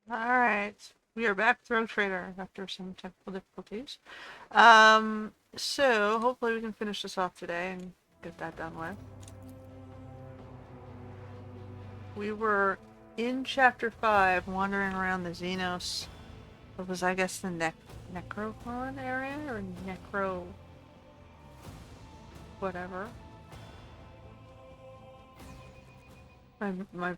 Alright, we are back with Rogue Trader after some technical difficulties. So hopefully we can finish this off today and get that done with. We were in Chapter 5, wandering around the Xenos. It was, I guess, the Necrocon area, or Necro... whatever. My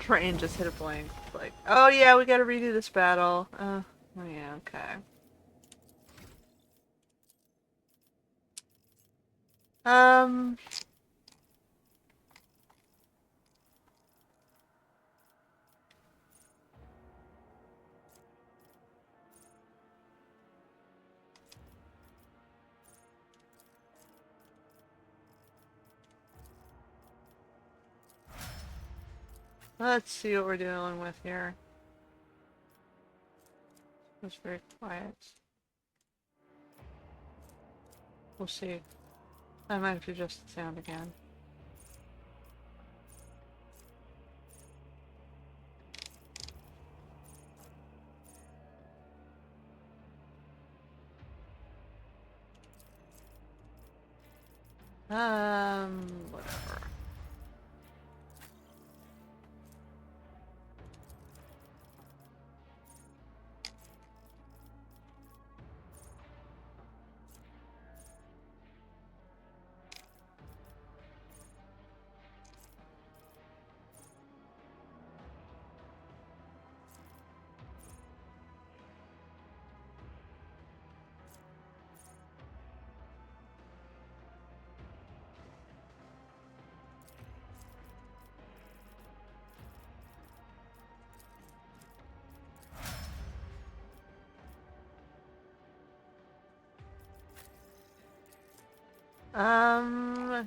brain just hit a blank. Like, oh yeah, we gotta redo this battle. Oh yeah, okay. Um... Let's see what we're dealing with here. It's very quiet. We'll see. I might have to adjust the sound again. Whatever.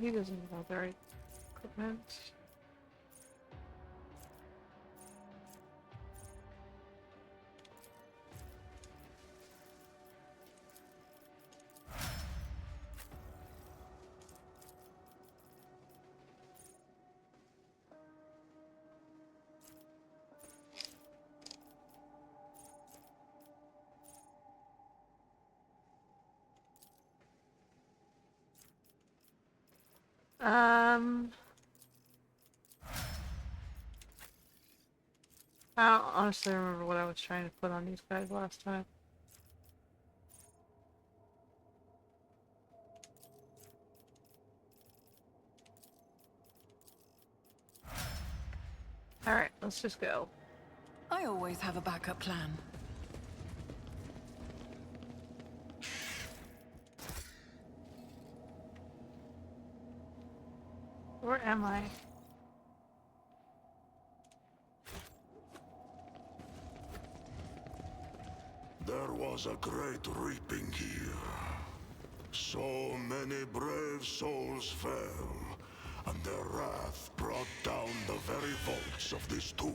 He doesn't have the right equipment. I don't honestly remember what I was trying to put on these guys last time. Alright, let's just go. I always have a backup plan. Where am I? There was a great reaping here. So many brave souls fell, and their wrath brought down the very vaults of this tomb.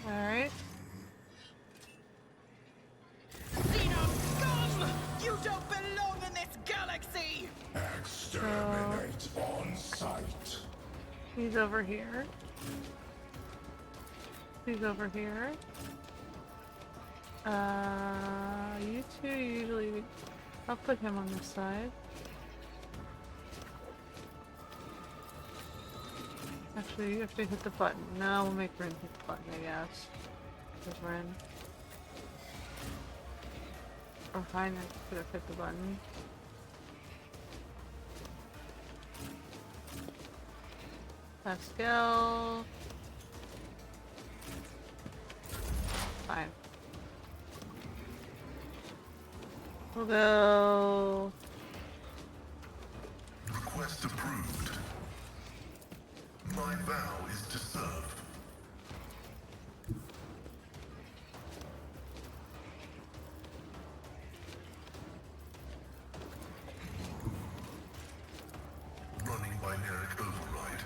Alright. Scum! You don't belong in this galaxy! Exterminate on sight. He's over here. He's over here. You two usually... I'll put him on this side. Actually, you have to hit the button. No, we'll make Rin hit the button, I guess. There's Rin. Or Heinrich could have hit the button. Pascal. Fine. We'll go. Request approved. My vow is to serve. Running binaric override.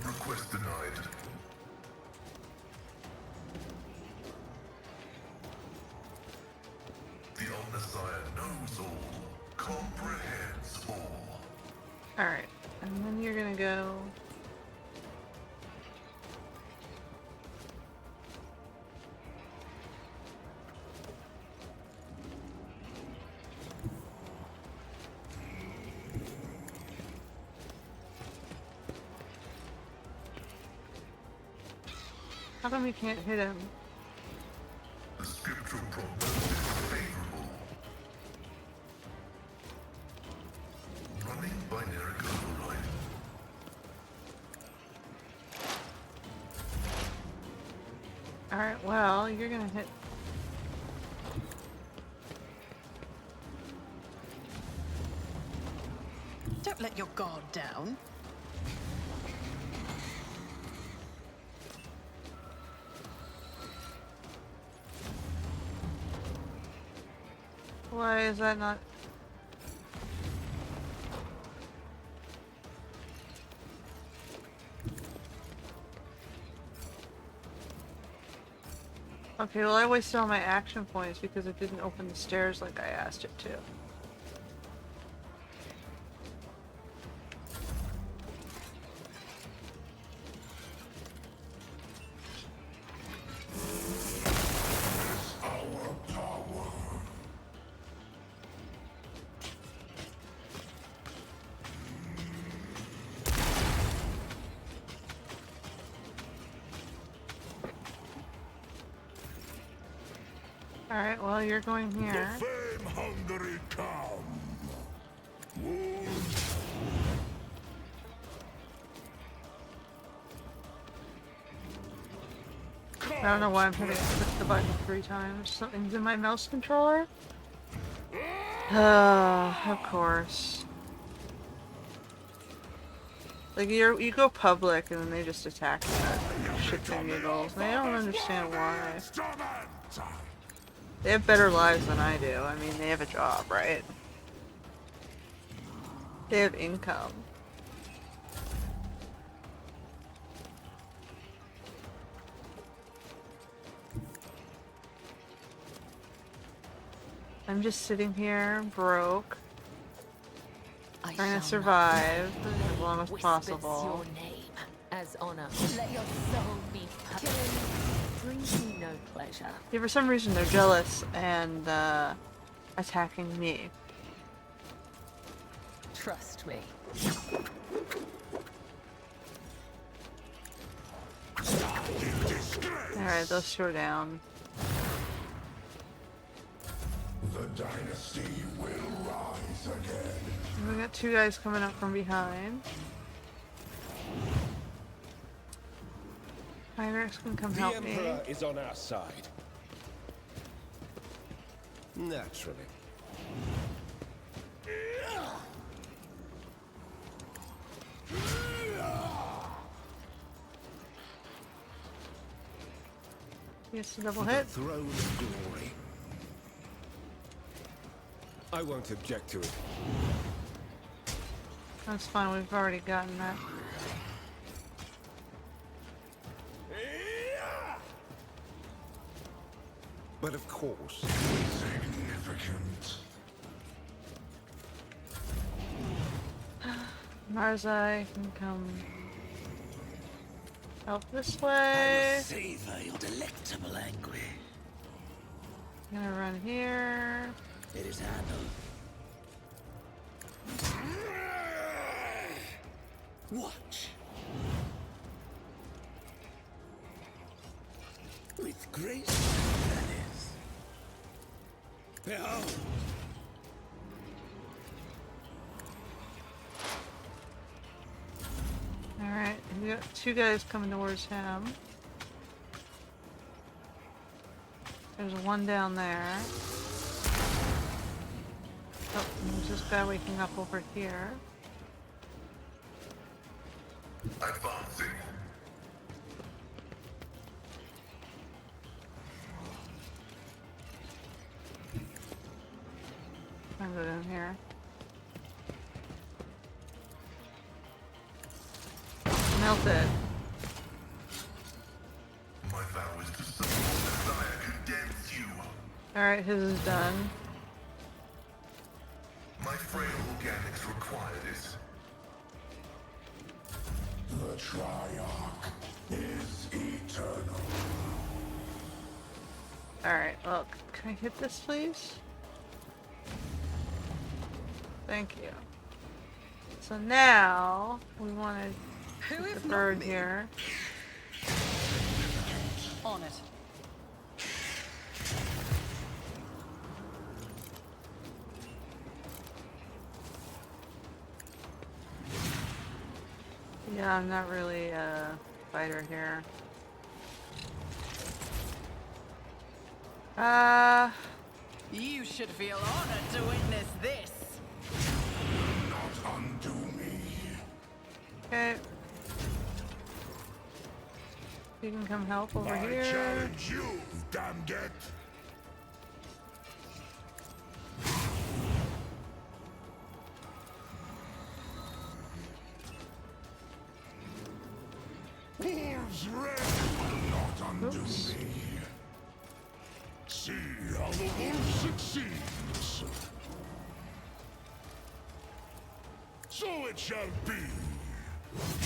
Request denied. The Omnissiah knows all, comprehends all. Alright, and then you're gonna go... How come we can't hit him? The scriptural prognosis is favorable. Running binary override. Alright, well, you're gonna hit... Don't let your guard down. Why is that not... Okay, well I wasted all my action points because it didn't open the stairs like I asked it to. Alright, well you're going here. Fame-hungry come. Wounds. I don't know why I'm hitting click the button 3 times. Something's in my mouse controller? Of course. Like you go public and then they just attack you at shits and giggles. And I don't understand why. They have better lives than I do. I mean, they have a job, right? They have income. I'm just sitting here, broke, trying to survive as long as possible. Your name as honor. Let your soul be punished. Brings me no pleasure. Yeah, for some reason they're jealous and attacking me. Trust me. Alright, those two are down. The dynasty will rise again. We got 2 guys coming up from behind. Heinrichs can come help me. The Emperor is on our side. Naturally. Yes, a double hit. Throne of glory. I won't object to it. That's fine, we've already gotten that. But of course. Significant. Marzai can come help this way. Savor your delectable anguish. I'm gonna run here. It is handled. Watch. With grace, that is. Behold. Alright, we got 2 guys coming towards him. There's one down there. Oh, there's this guy waking up over here. Advancing. I'm gonna go down here. Melted. My vow is to support desire condemns you. Alright, his is done. My frail organics require this. Triarch is eternal. Alright, well, can I hit this, please? Thank you. So now, we want to Who hit if the not bird me? here. On it. Yeah, I'm not really a fighter here. You should feel honored to witness this. Not undo me. Okay. You can come help over I here. challenge you, damn get. Wolves red will not undo Oops. me. See how the wolf succeeds. So it shall be.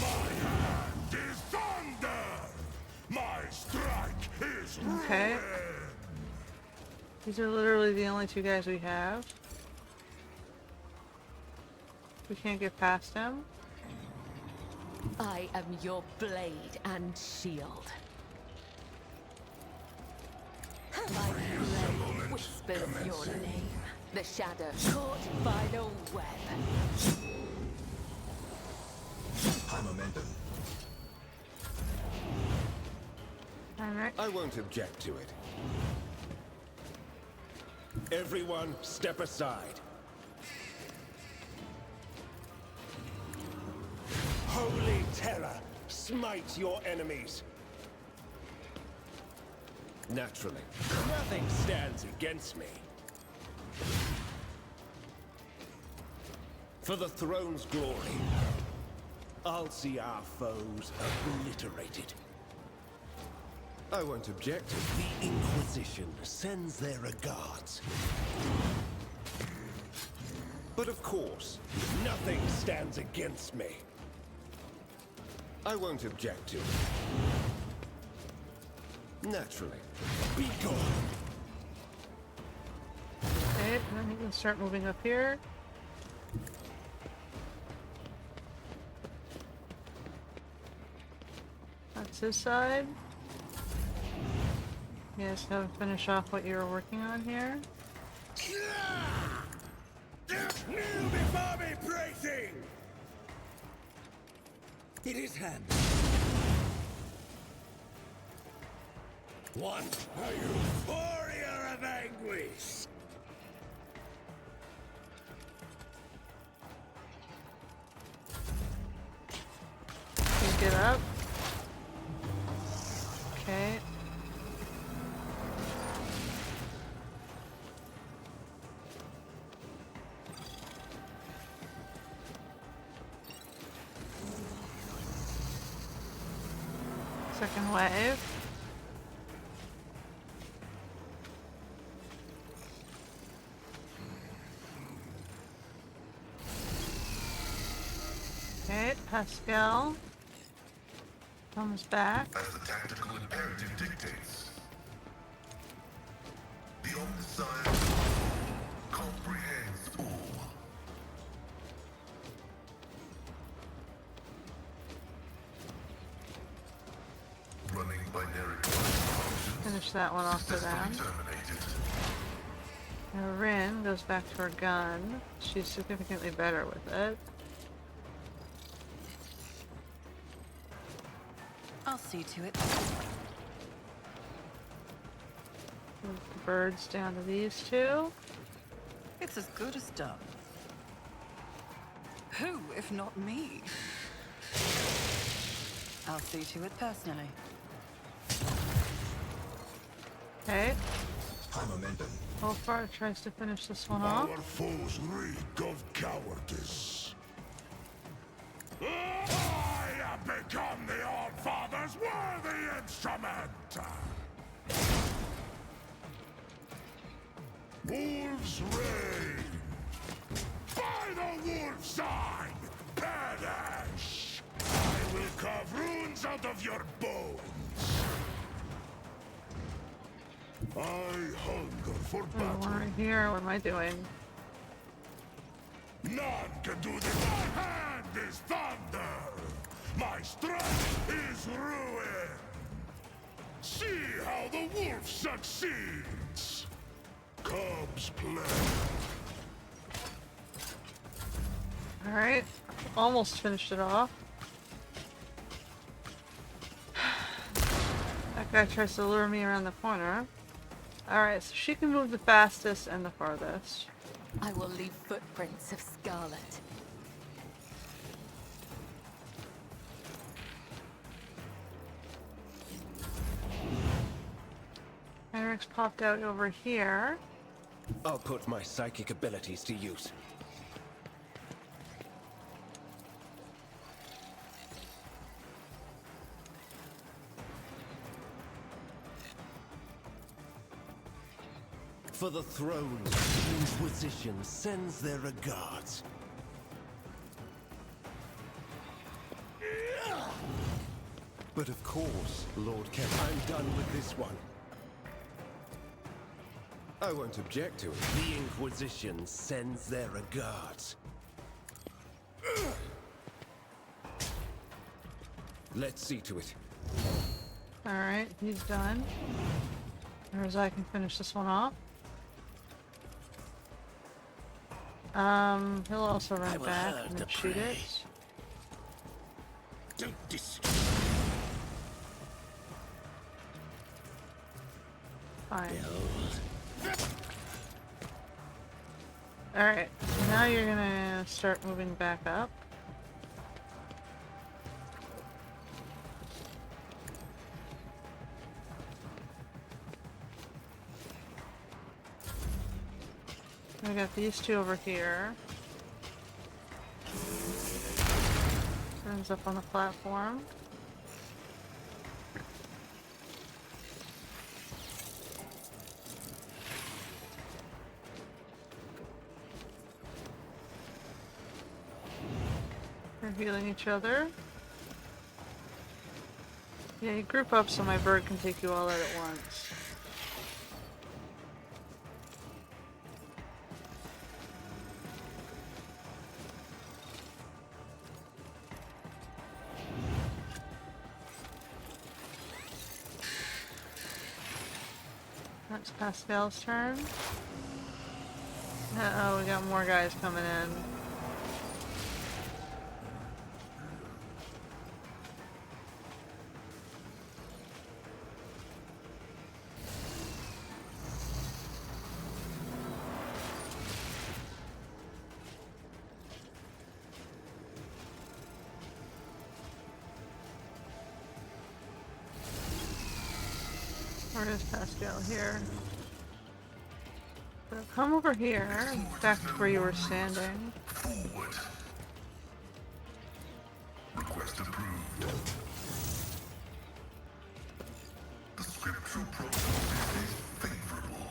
My hand is thunder. My strike is Okay. ruin. These are literally the only two guys we have. We can't get past them. I am your blade and shield. My blade whispers your name. The shadow caught by the web. High momentum. Alright. I won't object to it. Everyone, step aside. Holy terror, smite your enemies. Naturally, nothing stands against me. For the throne's glory, I'll see our foes obliterated. I won't object. The Inquisition sends their regards. But of course, nothing stands against me. I won't object to it. Naturally. Be gone. Okay, and then you can start moving up here. That's his side. You guys gotta finish off what you were working on here. Kneel before me, praising! It is hand. What a euphoria of anguish! Can you get up? Okay. Second wave. Okay, Pascal comes back. As the tactical imperative dictates. The omniscient comprehends all. Running binary Finish that one off for them. terminated. Now Rin goes back to her gun. She's significantly better with it. I'll see to it. Move the birds down to these two. It's as good as done. Who, if not me? I'll see to it personally. Okay. High momentum. Wolfart tries to finish this one off. Our foes reek of cowardice. I have become the All-Father's worthy instrument! Wolves reign! By the wolf sign, perish! I will cover of your bones. I hunger for Oh, battle. we're right here. What am I doing? None can do this. My hand is thunder. My strength is ruin. See how the wolf succeeds. Cubs play. Alright. Almost finished it off. That guy tries to lure me around the corner. Alright, so she can move the fastest and the farthest. I will leave footprints of scarlet. Eric's popped out over here. I'll put my psychic abilities to use. For the throne, the Inquisition sends their regards. But of course, Lord Kemp, I'm done with this one. I won't object to it. The Inquisition sends their regards. Let's see to it. Alright, he's done. Whereas I can finish this one off. He'll also run back and then shoot it. Don't destroy. Fine. Alright, now you're gonna start moving back up. We got these two over here. Turns up on the platform. We're healing each other. Yeah, you group up so my bird can take you all out at once. That's Pascal's turn. Uh-oh, we got more guys coming in. Where is Pascal? Here. So come over here, back to where you were standing. Forward. Request approved. The scriptural protocol is favorable.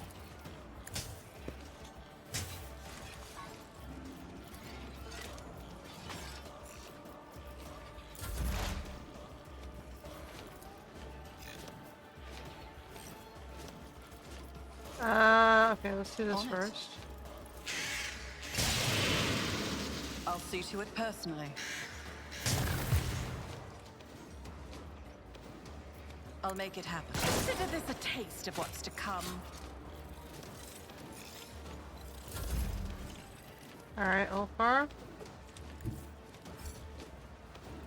Okay, let's do this On it. first. I'll see to it personally. I'll make it happen. Consider this a taste of what's to come. Alright, Ulfar.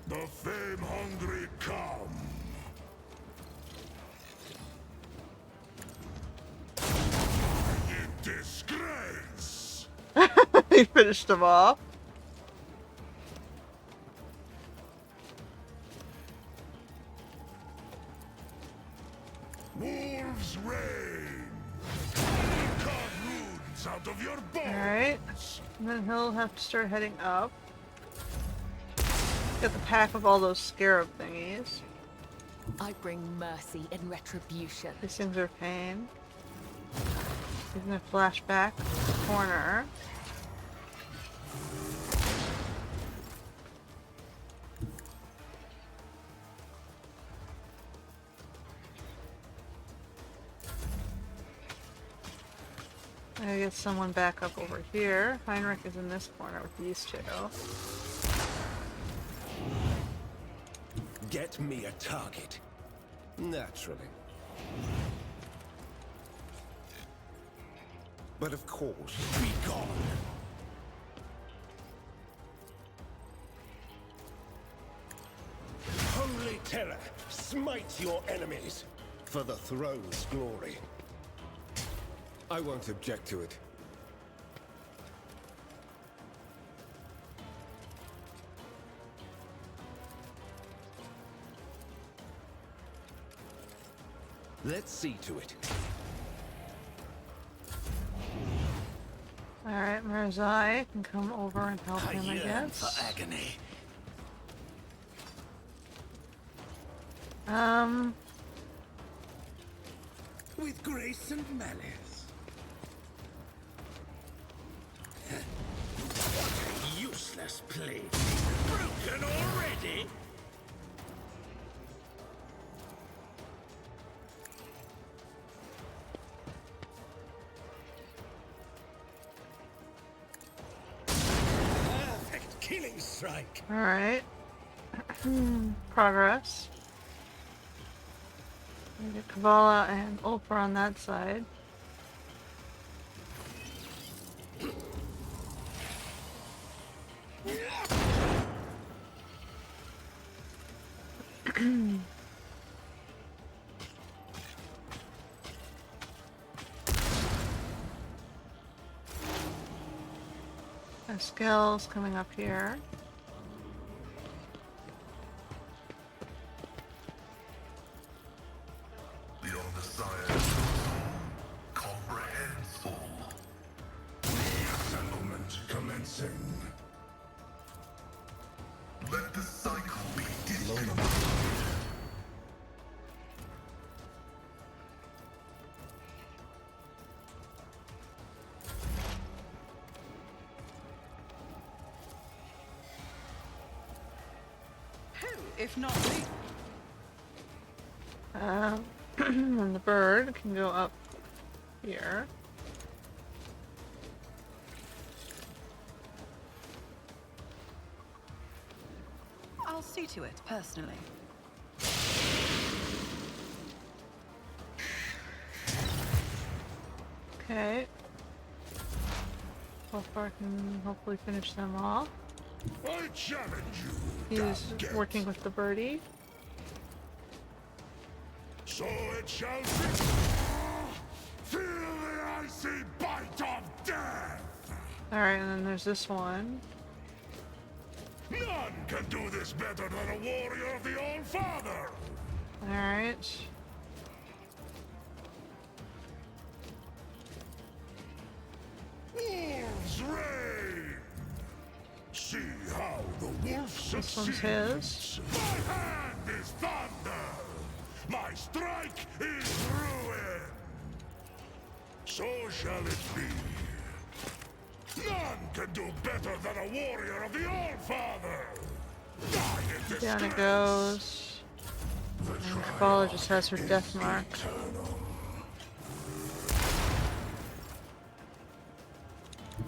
The fame-hungry come. In disgrace. He finished him off. Wolves reign. Cut runes out of your bones. Alright. And then he'll have to start heading up. Get the pack of all those scarab thingies. I bring mercy and retribution. These things are pain. He's gonna flash back to the corner. I get someone back up over here. Heinrich is in this corner with these two. Get me a target. Naturally. But of course, be gone. Holy terror, smite your enemies for the throne's glory. I won't object to it. Let's see to it. Alright, Mirzai can come over and help him, I guess. For agony. With grace and malice. What a useless plate. Broken already? Perfect killing strike. Alright. Progress. We get Kavala and Ulfar on that side. Eskel's coming up here. Beyond the science, comprehends all. Reassemblement commencing. Let the cycle be discontinued. If not me. And the bird can go up here. I'll see to it personally. Okay. Ulfar can hopefully finish them off. I challenge you. He's working with the birdie. So it shall be. Feel the icy bite of death. Alright, and then there's this one. None can do this better than a warrior of the All-Father. Alright. Wolves reign. See how the wolf This one's succeeds. his. My hand is thunder. My strike is ruin. So shall it be. None can do better than a warrior of the All-Father. Die in Down it disgrace. goes. And Kabbalah just has her death mark.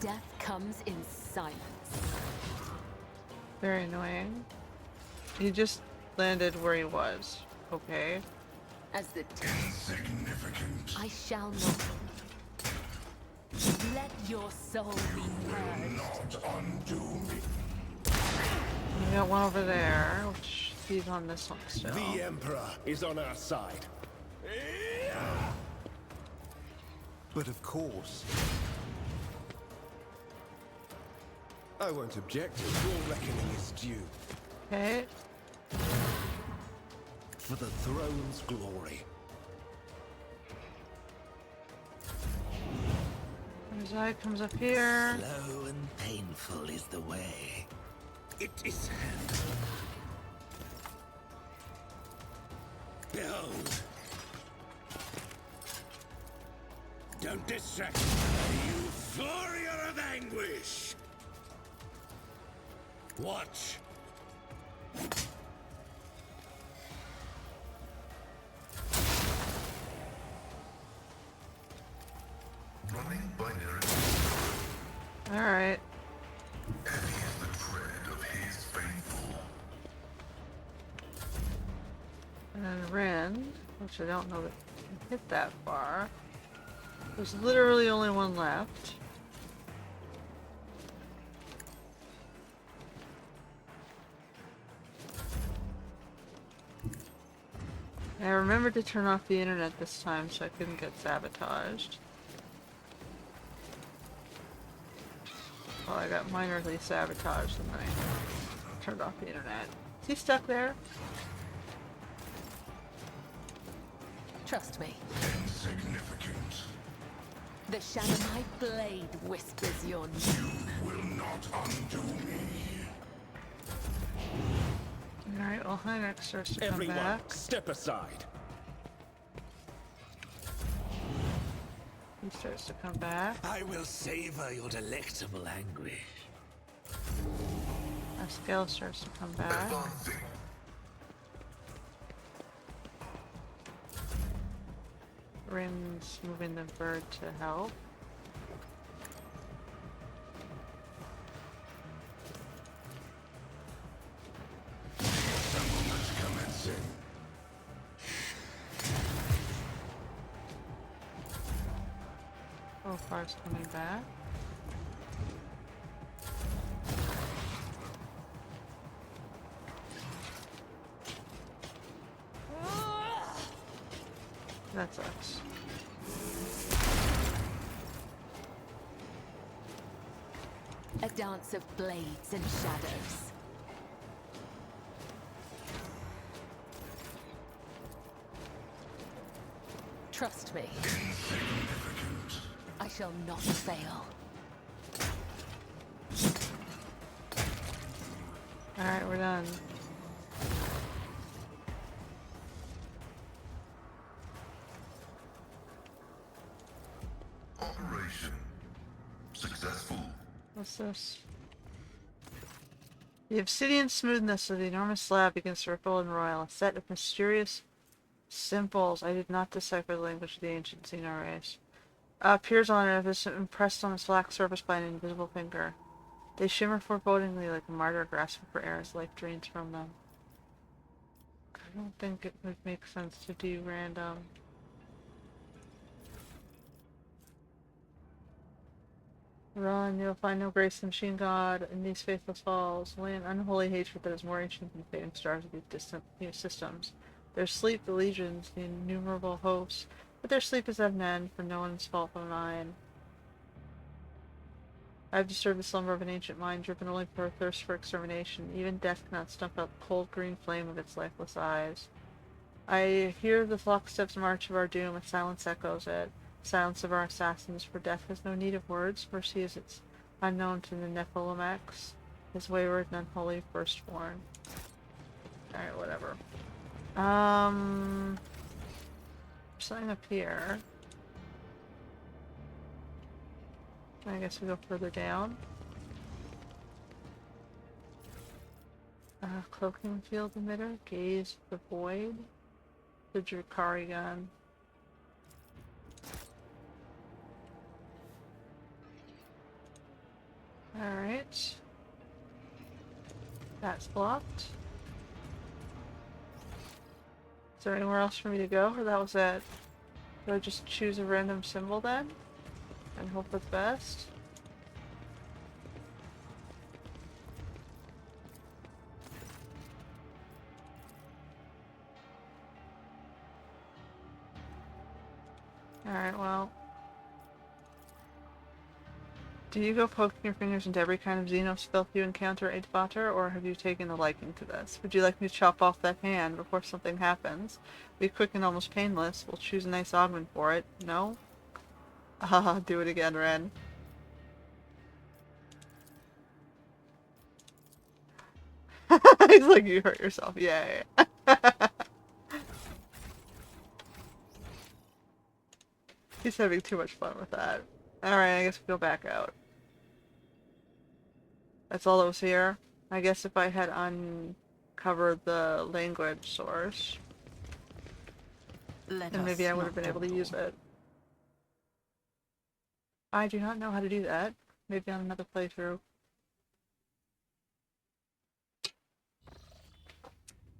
Death comes in silence. Very annoying. He just landed where he was. Okay. As the Insignificant. I shall not. Let your soul be purged. Not undo me. We got one over there, which he's on this one still. The Emperor is on our side. But of course, I won't object if your reckoning is due. Okay. For the throne's glory. Mirzai comes up here. Slow and painful is the way. It is. Behold. Don't distract me, you warrior of anguish. Watch. Running binary RIN, which I don't know that can hit that far. There's literally only one left. I remembered to turn off the internet this time so I couldn't get sabotaged. Well, I got minorly sabotaged and then I turned off the internet. Is he stuck there? Trust me. Insignificant. The shadow of my blade whispers your name. Will not undo me. Alright, well, Hynex starts to come Everyone, back. step aside. He starts to come back. I will savor your delectable anguish. Our scale starts to come back. Rim's moving the bird to help. Profar's coming back. That sucks. A dance of blades and shadows. Trust me. I shall not fail. Alright, we're done. Operation successful. What's this? The obsidian smoothness of the enormous slab begins to ripple and roil. A set of mysterious symbols. I did not decipher the language of the ancient Xeno race. Appears on it as if impressed on its black surface by an invisible finger. They shimmer forebodingly like a martyr grasping for air as life drains from them. I don't think it would make sense to do random. Run, you'll find no grace in the machine god in these faithless halls. Lay an unholy hatred that is more ancient than the fading stars of these distant new systems. Their sleep, the legions, the innumerable hosts, but their sleep is at an end, for no one's fault but mine. I have disturbed the slumber of an ancient mind, driven only for a thirst for extermination. Even death cannot snuff out the cold green flame of its lifeless eyes. I hear the locksteps march of our doom, and silence echoes it. Silence of our assassins, for death has no need of words. Mercy is its unknown to the Nepholomex, his wayward and unholy firstborn. Alright, whatever. Something up here. I guess we go further down. Cloaking field emitter, gaze the void, the Drakari gun. Alright. That's blocked. Is there anywhere else for me to go, or that was it? Do I just choose a random symbol then? And hope for the best? Alright, well. Do you go poking your fingers into every kind of Xenos filth you encounter, Aidvater, or have you taken a liking to this? Would you like me to chop off that hand before something happens? Be quick and almost painless. We'll choose a nice augment for it. No? Ah, do it again, Ren. He's like, you hurt yourself. Yay. He's having too much fun with that. Alright, I guess we go back out. That's all that was here. I guess if I had uncovered the language source, then maybe I would have been able to use it. I do not know how to do that. Maybe on another playthrough.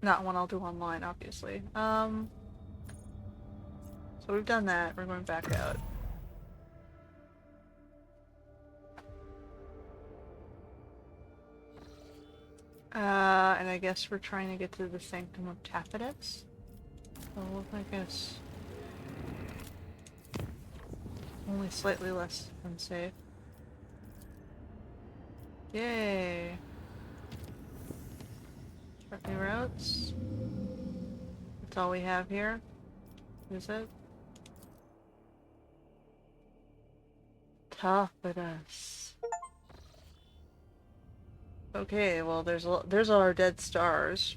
Not one I'll do online, obviously. So we've done that. We're going back out. And I guess we're trying to get to the Sanctum of Tacitus. So I guess only slightly less unsafe. Yay! Start new routes. That's all we have here. Is it? Tacitus. Okay, well there's all our dead stars.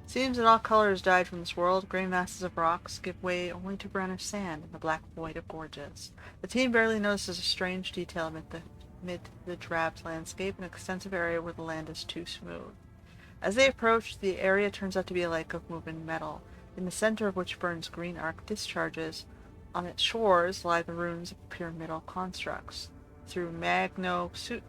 Seems that all colors died from this world. Gray masses of rocks give way only to brownish sand and the black void of gorges. The team barely notices a strange detail amid the drab landscape, an extensive area where the land is too smooth. As they approach, the area turns out to be a lake of moving metal, in the center of which burns green arc discharges. On its shores lie the ruins of pyramidal constructs. Through magnoculars,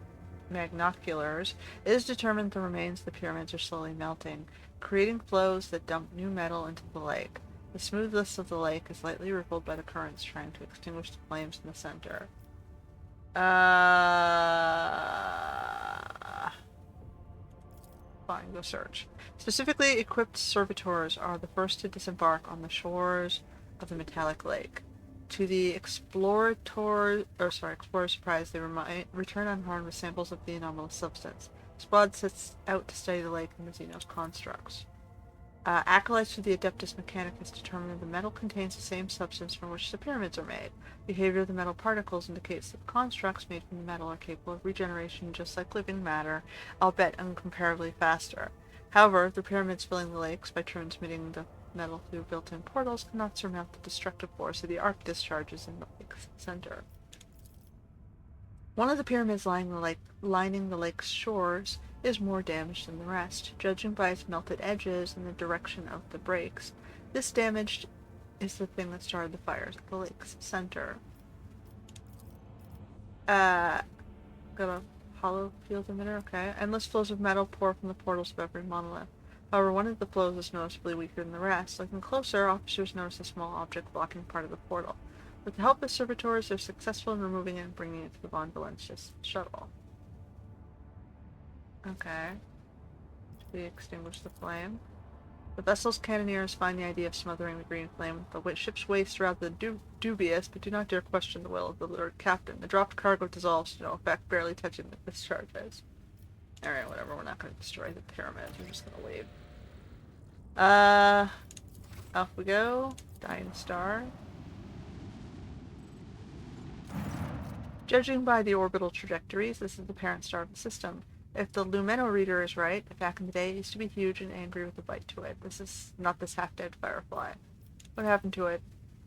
it is determined the remains of the pyramids are slowly melting, creating flows that dump new metal into the lake. The smoothness of the lake is lightly rippled by the currents trying to extinguish the flames in the center. Fine, go search. Specifically equipped servitors are the first to disembark on the shores of the metallic lake. To the explorer's surprise, they return unharmed with samples of the anomalous substance. Squad sets out to study the lake and the Xenos constructs. Acolytes to the Adeptus Mechanicus determine that the metal contains the same substance from which the pyramids are made. Behavior of the metal particles indicates that the constructs made from the metal are capable of regeneration just like living matter, albeit incomparably faster. However, the pyramids filling the lakes by transmitting the metal through built-in portals cannot surmount the destructive force of the arc discharges in the lake's center. One of the pyramids lining the lake's shores is more damaged than the rest, judging by its melted edges and the direction of the breaks. This damage is the thing that started the fires at the lake's center. Got a hollow field emitter, okay. Endless flows of metal pour from the portals of every monolith. However, one of the flows is noticeably weaker than the rest. Looking closer, officers notice a small object blocking part of the portal. With the help of servitors, they're successful in removing it and bringing it to the Von Valentius shuttle. Okay. We extinguish the flame. The vessel's cannoneers find the idea of smothering the green flame with the ship's waste throughout the dubious, but do not dare question the will of the Lord Captain. The dropped cargo dissolves to no effect, barely touching the discharges. Alright, whatever, we're not going to destroy the pyramids, we're just going to leave. Off we go. Dying star. Judging by the orbital trajectories, this is the parent star of the system. If the Lumeno reader is right, back in the day it used to be huge and angry with a bite to it. This is not this half-dead firefly. What happened to it?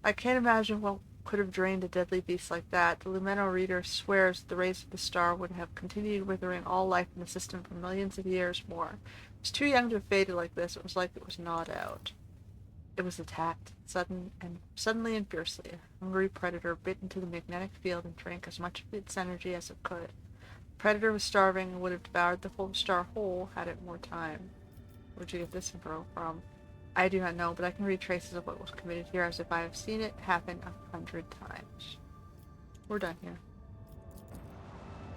I can't imagine what could have drained a deadly beast like that. The Lumeno reader swears the rays of the star would have continued withering all life in the system for millions of years more. It was too young to have faded like this. It was like it was gnawed out. It was attacked, suddenly and fiercely. A hungry predator bit into the magnetic field and drank as much of its energy as it could. The predator was starving and would have devoured the whole star whole had it more time. Where'd you get this info from? I do not know, but I can read traces of what was committed here as if I have seen it happen 100 times. We're done here.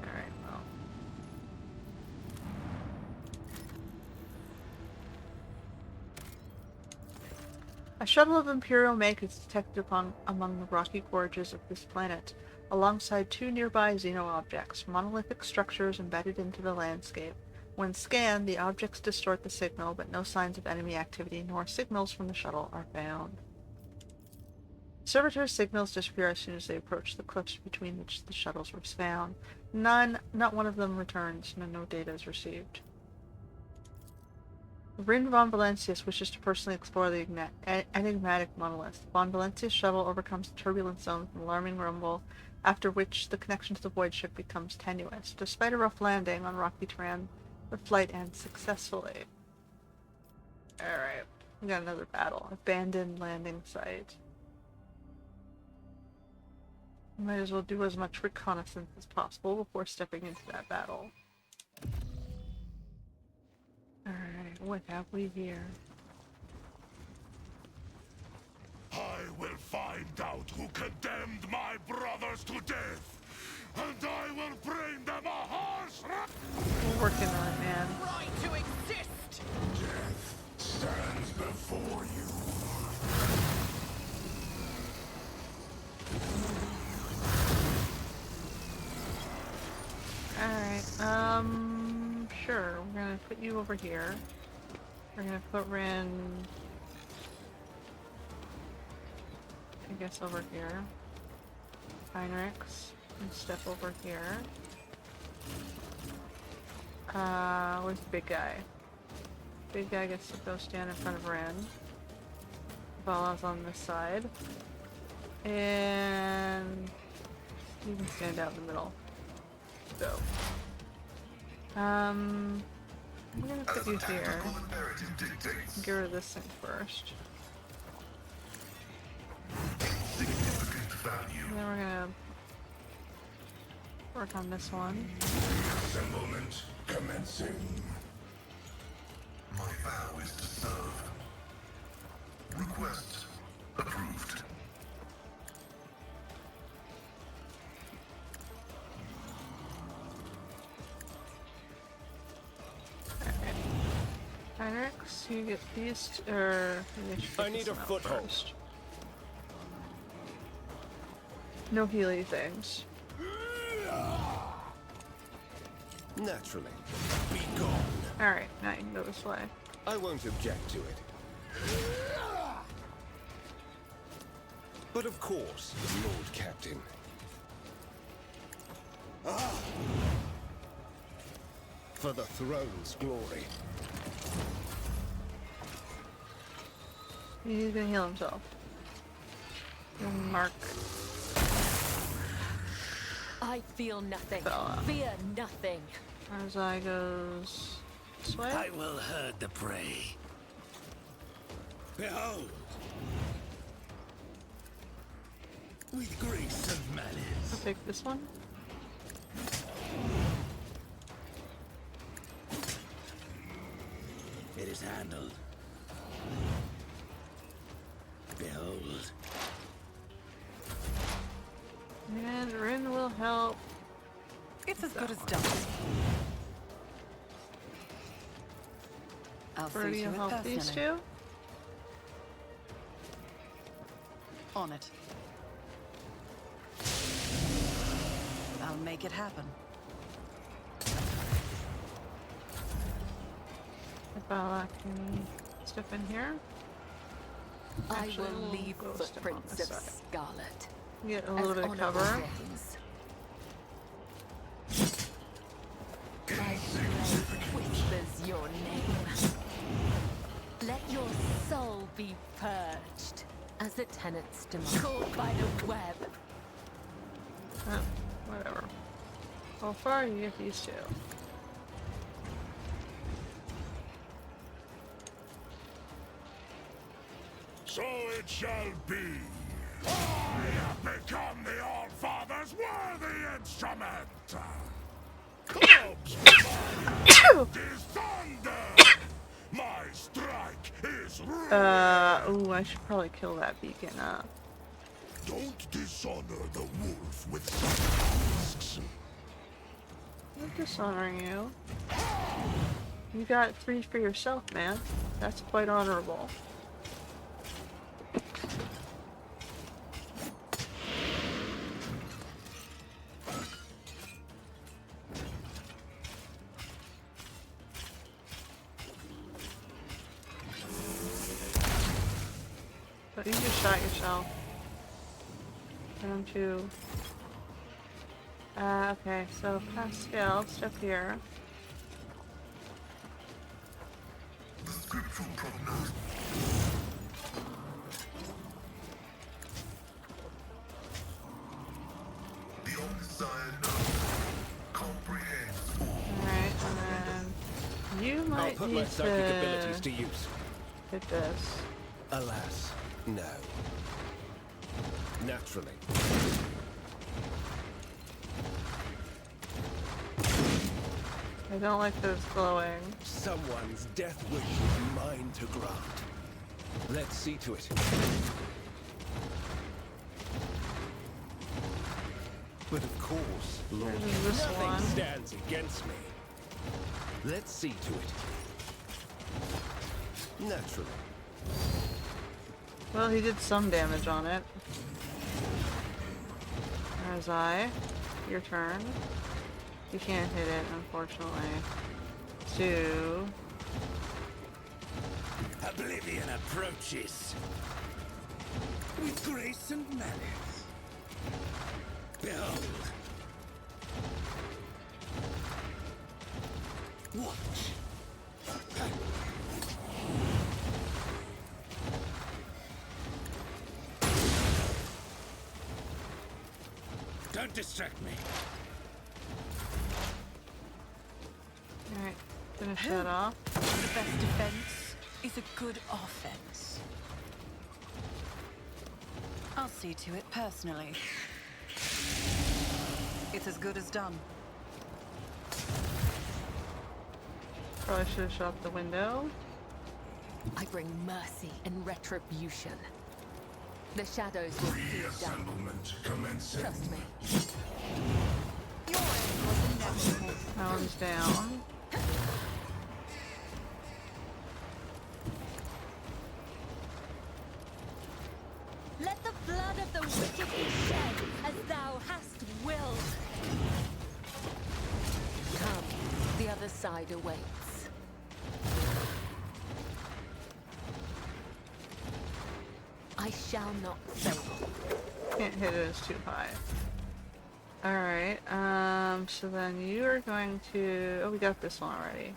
Alright, well. A shuttle of Imperial make is detected among the rocky gorges of this planet, alongside two nearby Xeno objects, monolithic structures embedded into the landscape. When scanned, the objects distort the signal, but no signs of enemy activity nor signals from the shuttle are found. Servitors' signals disappear as soon as they approach the cliffs between which the shuttles were found. Not one of them returns, and no data is received. RIN Von Valentius wishes to personally explore the enigmatic monolith. The Von Valentius shuttle overcomes the turbulence zone with an alarming rumble, after which the connection to the void ship becomes tenuous. Despite a rough landing on rocky terrain, the flight ends successfully. Alright, we got another battle. Abandoned landing site. Might as well do as much reconnaissance as possible before stepping into that battle. Alright, what have we here? I will find out who condemned my brothers to death, and I will bring them a harsh We're working on it, man. Right to exist! death stands before you. Alright, sure. We're gonna put you over here. We're gonna put Rin, I guess, over here. Heinrichs, and step over here. Where's the big guy? Big guy gets to go stand in front of Rin. Vala's on this side. And you can stand out in the middle. So, I'm gonna put you here. Get rid of this thing first. And then we're gonna work on this one. Assemblement commencing. My vow is to serve. Request approved. Heinrichs, you get these, I need a foothold. First. No healy things. Naturally. Be gone. Alright, now you can go this way. I won't object to it. But of course, Lord Captain. For the throne's glory. He's gonna heal himself. And Mark. I feel nothing. Fella. Fear nothing. Arzai goes this way. I will herd the prey. Behold! With grace and I'll malice. take this one. It is handled. Behold. And Rin will help. It's as good as done. I'll see Birdie to will it help these personally. two. On it. I'll make it happen. If I can step in here. I Actually, will we'll leave go step on footprints this of side. scarlet. Get a as little bit of honorable cover. gains. My blade whispers your name. Let your soul be purged as the tenants demand. Caught by the web. Oh, whatever. How far you get these two? So it shall be. I have become the All-Father's worthy instrument. Clubs is thunder. My strike is Ooh, I should probably kill that beacon up. Don't dishonor the wolf with such tasks. I'm not dishonoring you. You got 3 for yourself, man. That's quite honorable. But you just shot yourself. Down to... okay, so Pascal, step here. The scriptural prognosis. The omniscient comprehends all. Alright, and then you I'll might put need my psychic abilities to to use. hit this. Alas, no. Naturally. I don't like that it's glowing. Someone's death wish is mine to grant. Let's see to it. But of course, Lord, There's this nothing one. stands against me. Let's see to it. Naturally. Well, he did some damage on it. There's your turn. You can't hit it, unfortunately. 2. Oblivion approaches with grace and malice. Behold. Watch. Don't distract me. Alright, finish that off. The best defense is a good offense. I'll see to it personally. It's as good as done. Probably should have shot the window. I bring mercy and retribution. The shadows will see it done. Reassemblement commencing. Trust me. Your end was inevitable. That one's down. Let the blood of the wicked be shed as thou hast willed. Come, the other side awaits. I shall not fail. Can't hit it, it's too high. Alright, so then you are going to... Oh, we got this one already.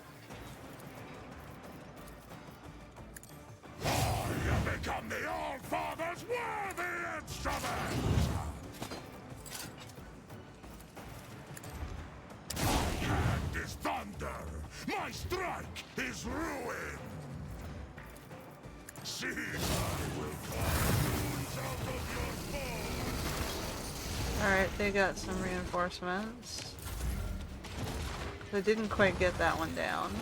I have become the All-Father's worthy instrument! My hand is thunder! My strike is ruin! See, I will carve wounds out of your bones! Alright, they got some reinforcements. They didn't quite get that one down.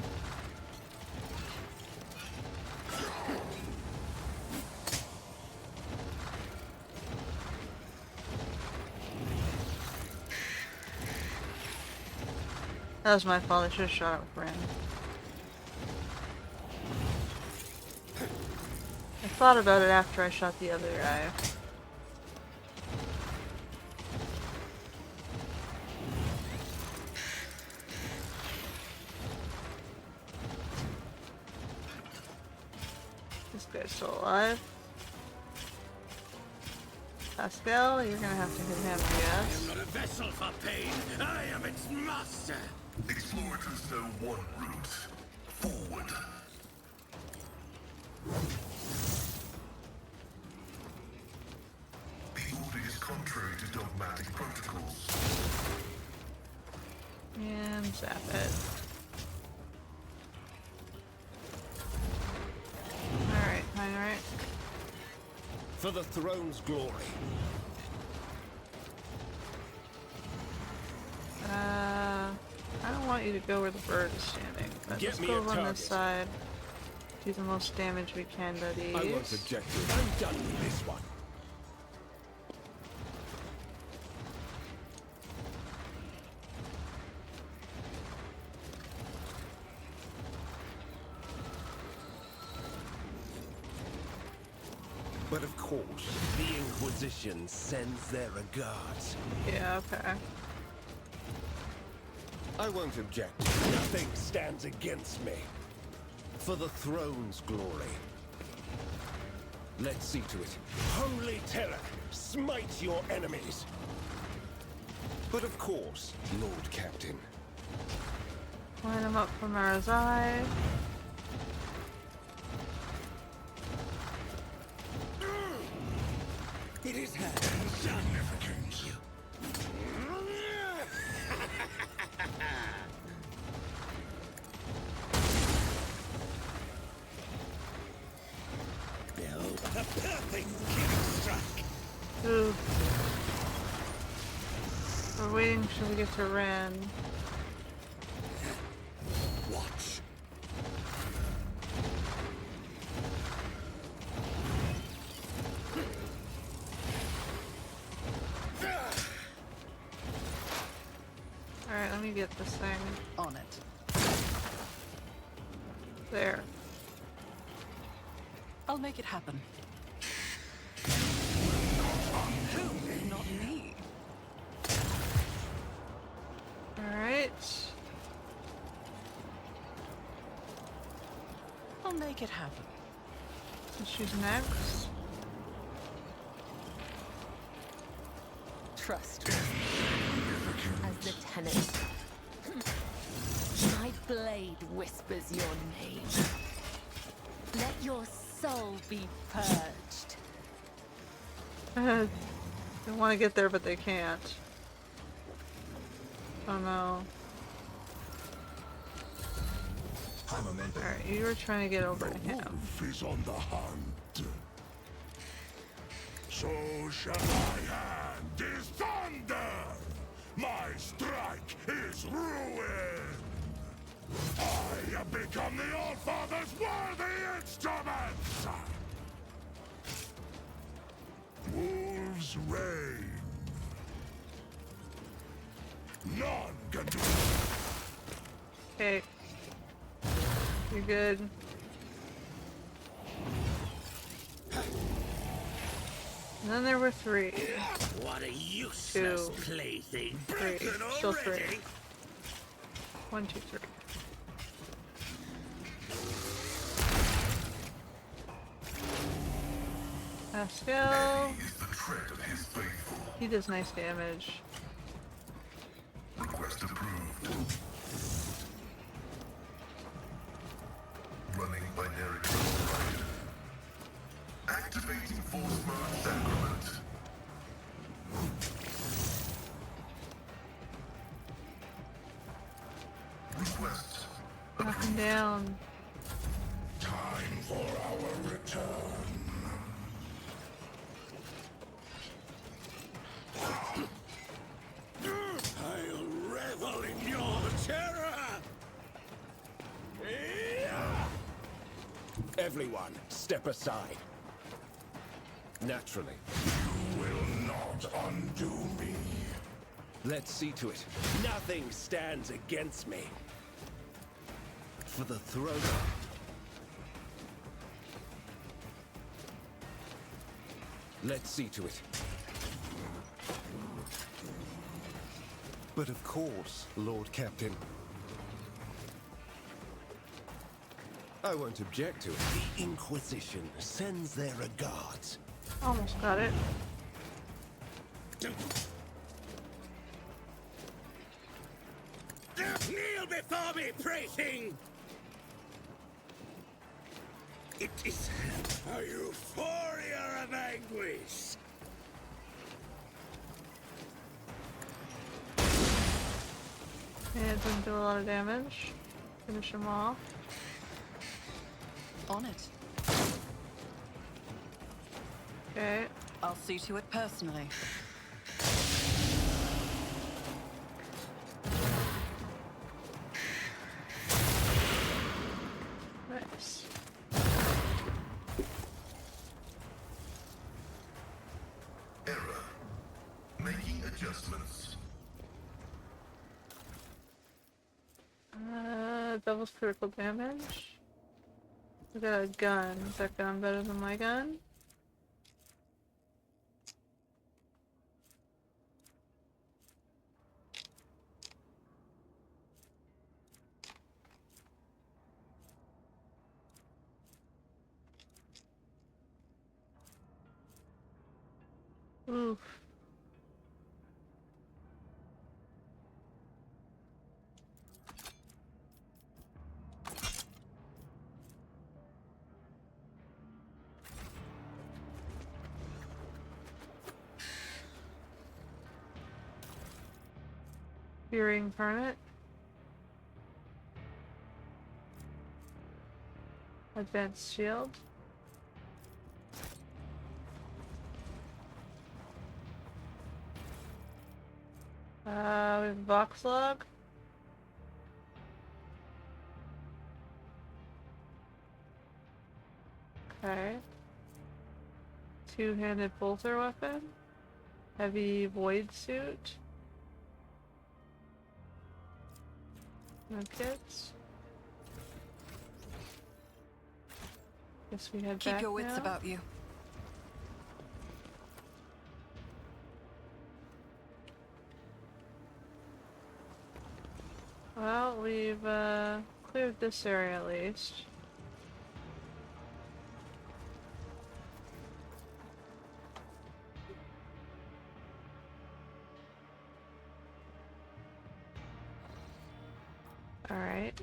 That was my fault, I should have shot it with Rin. I thought about it after I shot the other guy. This guy's still alive. Pascal, you're gonna have to hit him, I I guess. am not a vessel for pain. I am its master. Explore it as though one route. Forward. The order is contrary to dogmatic protocols. And zap it. Alright, alright. For the throne's glory. I don't want you to go where the bird is standing, but Get let's me go a on target. this side. Do the most damage we can, buddies. I won't object to it. I'm done with this one. But of course, the Inquisition sends their regards. Yeah, okay. I won't object. Nothing stands against me. For the throne's glory. Let's see to it. Holy terror, smite your enemies. But of course, Lord Captain. Line him up from our eye. It is hand significance. Behold, a perfect killing strike. Ooh. We're waiting till we get to Ren. get this thing. On it. There. I'll make it happen. Who? Not me. Alright. I'll make it happen. Let's choose next. Trust me. As the tenant. My blade whispers your name. Let your soul be purged. They want to get there, but they can't. Oh no. Alright, you were trying to get over to him. Wolf is on the hunt. So shall my hand is thunder. My strike is ruin. I have become the All-Father's worthy instruments. Wolves reign. None can do. Okay. You're good. And then there were 3. What a useless 2, plaything. 3. Broken Still 3. already? 1, 2, 3. Pascal. Is the tread of his faithful. He does nice damage. Request approved. Running binary override. Activating force mode sacrament. Request. Knock him down. Time for our return. I'll revel in your terror! Everyone, step aside. Naturally. You will not undo me. Let's see to it. Nothing stands against me. For the throne. Let's see to it. But of course, Lord Captain. I won't object to it. The Inquisition sends their regards. Almost got it. Kneel before me, pray-thing! It is a euphoria of anguish! Yeah, it didn't do a lot of damage. Finish him off. On it. Okay. I'll see to it personally. Nice. Error. Making adjustments. Doubles critical damage. I got a gun. Is that gun better than my gun? Oof. Fury Incarnate. Advanced Shield. We have Vox Log. Okay. Two-handed bolter weapon. Heavy void suit. No kits. Guess we head Keep back your wits now. about you. Well, we've cleared this area at least. Alright.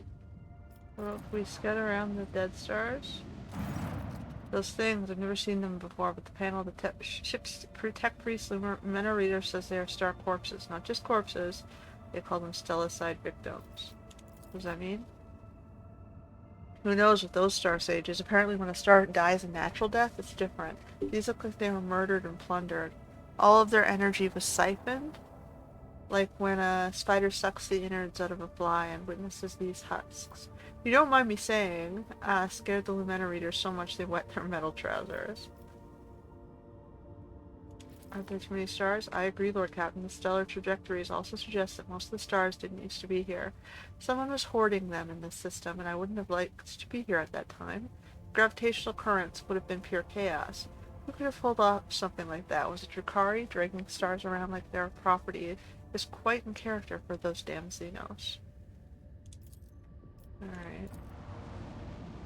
Well, if we scud around the dead stars. Those things, I've never seen them before, but the panel of the ship's tech priest Lumina reader says they are star corpses. Not just corpses, they call them stellicide victims. What does that mean? Who knows with those star sages? Apparently when a star dies a natural death, it's different. These look like they were murdered and plundered. All of their energy was siphoned, like when a spider sucks the innards out of a fly and witnesses these husks. If you don't mind me saying, scared the Lumina readers so much they wet their metal trousers. Aren't there too many stars? I agree, Lord Captain. The stellar trajectories also suggest that most of the stars didn't used to be here. Someone was hoarding them in this system, and I wouldn't have liked to be here at that time. Gravitational currents would have been pure chaos. Who could have pulled off something like that? Was it Drukhari? Dragging stars around like their property is quite in character for those damn Xenos. Alright.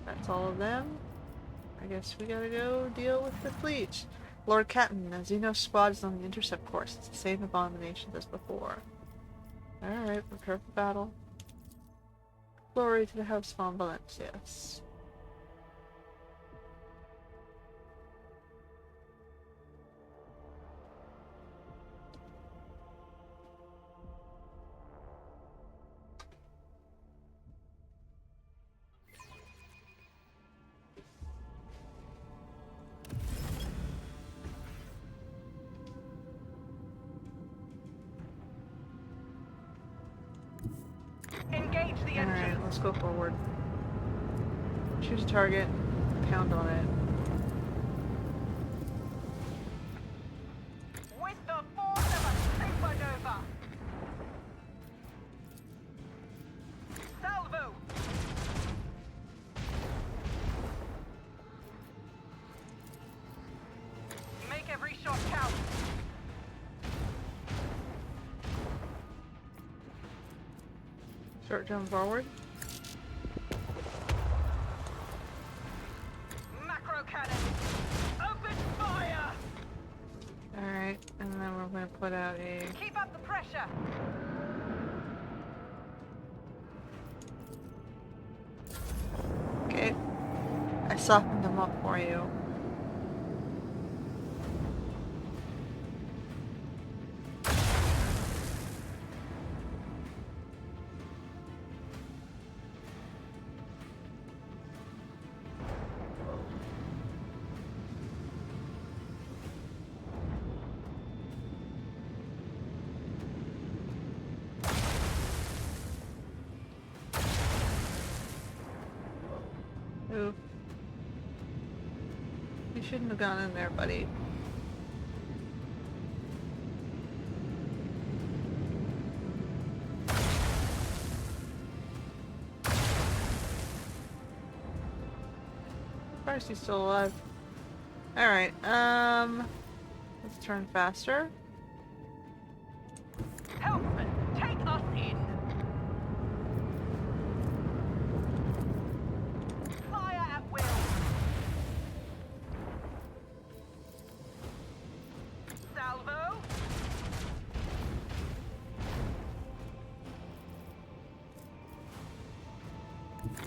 That's all of them. I guess we gotta go deal with the fleet. Lord Captain, the Xenos squad is on the intercept course. It's the same abominations as before. Alright, prepare for battle. Glory to the House von Valentius. Engage the Alright, let's go forward. Choose a target, pound on it. With the force of a supernova. Salvo. Make every shot count. Short jump forward. Macro cannon. Open fire. Alright, and then we're going to put out a... Keep up the pressure. Okay. I softened them up for you. Ooh. You shouldn't have gone in there, buddy. Surprised he's still alive. Alright, let's turn faster. Helpman, take us in. Fire at will. Salvo.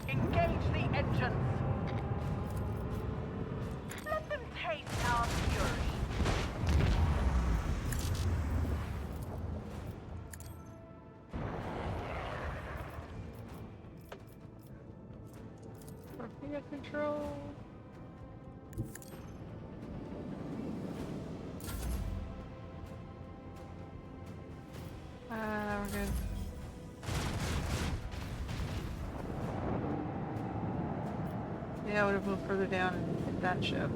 Engage the engines. Let them taste our fury. Torpedo control. We're good. Yeah, I would have moved further down and hit that ship.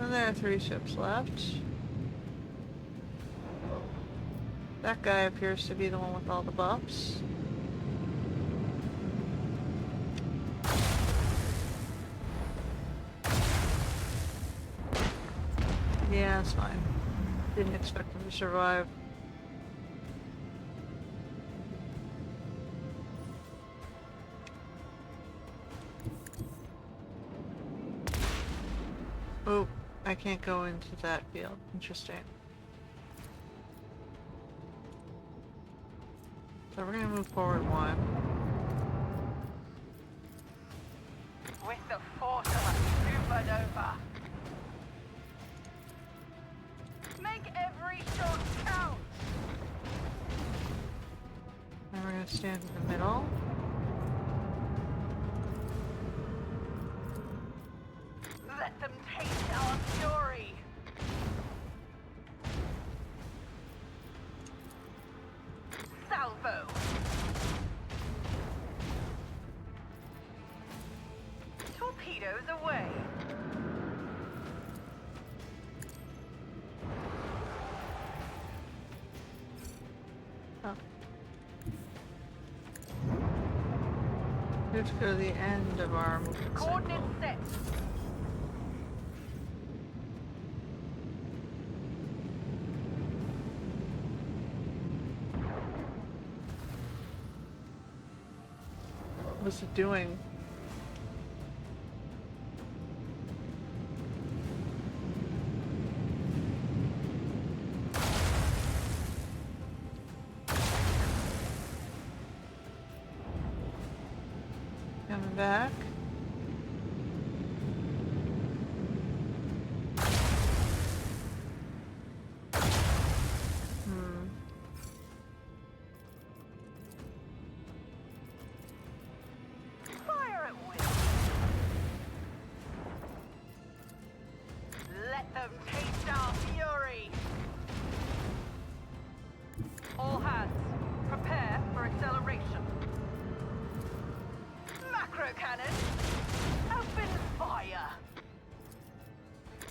And there are 3 ships left. That guy appears to be the one with all the buffs. Yeah, it's fine. Didn't expect him to survive. Oh, I can't go into that field. Interesting. So we're gonna move forward one. With the force of a supernova. Make every shot count. And we're gonna stand in the middle. Let them taste our fury. Salvo. Torpedoes away. Oh. We have to go to the end of our movement Coordinates cycle. set. What's it doing? Coming back. Fire at will. Let them taste our fury. All hands, prepare for acceleration. Macro cannon, open fire.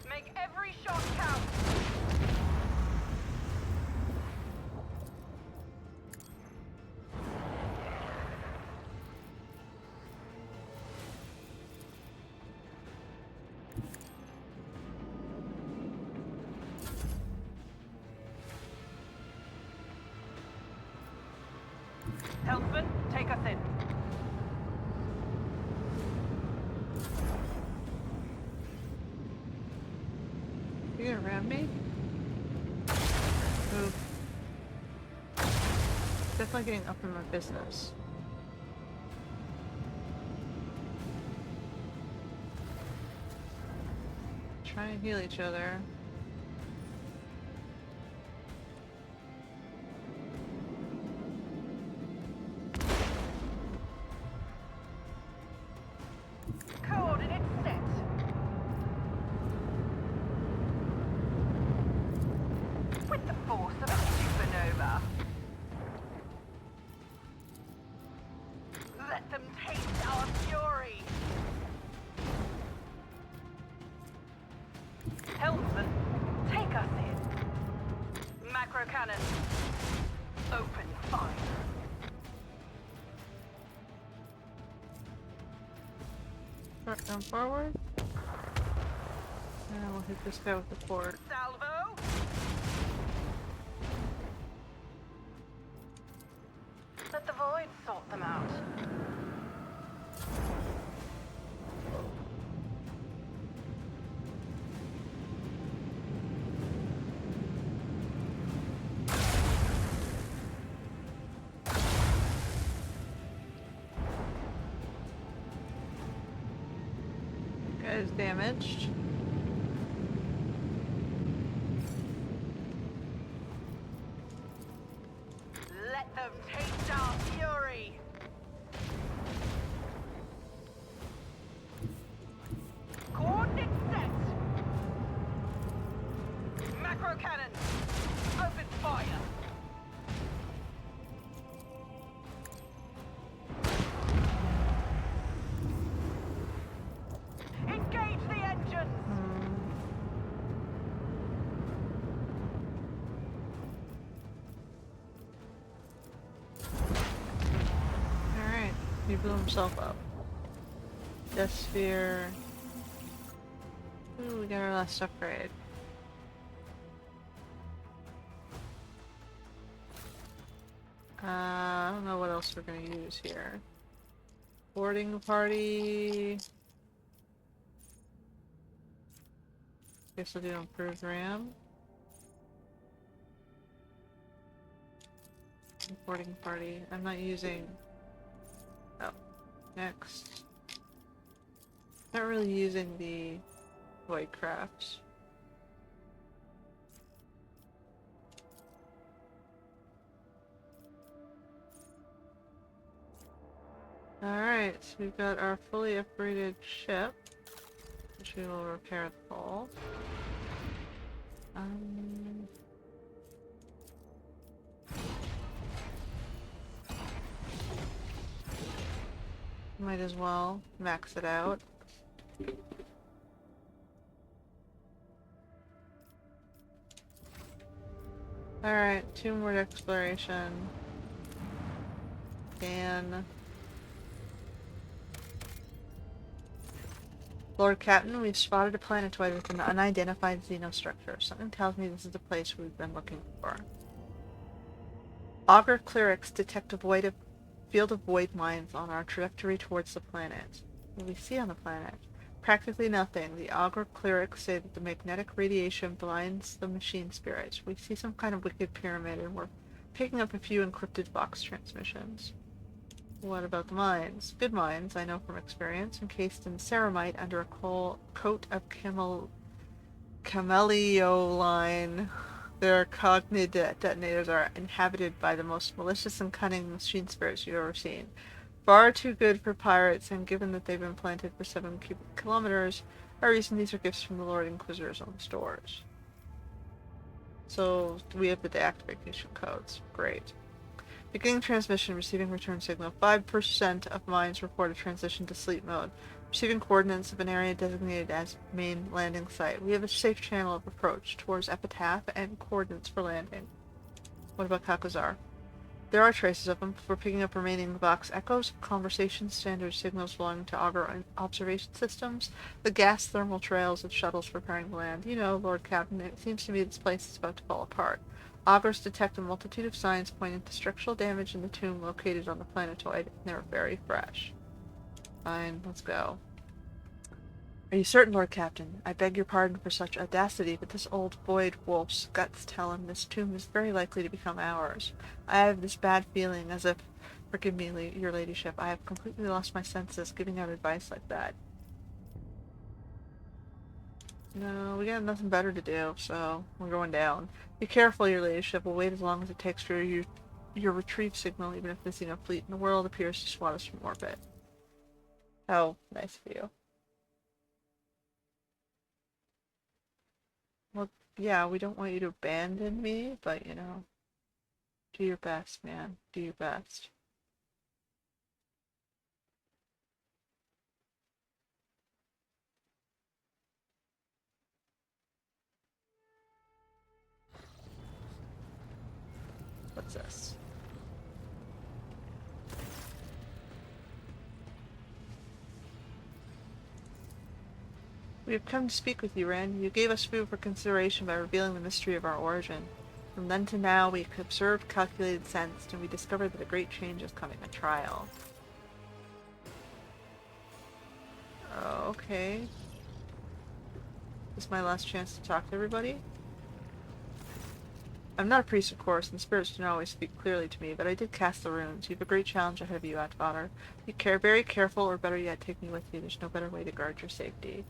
Make every shot count. Helmsman, take us in. You gonna ram me? Move. Definitely getting up in my business. Try and heal each other. Coordinates set. With the force of a supernova. Let them taste our fury. Helmsman, take us in. Macro cannon. Open fire. Come forward. And we'll hit this guy with the port. Salvo. Let the void sort them out. Guy is damaged. Let them taste our fury. Coordinates set. Macro cannon. Open fire. Engage the engines. blew himself up. Death Sphere. Ooh, we got our last upgrade. I don't know what else we're gonna use here. Boarding party. Guess we'll do improved RAM. Boarding party. I'm not using. Oh, next. Not really using the void crafts. Alright, so we've got our fully upgraded ship, which we will repair the hull. Might as well max it out. Alright, 2 more exploration. Dan. Lord Captain, we've spotted a planetoid with an unidentified xenostructure. Something tells me this is the place we've been looking for. Augur clerics detect a field of void mines on our trajectory towards the planet. What do we see on the planet? Practically nothing. The Augur clerics say that the magnetic radiation blinds the machine spirits. We see some kind of wicked pyramid, and we're picking up a few encrypted vox transmissions. What about the mines? Good mines, I know from experience, encased in ceramite under a coat of camelioline. Their cognate detonators are inhabited by the most malicious and cunning machine spirits you've ever seen. Far too good for pirates, and given that they've been planted for 7 cubic kilometers, I reason these are gifts from the Lord Inquisitor's own stores. So, we have the deactivation codes. Great. Beginning transmission, receiving return signal. 5% of mines report a transition to sleep mode. Receiving coordinates of an area designated as main landing site. We have a safe channel of approach towards Epitaph and coordinates for landing. What about Kakazar? There are traces of them. We're picking up remaining Vox echoes, conversations, standard signals belonging to Augur observation systems, the gas thermal trails of shuttles preparing to land. You know, Lord Captain, it seems to me this place is about to fall apart. Augurs detect a multitude of signs pointing to structural damage in the tomb located on the planetoid, and they're very fresh. Fine, let's go. Are you certain, Lord Captain? I beg your pardon for such audacity, but this old void wolf's guts tell him this tomb is very likely to become ours. I have this bad feeling, as if, forgive me, your ladyship, I have completely lost my senses giving out advice like that. No, we got nothing better to do, so we're going down. Be careful, your ladyship. We'll wait as long as it takes for your retrieve signal, even if the Xeno fleet in the world appears to swat us from orbit. How nice of you. Well, yeah, we don't want you to abandon me, but, you know, do your best, man. Do your best. What's this? We have come to speak with you, Ren. You gave us food for consideration by revealing the mystery of our origin. From then to now, we observed, calculated, sensed, and we discovered that a great change is coming, a trial. Oh, okay. This is my last chance to talk to everybody? I'm not a priest, of course, and spirits do not always speak clearly to me, but I did cast the runes. You have a great challenge ahead of you, Atvater. Be very careful, or better yet, take me with you. There's no better way to guard your safety.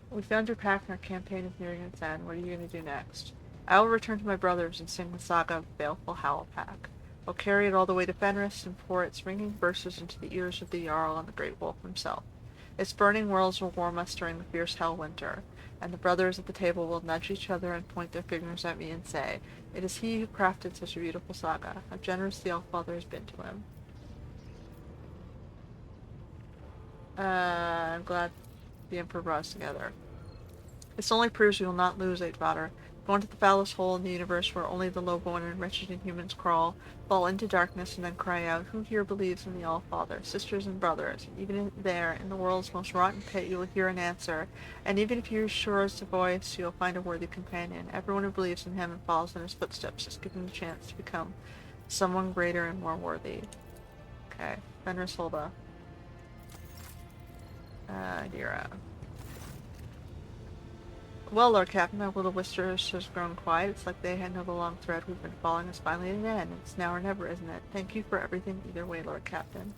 We found your pack and our campaign is nearing its end. What are you going to do next? I will return to my brothers and sing the saga of Baleful Howlpack. I'll carry it all the way to Fenris and pour its ringing verses into the ears of the Jarl and the Great Wolf himself. Its burning worlds will warm us during the fierce hell winter, and the brothers at the table will nudge each other and point their fingers at me and say, "It is he who crafted such a beautiful saga. How generous the Allfather has been to him." I'm glad the Emperor brought us together. This only proves we will not lose, Eight Vater. Go into the foulest hole in the universe where only the lowborn and wretched inhumans crawl, fall into darkness, and then cry out, "Who here believes in the All-Father?" Sisters and brothers, even there, in the world's most rotten pit, you will hear an answer, and even if you're sure as to voice, you'll find a worthy companion. Everyone who believes in him and follows in his footsteps is given the chance to become someone greater and more worthy. Okay, Fenris Holda. Dira. Well, Lord Captain, my little whispers has grown quiet. It's like they know the long thread we've been following is finally at an end. It's now or never, isn't it? Thank you for everything either way, Lord Captain.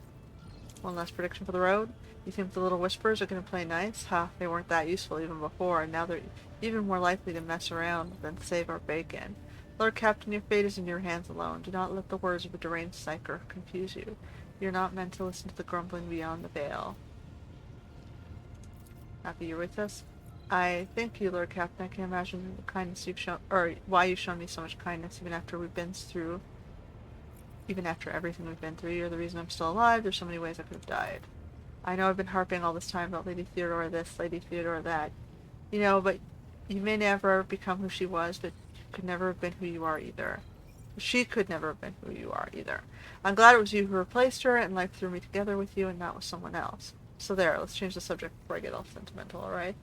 One last prediction for the road. You think the little whispers are going to play nice? Ha, they weren't that useful even before, and now they're even more likely to mess around than save our bacon. Lord Captain, your fate is in your hands alone. Do not let the words of a deranged psyker confuse you. You're not meant to listen to the grumbling beyond the veil. Happy you're with us? I thank you, Lord Captain. I can imagine the kindness you've shown, or why you've shown me so much kindness, even after everything we've been through. You're the reason I'm still alive. There's so many ways I could have died. I know I've been harping all this time about Lady Theodora this, Lady Theodora that. You know, but you may never become who she was, but you could never have been who you are either. She could never have been who you are either. I'm glad it was you who replaced her, and life threw me together with you and not with someone else. So there, let's change the subject before I get all sentimental, alright?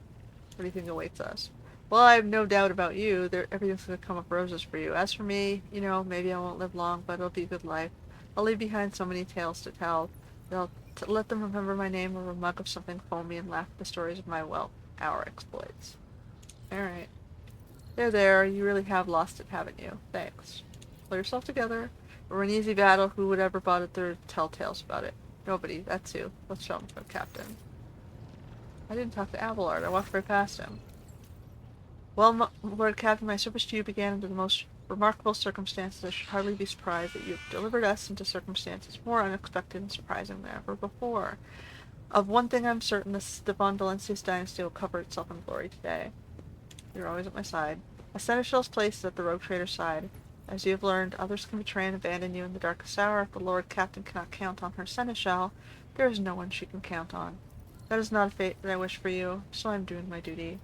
What do you think awaits us? Well, I have no doubt about you. Everything's going to come up roses for you. As for me, you know, maybe I won't live long, but it'll be a good life. I'll leave behind so many tales to tell. They'll let them remember my name over a mug of something foamy and laugh at the stories of my, well, our exploits. Alright. There, you really have lost it, haven't you? Thanks. Pull yourself together. We're an easy battle. Who would ever bother to tell tales about it? Nobody. That's who. Let's show him, Captain. I didn't talk to Abelard. I walked right past him. Well, Lord Captain, my service to you began under the most remarkable circumstances. I should hardly be surprised that you have delivered us into circumstances more unexpected and surprising than ever before. Of one thing I'm certain, the Von Valencius dynasty will cover itself in glory today. You're always at my side. A seneschal's place is at the rogue trader's side. As you have learned, others can betray and abandon you in the darkest hour. If the Lord Captain cannot count on her seneschal, there is no one she can count on. That is not a fate that I wish for you, so I am doing my duty.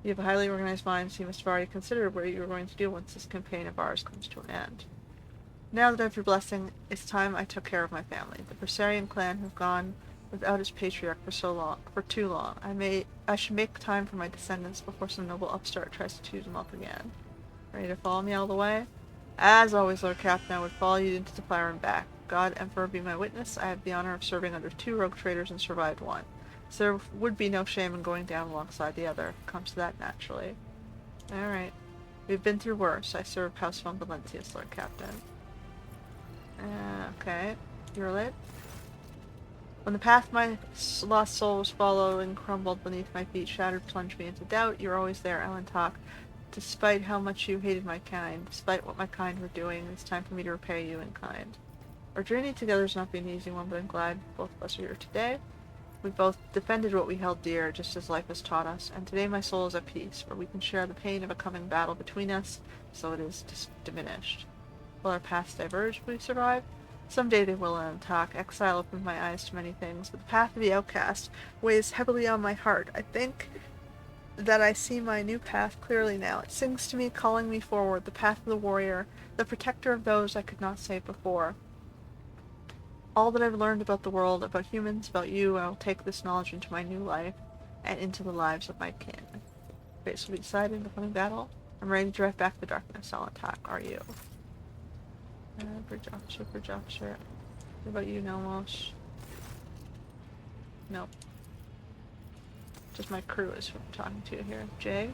You have a highly organized mind, so you must have already considered what you are going to do once this campaign of ours comes to an end. Now that I have your blessing, it's time I took care of my family. The Bressarian clan have gone without its patriarch for too long. I should make time for my descendants before some noble upstart tries to choose them up again. Ready to follow me all the way? As always, Lord Captain, I would follow you into the fire and back. God, Emperor, be my witness. I have the honor of serving under 2 rogue traders and survived one. So there would be no shame in going down alongside the other. It comes to that naturally. Alright. We've been through worse. I serve House Von Valencius, Lord Captain. Okay. You're lit? When the path my lost soul was following crumbled beneath my feet, shattered, plunged me into doubt, you're always there, Ellen Talk. Despite how much you hated my kind, despite what my kind were doing, it's time for me to repay you in kind. Our journey together has not been an easy one, but I'm glad both of us are here today. We both defended what we held dear, just as life has taught us, and today my soul is at peace, for we can share the pain of a coming battle between us, so it is diminished. Will our paths diverge, will we survive? Someday they will, and talk. Exile opened my eyes to many things, but the path of the outcast weighs heavily on my heart. I think that I see my new path clearly now. It sings to me, calling me forward, the path of the warrior, the protector of those I could not save before. All that I've learned about the world, about humans, about you, I will take this knowledge into my new life, and into the lives of my kin. Fate will be decided in the coming battle. I'm ready to drive back the darkness. I'll attack. Are you? Bridge officer. What about you, Nomos? Nope. Just my crew is who I'm talking to here. Jay?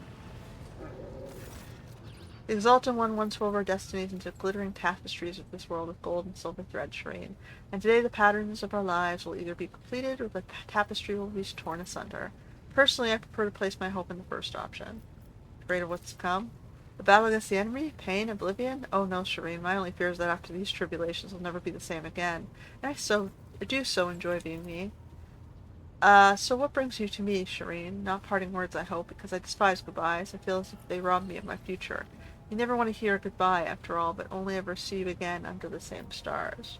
The Exalted One once wove our destinies into glittering tapestries of this world with gold and silver thread, Shireen. And today the patterns of our lives will either be completed or the tapestry will be torn asunder. Personally, I prefer to place my hope in the first option. Afraid of what's to come? The battle against the enemy? Pain? Oblivion? Oh no, Shireen. My only fear is that after these tribulations will never be the same again. And I do so enjoy being me. So what brings you to me, Shireen? Not parting words, I hope, because I despise goodbyes. I feel as if they rob me of my future. You never want to hear goodbye, after all, but only ever see you again under the same stars.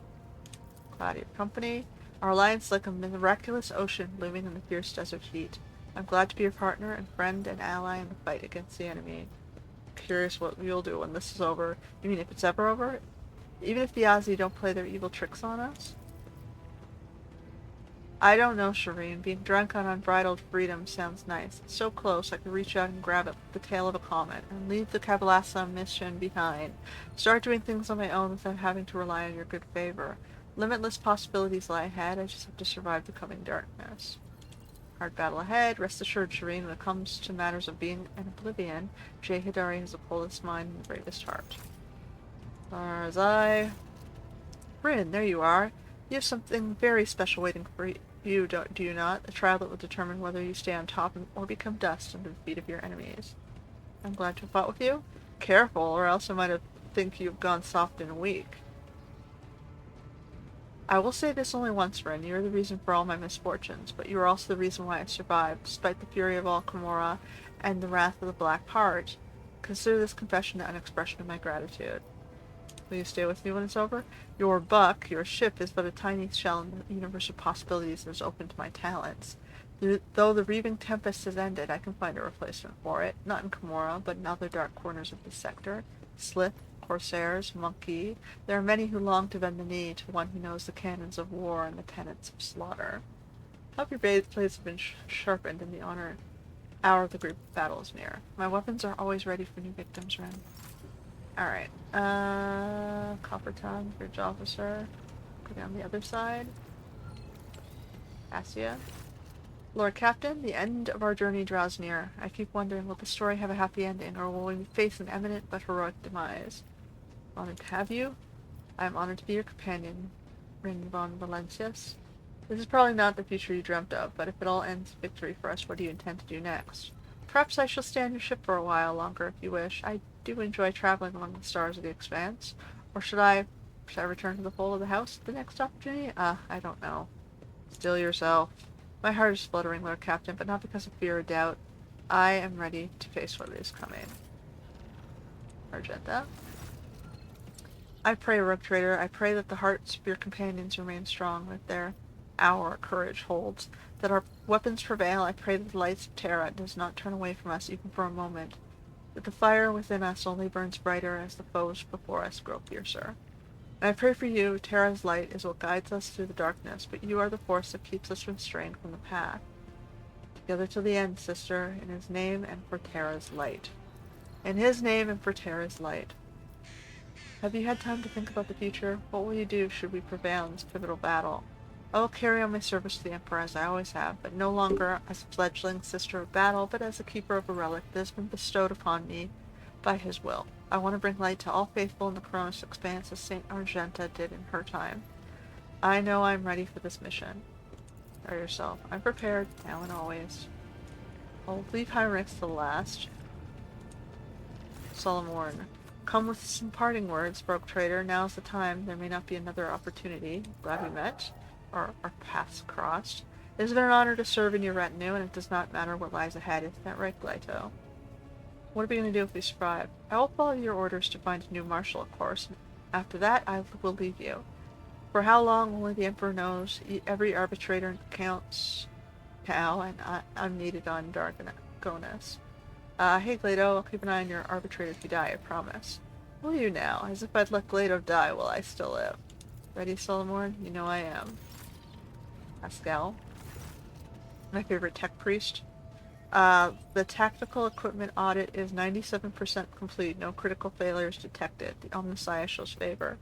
Glad of your company. Our alliance like a miraculous ocean blooming in the fierce desert heat. I'm glad to be your partner and friend and ally in the fight against the enemy. curious what you'll do when this is over. You mean if it's ever over? Even if the Aussie don't play their evil tricks on us? I don't know, Shireen. Being drunk on unbridled freedom sounds nice. It's so close I could reach out and grab it with the tail of a comet and leave the Kabbalasa mission behind. Start doing things on my own without having to rely on your good favor. Limitless possibilities lie ahead. I just have to survive the coming darkness. Hard battle ahead. Rest assured, Shireen, when it comes to matters of being an oblivion, Jay Hidari has the coldest mind and the bravest heart. As I... Rin, there you are. You have something very special waiting for you, do you not? A trial that will determine whether you stay on top or become dust under the feet of your enemies. I'm glad to have fought with you. Careful, or else I might have think you've gone soft and weak. I will say this only once, Rin. You are the reason for all my misfortunes, but you are also the reason why I survived, despite the fury of all Kimura and the wrath of the Black Heart. Consider this confession an expression of my gratitude. Will you stay with me when it's over? Your buck, your ship, is but a tiny shell in the universe of possibilities that is open to my talents. Though the reaving tempest has ended, I can find a replacement for it, not in Kimura, but in other dark corners of the sector. Slith, corsairs, monkey, there are many who long to bend the knee to one who knows the canons of war and the tenets of slaughter. Hope your blades have been sharpened in the hour of the great battle is near. My weapons are always ready for new victims, Ren. Alright, Copper Tongue, Bridge Officer, go down the other side. Assia. Lord Captain, the end of our journey draws near. I keep wondering, will the story have a happy ending, or will we face an eminent but heroic demise? Honored to have you. I am honored to be your companion, Rin von Valencius. This is probably not the future you dreamt of, but if it all ends in victory for us, what do you intend to do next? Perhaps I shall stay on your ship for a while longer if you wish. I do enjoy traveling among the stars of the expanse. Or should I return to the fold of the house at the next opportunity? I don't know. Still yourself. My heart is fluttering, Lord Captain, but not because of fear or doubt. I am ready to face what is coming. Argenta. I pray, Rogue Trader, I pray that the hearts of your companions remain strong, that our courage holds, that our weapons prevail. I pray that the lights of Terra does not turn away from us even for a moment, that the fire within us only burns brighter as the foes before us grow fiercer. And I pray for you, Terra's light is what guides us through the darkness, but you are the force that keeps us restrained from the path. Together till the end, sister, in his name and for Terra's light. In his name and for Terra's light. Have you had time to think about the future? What will you do should we prevail in this pivotal battle? I will carry on my service to the Emperor as I always have, but no longer as a fledgling sister of battle, but as a keeper of a relic that has been bestowed upon me by his will. I want to bring light to all faithful in the Cronus Expanse as Saint Argenta did in her time. I know I'm ready for this mission. Are yourself. I'm prepared, now and always. I'll leave Hyrix to the last. Solomorn. Come with some parting words, Rogue Trader. Now's the time. There may not be another opportunity. Glad we met. Or our paths crossed. It has been an honor to serve in your retinue, and it does not matter what lies ahead. Isn't that right, Glyto? What are we going to do if we survive? I will follow your orders to find a new marshal, of course. After that, I will leave you. For how long, only the Emperor knows. Every arbitrator counts now, and I'm needed on Dargonus. Hey, Glyto, I'll keep an eye on your arbitrator if you die, I promise. Will you now? As if I'd let Glyto die while I still live. Ready, Solomorn? You know I am. Pascal. My favorite tech priest. The tactical equipment audit is 97% complete. No critical failures detected. The Omnissiah shows favor.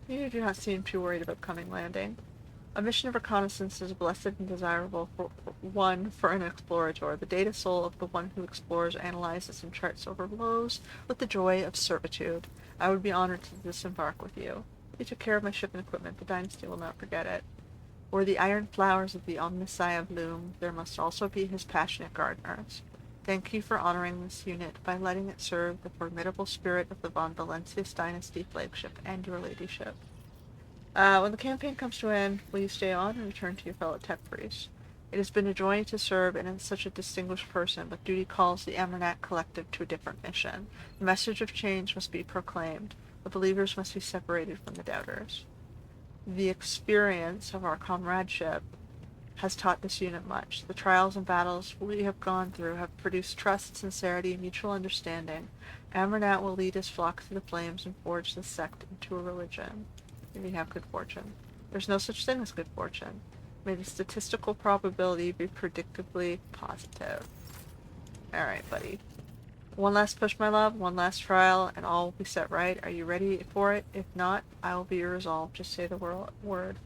You do not seem too worried about coming landing. A mission of reconnaissance is blessed and desirable for an explorator. The data soul of the one who explores, analyzes, and charts overflows with the joy of servitude. I would be honored to disembark with you. You took care of my ship and equipment. The dynasty will not forget it. Where the iron flowers of the Omnissiah bloom, there must also be his passionate gardeners. Thank you for honoring this unit by letting it serve the formidable spirit of the Von Valencius dynasty flagship and your ladyship. When the campaign comes to an end, will you stay on and return to your fellow tech priests? It has been a joy to serve and as such a distinguished person, but duty calls the Amarnak Collective to a different mission. The message of change must be proclaimed. The believers must be separated from the doubters. The experience of our comradeship has taught this unit much. The trials and battles we have gone through have produced trust, sincerity, and mutual understanding. Amranat will lead his flock through the flames and forge this sect into a religion. May we have good fortune. There's no such thing as good fortune. May the statistical probability be predictably positive. Alright, buddy. One last push, my love, one last trial, and all will be set right. Are you ready for it? If not, I will be resolved. Just say the word.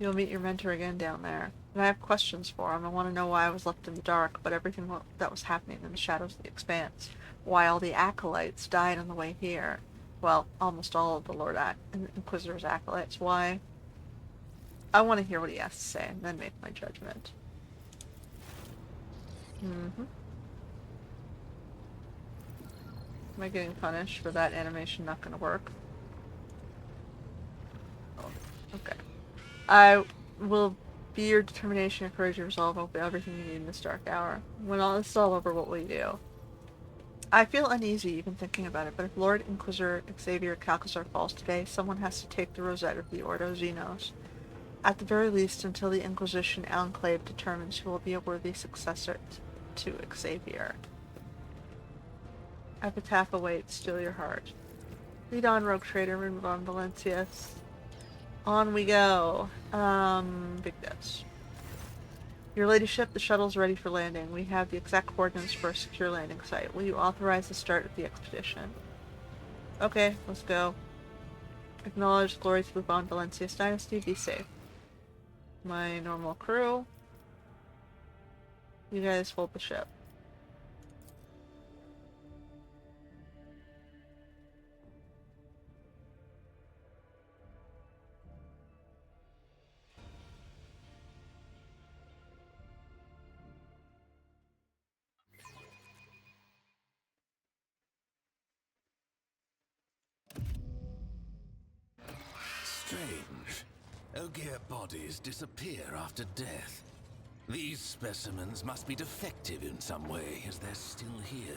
You'll meet your mentor again down there. And I have questions for him. I want to know why I was left in the dark, but everything that was happening in the shadows of the expanse. Why all the acolytes died on the way here. Well, almost all of the Inquisitor's acolytes. Why? I want to hear what he has to say, and then make my judgment. Mm-hmm. Am I getting punished for that animation not going to work? Oh, okay. I will be your determination, your courage, your resolve. I'll be everything you need in this dark hour. When all this is all over, what will you do? I feel uneasy even thinking about it, but if Lord Inquisitor Xavier Calcazar falls today, someone has to take the rosette of the Ordo Xenos. At the very least, until the Inquisition Enclave determines who will be a worthy successor to Xavier. Epitaph awaits, still your heart. Lead on, rogue trader, move on, Valencius. On we go. Big dose. Your ladyship, the shuttle's ready for landing. We have the exact coordinates for a secure landing site. Will you authorize the start of the expedition? Okay, let's go. Acknowledge glory to the Von Valencius dynasty. Be safe. My normal crew. You guys hold the ship. Strange. Ogier bodies disappear after death. These specimens must be defective in some way, as they're still here.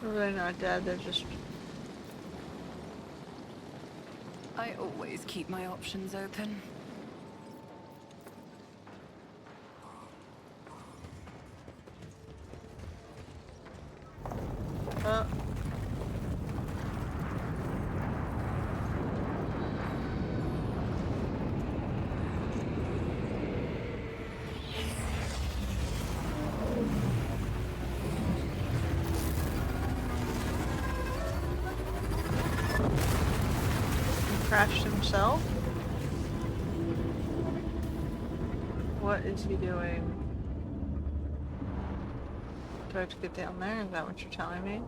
They're not dead, they're just... I always keep my options open. Crashed himself? What is he doing? Do I have to get down there? Is that what you're telling me?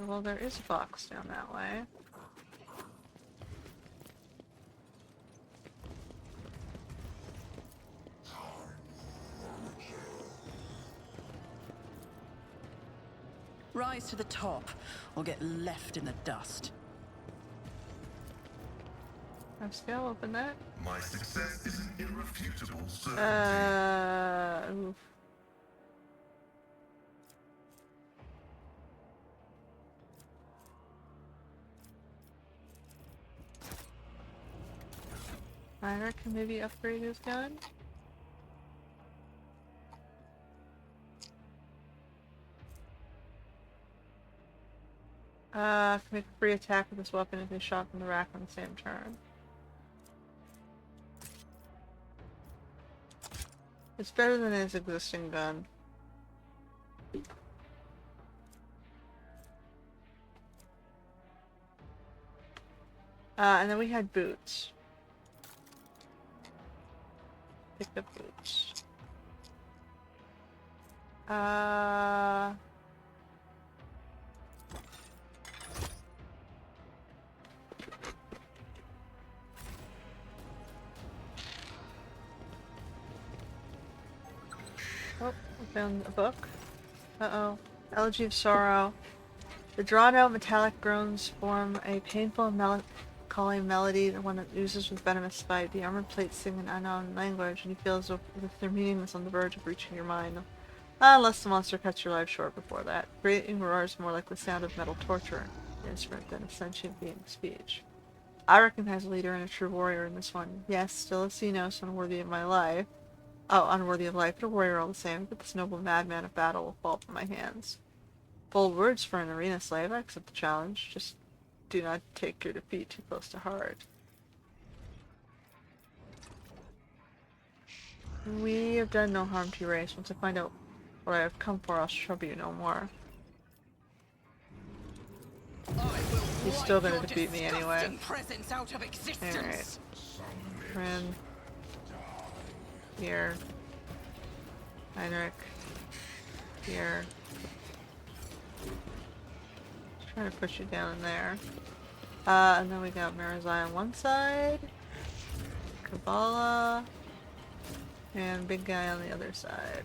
Well, there is a box down that way. Rise to the top, or get left in the dust. Scale, open that. My success is an irrefutable certainty. Oof. Ryder can maybe upgrade his gun. Can make a free attack with this weapon if they shot from the rack on the same turn. It's better than his existing gun. And then we had boots. Pick up boots. Oh, I found a book. Uh-oh. Elegy of Sorrow. The drawn-out metallic groans form a painful calling melody, the one that oozes with venomous spite. The armored plates sing an unknown language, and you feel as if their meaning is on the verge of reaching your mind. Unless the monster cuts your life short before that. Grating roars more like the sound of metal torture instrument than a sentient being's speech. I recognize a leader and a true warrior in this one. Yes, still a Xenos, unworthy of my life. Oh, unworthy of life, but a warrior all the same. But this noble madman of battle will fall from my hands. Bold words for an arena slave. I accept the challenge. Just do not take your defeat too close to heart. We have done no harm to your race. Once I find out what I have come for, I'll trouble you no more. He's still gonna defeat me anyway. Alright. Rin. Here. Heinrich. Here. Just trying to push you down in there. And then we got Marizai on one side. Kabbalah. And big guy on the other side.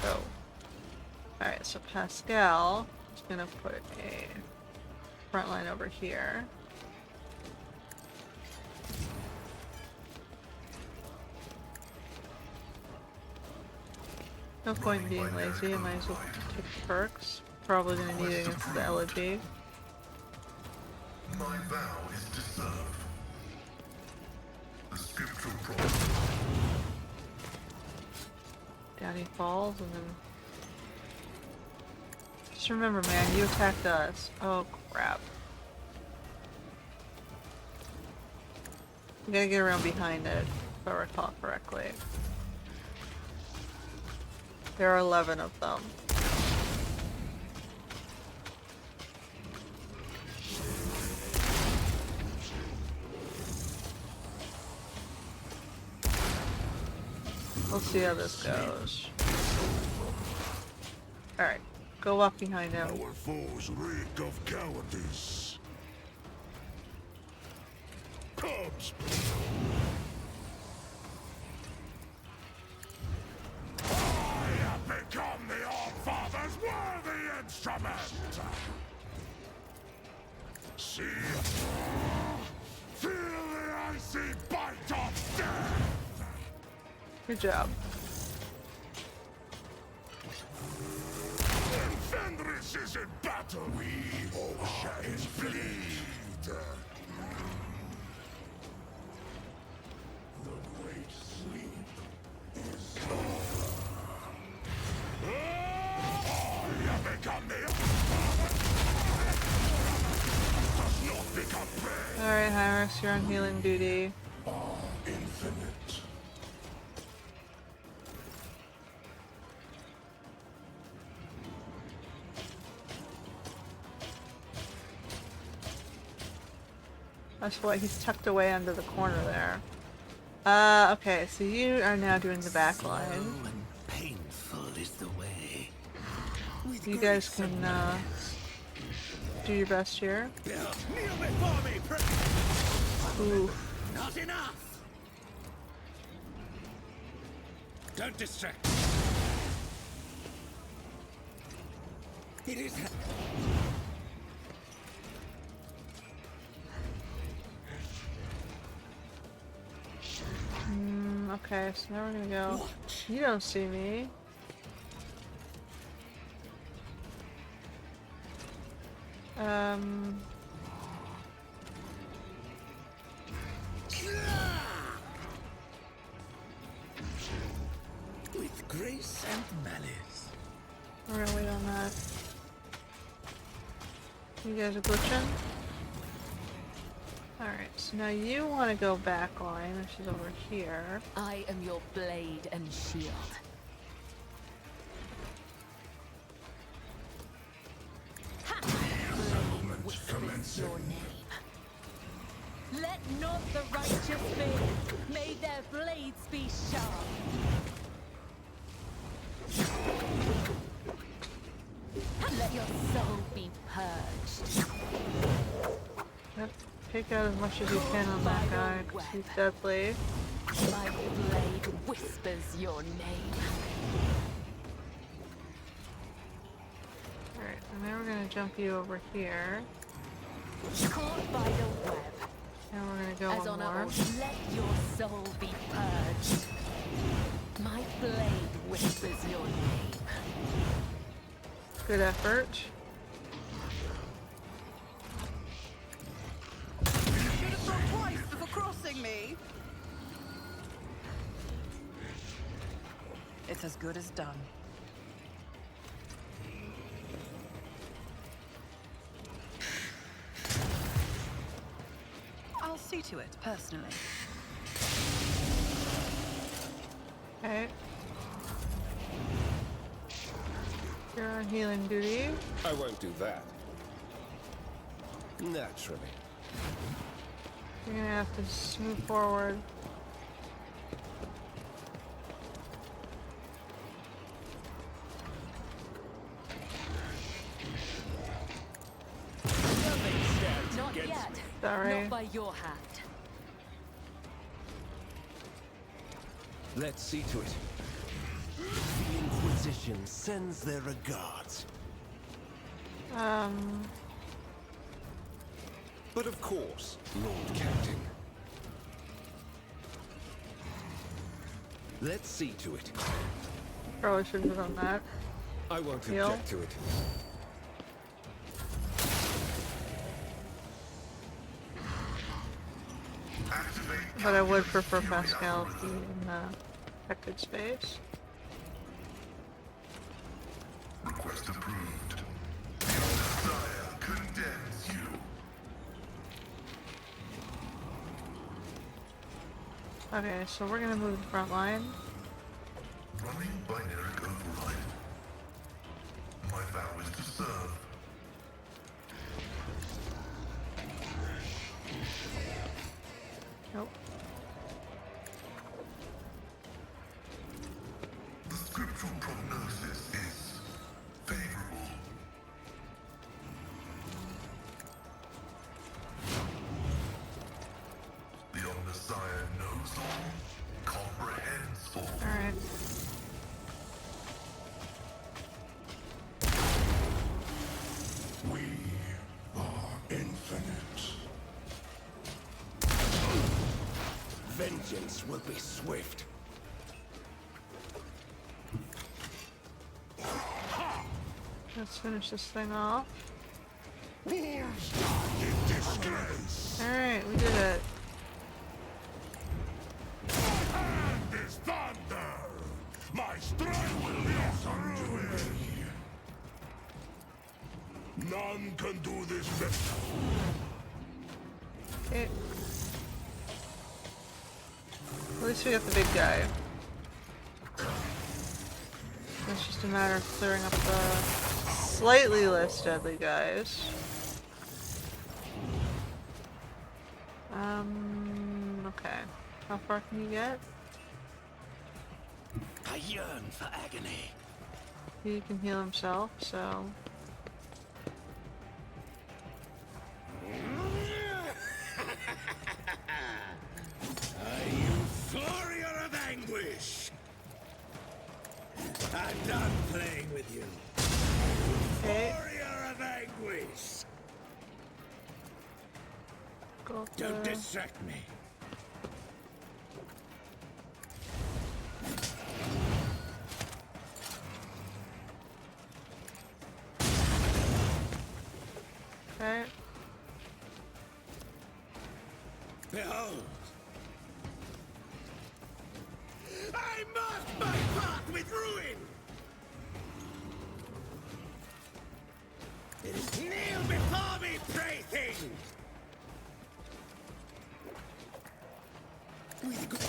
So. Alright, so Pascal is gonna put a front line over here. No point in being lazy, I might as well take the perks. Probably gonna need it against the elegy. My vow is to serve. The scriptural promise. Down he falls, and then... Just remember, man, you attacked us. Oh, crap. We gotta get around behind it, if I recall correctly. There are 11 of them. We'll see how this goes. Alright, go walk behind him. Our foes reek of cowardice. Cubs! I have become the All-Father's worthy instrument! See? Feel the icy bite of death! Good job. Fenris is in battle! We all shall bleed! The great sleep is over. I have become the does not become prey. Alright, Hyrix, you're on healing duty. Infinite. That's why he's tucked away under the corner there. Okay, so you are now doing the back line. Slow and painful is the way. You guys can, do your best here. Kneel before me, Ooh. Not enough! Don't distract. It is... Okay, so now we're gonna go. You don't see me. With grace and malice. We're gonna wait on that. You guys are glitching? Alright, so now you want to go back line, which is over here. I am your blade and shield. Whispers your name. Let not the righteous be. May their blades be sharp. Let your soul be purged. Yep. Take out as much as you can on that guy, because he's deadly. My blade whispers your name. And then we're gonna jump you over here. Caught by the web. And we're gonna go As one on more. oath, let your soul be purged. My blade whispers your name. Good effort. You should have thought twice before crossing me. It's as good as done. I'll see to it, personally. Okay. You're on healing duty. I won't do that. Naturally. You're gonna have to move forward. Not yet. Sorry. Not by your hand. Let's see to it. The Inquisition sends their regards. But of course, Lord Captain. Let's see to it. Probably should have done that. I won't Heal. object to it. But I would prefer Pascal to be in the protected space. Request approved. Your desire condemns you. Okay, so we're gonna move the front line. Running binary override. My vow is to serve. Nope. The scriptural prognosis is favorable. The Omnissiah knows all, comprehends all. Alright. We are infinite. Vengeance will be swift. Let's finish this thing off. Wolves die in disgrace. Alright, we did it. My hand is thunder. My strength will be ruin. None can do this better. Okay. At least we got the big guy. It's just a matter of clearing up the slightly less deadly guys. Okay. How far can you get? I yearn for agony. He can heal himself, so... Are you warrior of anguish? I'm done playing with you. Okay. Warrior of anguish. Got Don't the... distract me. Okay. Behold. I mark my path with ruin. It is kneel before me, prey thing.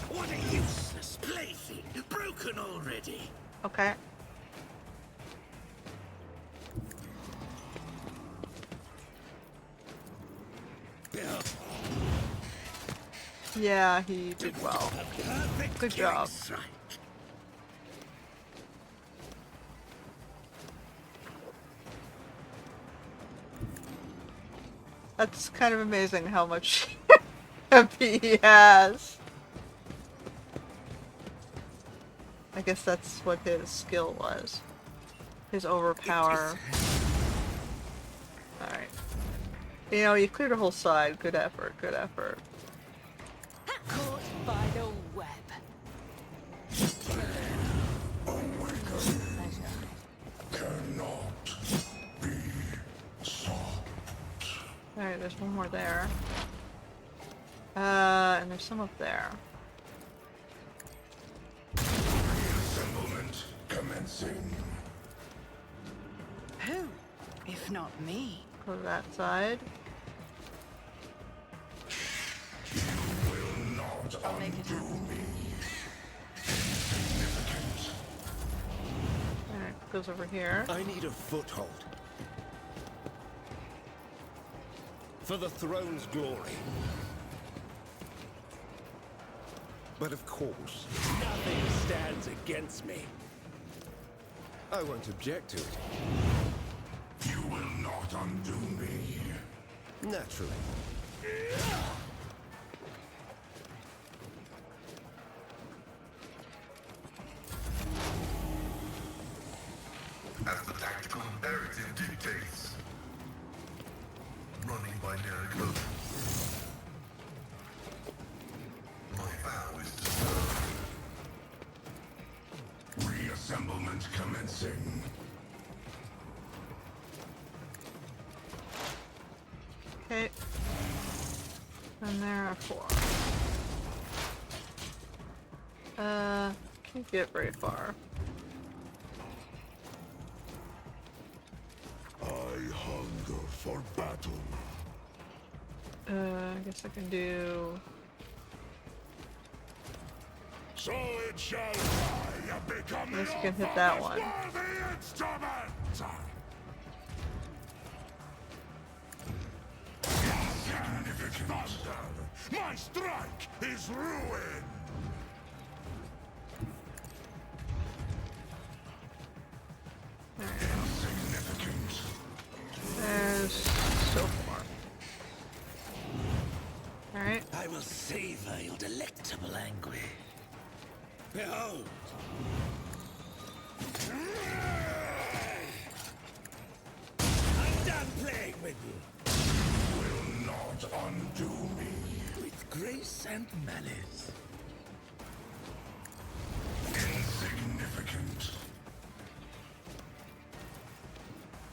What a useless plaything, broken already. Okay. Behold. Yeah, he did well. A perfect Good killing job. strike. That's kind of amazing how much MP he has. I guess that's what his skill was. His overpower. You know, you cleared a whole side. Good effort, good effort. Caught by the web. Cannot be sought. Alright, there's one more there. And there's some up there. Reassemblement commencing. Who, if not me? Go to that side. Will not I'll make it undo happen. me. Significant. Alright, goes over here. I need a foothold. For the throne's glory. But of course, nothing stands against me. I won't object to it. You will not undo me. Naturally. As the tactical imperative dictates. Running binary code. My vow is to serve. Reassemblement commencing. Okay. And there are 4. Can't get very far. I hunger for battle. I guess I can do... So it shall be. You become Guess the you can hit that one. worthy instrument. Insignificant thunder. My strike is ruin. Insignificant. There's so far. Alright. I will savor your delectable anguish. Behold! I'm done playing with you. Will not undo me. With grace and malice. Insignificant.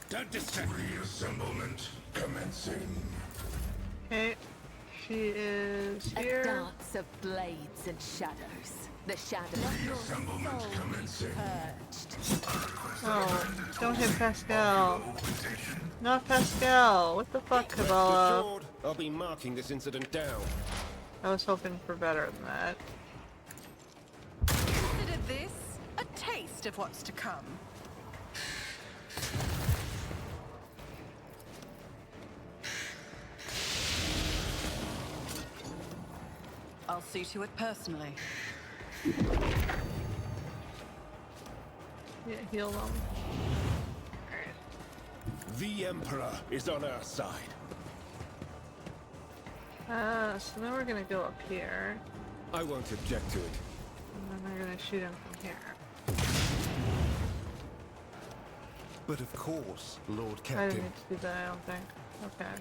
Don't distract me. Reassemblement commencing. Okay. She is A here. dance of blades and shadows. The shadows. Reassemblement commencing. Purged. Oh, don't hit Pascal. Not Pascal. What the fuck, Rest Kabbalah? assured, I'll be marking this incident down. I was hoping for better than that. Consider this a taste of what's to come. I'll see to it personally. Yeah, heal them. The Emperor is on our side. So then we're gonna go up here. I won't object to it. And then we're gonna shoot him from here. But of course, Lord I didn't Captain. need to do that, I don't think. Okay.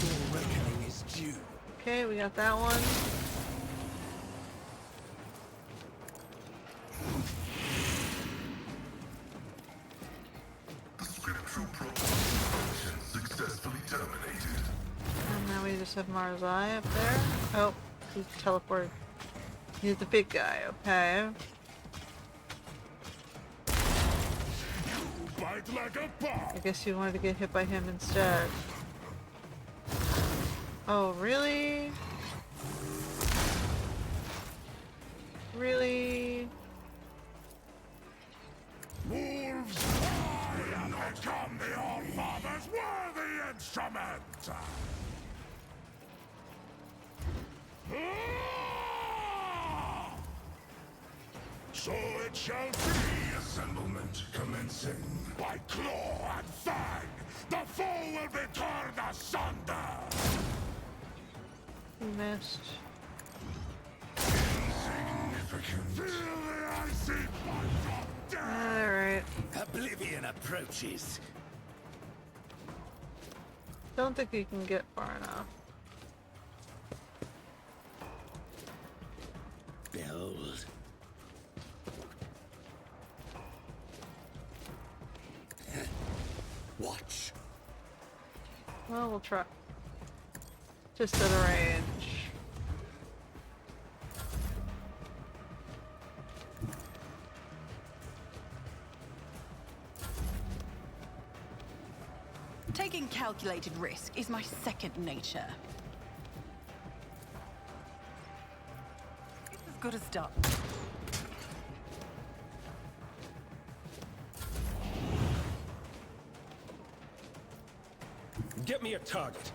Your reckoning is due. Okay, we got that one. The scriptural proclamation successfully terminated. And now we just have Mars Eye up there. Oh, he's teleported. He's the big guy, okay. Bite like a bomb. I guess you wanted to get hit by him instead. Oh, really? Really? Wolves fly and become the All-Father's worthy instrument. So it shall be. Assemblement commencing. By claw and fang, the foe will be torn asunder. He missed. Insignificant. Feel the icy bite. Alright. Oblivion approaches. Don't think you can get far enough. Behold. Watch. Well, we'll try. Just at a range. Taking calculated risk is my second nature. It's as good as done. Get me a target.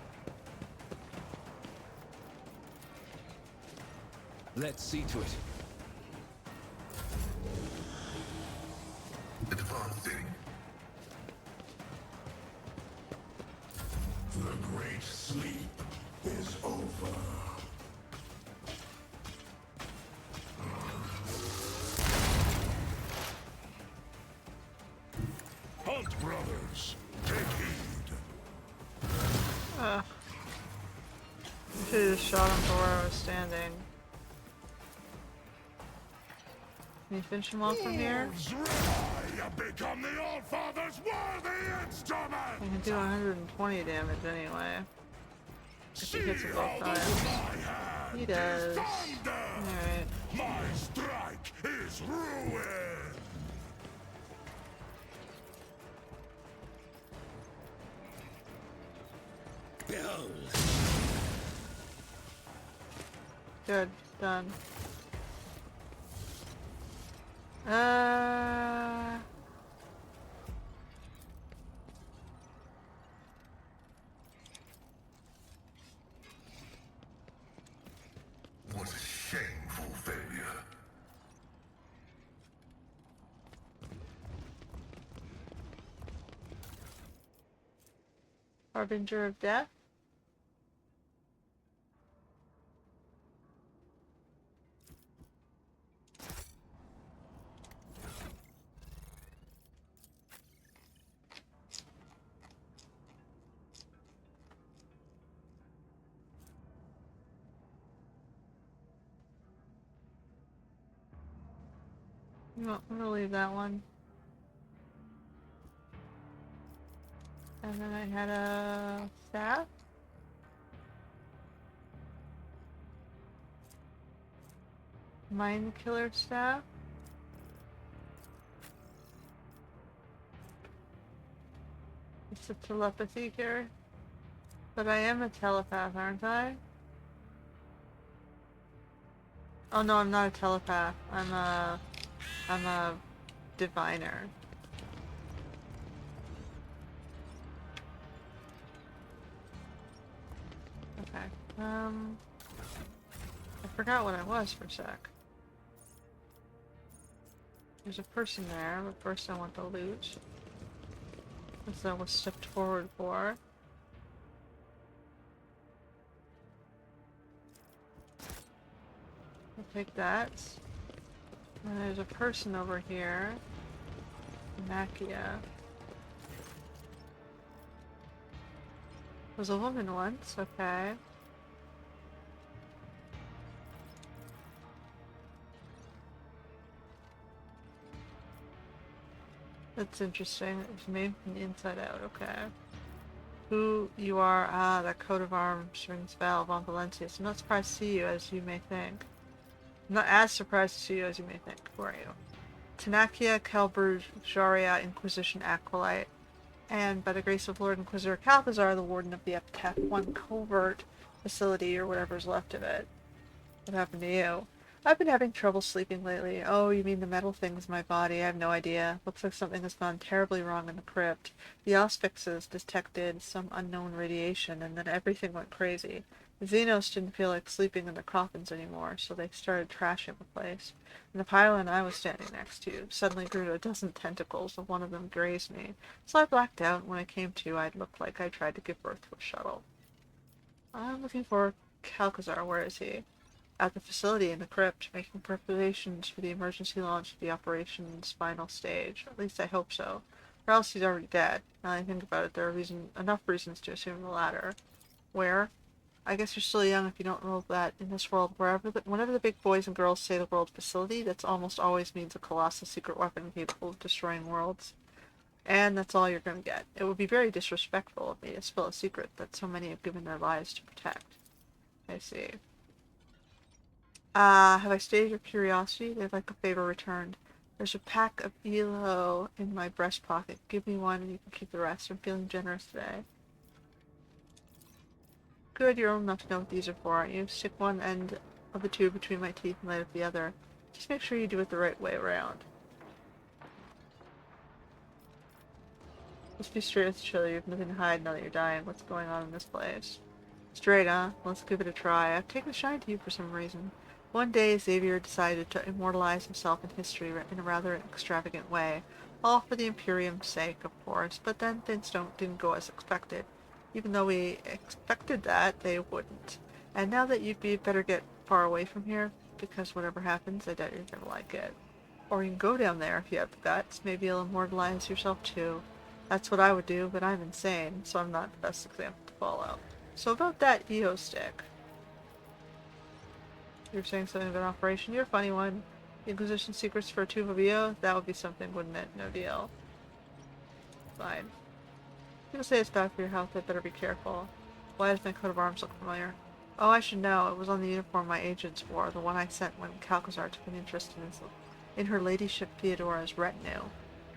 Let's see to it. Advancing. The great sleep is over. Hunt, brothers. Take heed. I should've just shot him from where I was standing. Can you finish him off from here? Zrai, become the All-Father's worthy instrument! I can do 120 damage anyway. If he hits it both times. He does. Alright. My strike is ruin! Behold. Good. Done. What a shameful failure. Harbinger of Death? No, I'm gonna leave that one. And then I had a staff. Mind killer staff. It's a telepathy here. But I am a telepath, aren't I? Oh no, I'm not a telepath. I'm a diviner. Okay. I forgot what I was for a sec. There's a person there, but first I want the loot. That's what was stepped forward for. I'll take that. And there's a person over here. Nakia. Was a woman once, okay. That's interesting. It's made from the inside out, okay. Who you are, that coat of arms rings bell, Von Valencia. So I'm not surprised to see you as you may think. I'm not as surprised to see you as you may think. Who are you? Tanakia Calberjaria Inquisition Acolyte. And by the grace of Lord Inquisitor Calcazar, the warden of the Epitaph 1 covert facility, or whatever's left of it. What happened to you? I've been having trouble sleeping lately. Oh, you mean the metal things in my body? I have no idea. Looks like something has gone terribly wrong in the crypt. The auspices detected some unknown radiation, and then everything went crazy. The Xenos didn't feel like sleeping in their coffins anymore, so they started trashing the place. And the pylon I was standing next to suddenly grew to a dozen tentacles, and one of them grazed me. So I blacked out, and when I came to, I'd looked like I tried to give birth to a shuttle. I'm looking for Calcazar. Where is he? at the facility in the crypt, making preparations for the emergency launch of the operation's final stage. At least I hope so. Or else he's already dead. Now that I think about it, there are enough reasons to assume the latter. Where? I guess you're still young if you don't know that in this world, whenever the big boys and girls say the world facility, that's almost always means a colossal secret weapon capable of destroying worlds. And that's all you're going to get. It would be very disrespectful of me to spill a secret that so many have given their lives to protect. I see. Have I stated your curiosity? They'd like a favor returned. There's a pack of ELO in my breast pocket. Give me one and you can keep the rest. I'm feeling generous today. Good, you're old enough to know what these are for, aren't you? Stick one end of the tube between my teeth and light up the other. Just make sure you do it the right way around. Let's be straight with each other. You have nothing to hide now that you're dying. What's going on in this place? Straight, huh? Let's give it a try. I've taken a shine to you for some reason. One day, Xavier decided to immortalize himself in history in a rather extravagant way. All for the Imperium's sake, of course, but then things didn't go as expected. Even though we expected that, they wouldn't. And now that you'd better get far away from here, because whatever happens, I doubt you're gonna like it. Or you can go down there if you have the guts. Maybe you'll immortalize yourself too. That's what I would do, but I'm insane, so I'm not the best example to follow. So about that EO stick. You were saying something about operation. You're a funny one. The Inquisition secrets for a tube of EO? That would be something, wouldn't it? No deal. Fine. People say it's bad for your health. I'd better be careful. Why does my coat of arms look familiar? Oh, I should know. It was on the uniform my agents wore, the one I sent when Calcazar took an interest in her ladyship Theodora's retinue.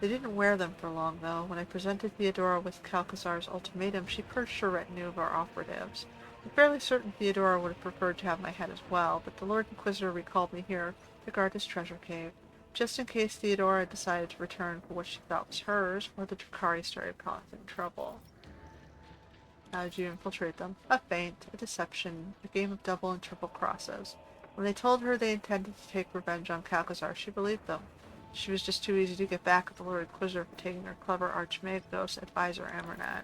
They didn't wear them for long, though. When I presented Theodora with Calcazar's ultimatum, she purged her retinue of our operatives. I'm fairly certain Theodora would have preferred to have my head as well, but the Lord Inquisitor recalled me here to guard his treasure cave, just in case Theodora decided to return for what she thought was hers, or the Drakari started causing trouble. How did you infiltrate them? A feint, a deception, a game of double and triple crosses. When they told her they intended to take revenge on Calcazar, she believed them. She was just too easy to get back at the Lord Inquisitor for taking her clever Archmagos advisor Amranat.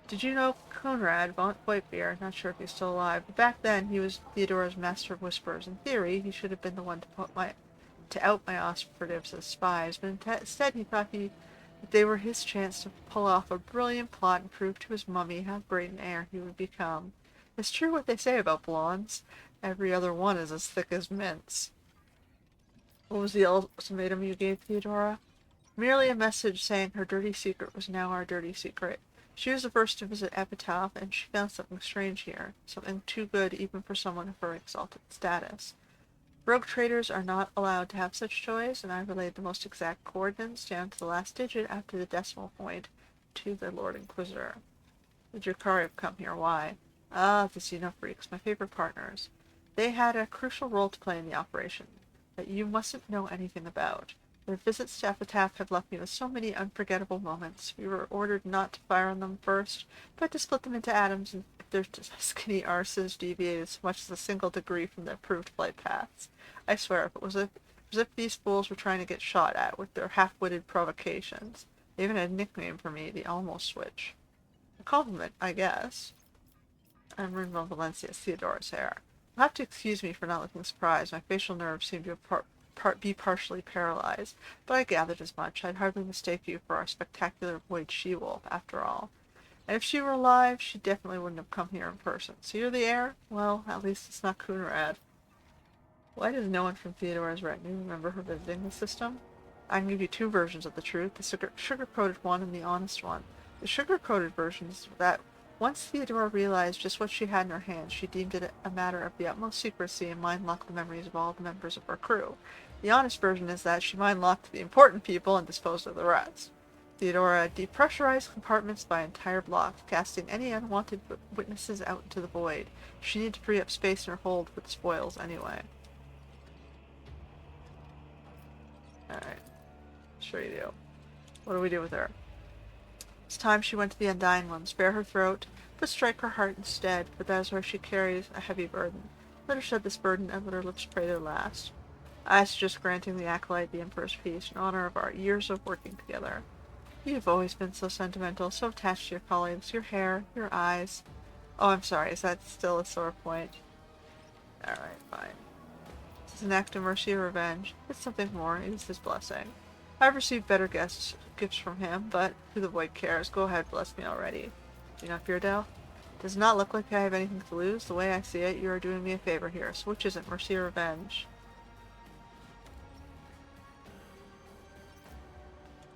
Did you know Conrad von Whitebeard? Not sure if he's still alive, but back then he was Theodora's master of whispers. In theory, he should have been the one to out my operatives as spies, but instead he thought that they were his chance to pull off a brilliant plot and prove to his mummy how great an heir he would become. It's true what they say about blondes. Every other one is as thick as mints. What was the ultimatum you gave Theodora? Merely a message saying her dirty secret was now our dirty secret. She was the first to visit Epitaph, and she found something strange here, something too good even for someone of her exalted status. Rogue traders are not allowed to have such toys, and I relayed the most exact coordinates down to the last digit after the decimal point to the Lord Inquisitor. The Drakari have come here. Why? Ah, the Xenofreaks, my favorite partners. They had a crucial role to play in the operation that you mustn't know anything about. Their visits to Epitaph have left me with so many unforgettable moments. We were ordered not to fire on them first, but to split them into atoms if their skinny arses deviated so much as a single degree from their approved flight paths. I swear, it was as if these fools were trying to get shot at with their half-witted provocations. They even had a nickname for me, the Almost Switch. A compliment, I guess. I'm Rin von Valencia, Theodora's heir. You'll have to excuse me for not looking surprised. My facial nerves seem to be partially paralyzed, but I gathered as much. I'd hardly mistake you for our spectacular void she-wolf, after all. And if she were alive, she definitely wouldn't have come here in person. So you're the heir? Well, at least it's not Conrad. Why does no one from Theodora's retinue remember her visiting the system? I can give you two versions of the truth, the sugar-coated one and the honest one. The sugar-coated version is that once Theodora realized just what she had in her hands, she deemed it a matter of the utmost secrecy and mind-locked the memories of all the members of her crew. The honest version is that she mind-locked the important people and disposed of the rest. Theodora depressurized compartments by entire blocks, casting any unwanted witnesses out into the void. She needed to free up space in her hold for the spoils anyway. Alright. Sure you do. What do we do with her? It's time she went to the Undying One. Spare her throat, but strike her heart instead, for that is where she carries a heavy burden. Let her shed this burden, and let her lips pray their last. I suggest granting the Acolyte the Emperor's Peace in honor of our years of working together. You've always been so sentimental, so attached to your colleagues, your hair, your eyes. Oh, I'm sorry, is that still a sore point? Alright, fine. This is an act of mercy or revenge. It's something more. It is his blessing. I've received better gifts from him, but who the void cares? Go ahead, bless me already. Do you not fear Dell? Does not look like I have anything to lose. The way I see it, you are doing me a favor here. So which is it, mercy or revenge?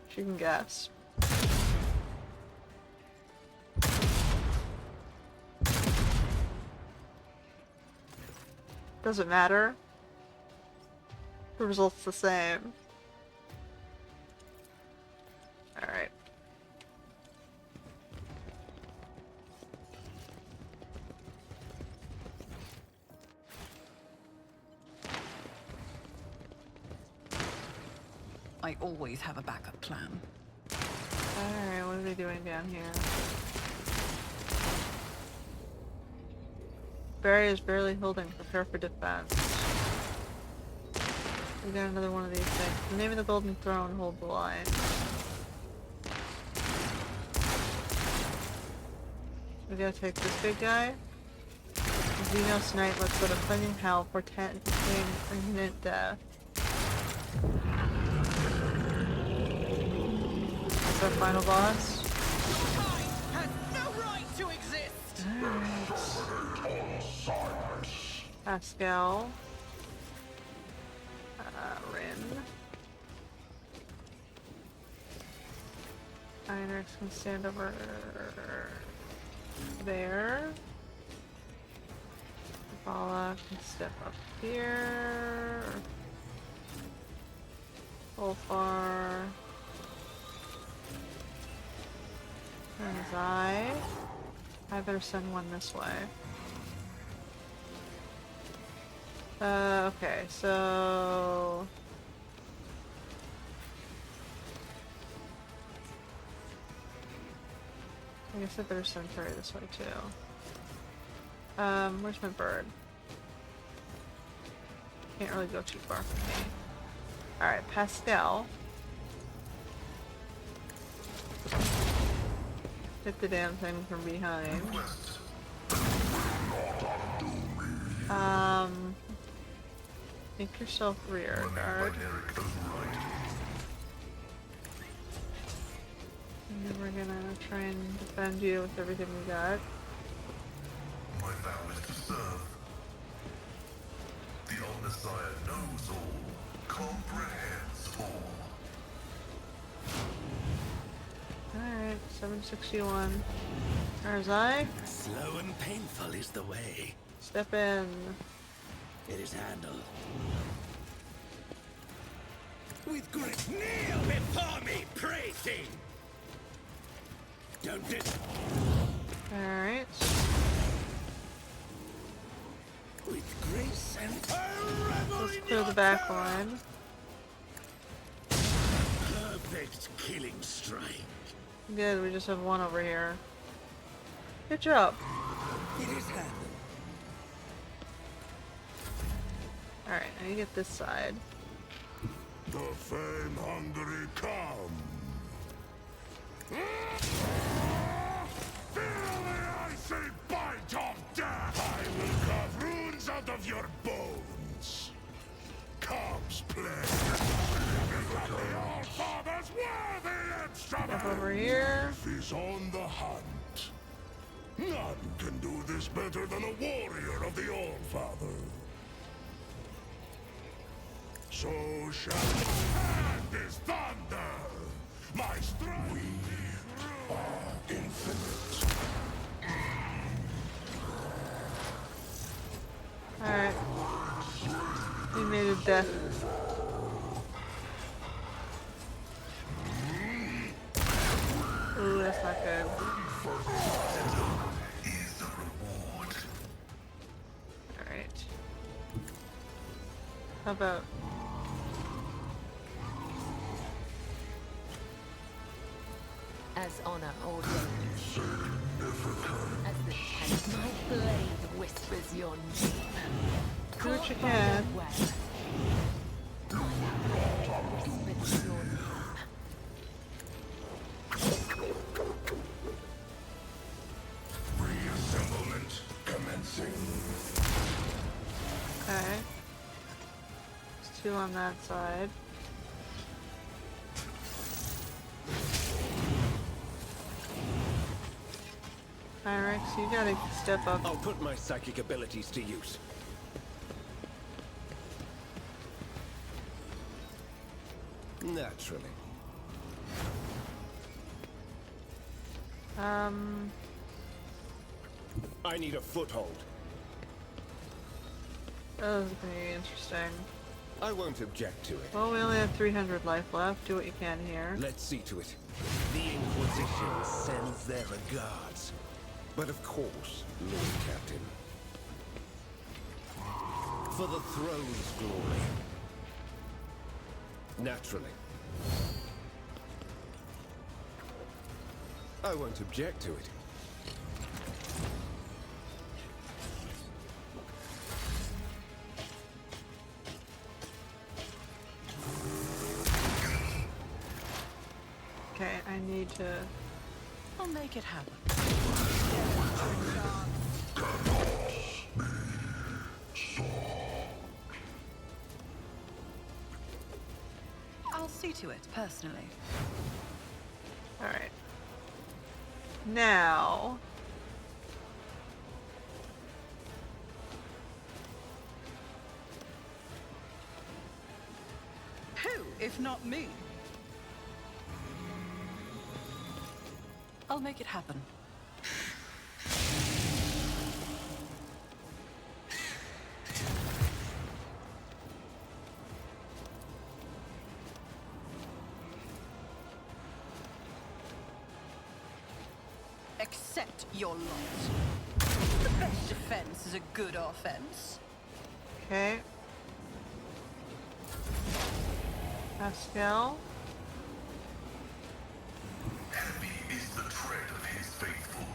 She can guess. Doesn't matter. The result's the same. Alright. I always have a backup plan. Alright, what are they doing down here? Barry is barely holding. Prepare for defense. We got another one of these things. The name of the Golden Throne, hold the line. We gotta take this big guy. Xenos Knight, let's go to Flaming Hell for imminent death. That's our final boss. Mankind has no right to exist! Pascal. Rin. Ironx can stand over there. Bala can step up here. Wolfar. And Zai. I better send one this way. Okay, so... I guess I better send Terry this way too. Where's my bird? Can't really go too far from me. Alright, Pascal. Hit the damn thing from behind. Make yourself rear guard. And then we're gonna try and defend you with everything we got. My vow is to serve. The Old Messiah knows all, comprehends all. Alright, 761. Arzai, Slow and painful is the way. step in. It is handled. With great kneel before me, pray thing! Don't dis- Alright. With grace and Let's clear the back line. perfect killing strike. Good, we just have one over here. Good job. It is handled. Alright, now you get this side. The fame-hungry come. Feel the icy bite of death! I will carve runes out of your bones. Cubs play. The All-Father's worthy instrument! Step over here. He's on the hunt. None can do this better than a warrior of the All-Father. So shall my hand is thunder, my strength. We are infinite. Alright. We made a death. Ooh, that's not good. Is the reward. Alright. How about... As honor ordains. As the tenant, my blade whispers your name. Do what you can. My blade whispers your name. Reassemblement commencing. 2 on that side. Pyrex, you gotta step up. I'll put my psychic abilities to use. Naturally. I need a foothold. That was gonna be interesting. I won't object to it. Well, we only have 300 life left. Do what you can here. Let's see to it. The Inquisition sends their regards. But of course, Lord Captain. For the throne's glory. Naturally. I won't object to it. Okay, I need to... I'll make it happen. I'll see to it, personally. Alright. Now... Who, if not me? I'll make it happen. Accept your lot. The best defense is a good offense. Okay. Pascal. Heavy is the tread of his faithful.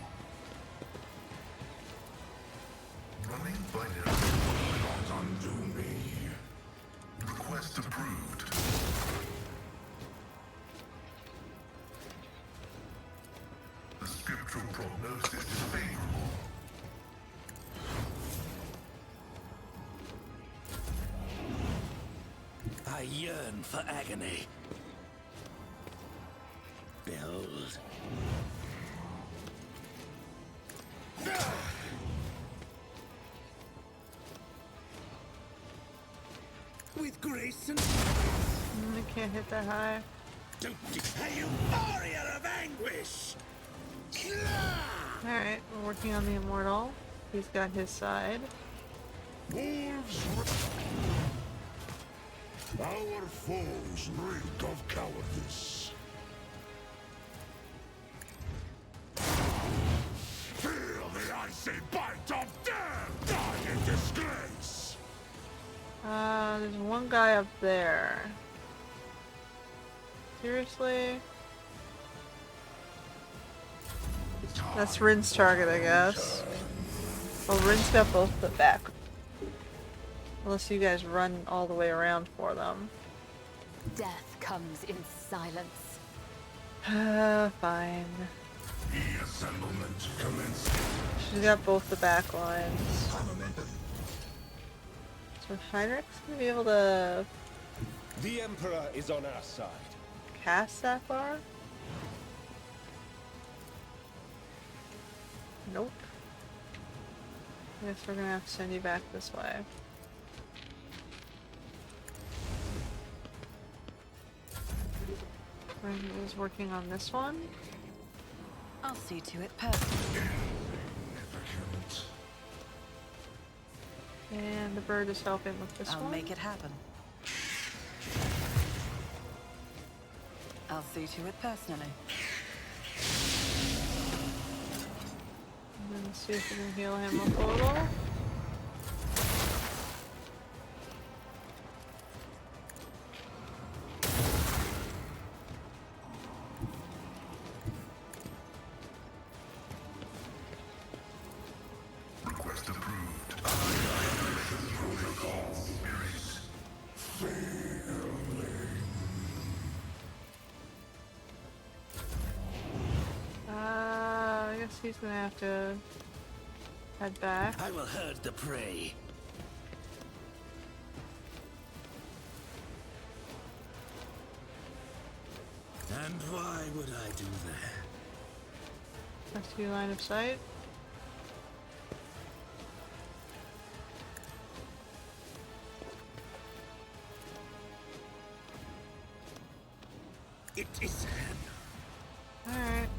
Running by their cannot undo me. Request approved. The scriptural prognosis is favorable. I yearn for agony. Build. With grace and I can't hit that high. don't decay you warrior of anguish. Alright, we're working on the Immortal. He's got his side. Wolves. Our foes reek of cowardice. Feel the icy bite of death! Die in disgrace! There's one guy up there. Seriously? That's Rin's target, I guess. Well, Rin's got both the back. Unless you guys run all the way around for them. Death comes in silence. Fine. The assemblement commenced. She's got both the back lines. So Heinrich's gonna be able to The Emperor is on our side. cast that far? Nope. Guess we're gonna have to send you back this way. Ren is working on this one. I'll see to it personally. And the bird is helping with this I'll one. make it happen. I'll see to it personally. And then see if we can heal him up a little. Request approved. Protocol spirits. I guess he's gonna have to head back. I will herd the prey. And why would I do that? Rescue line of sight. It is. Alright.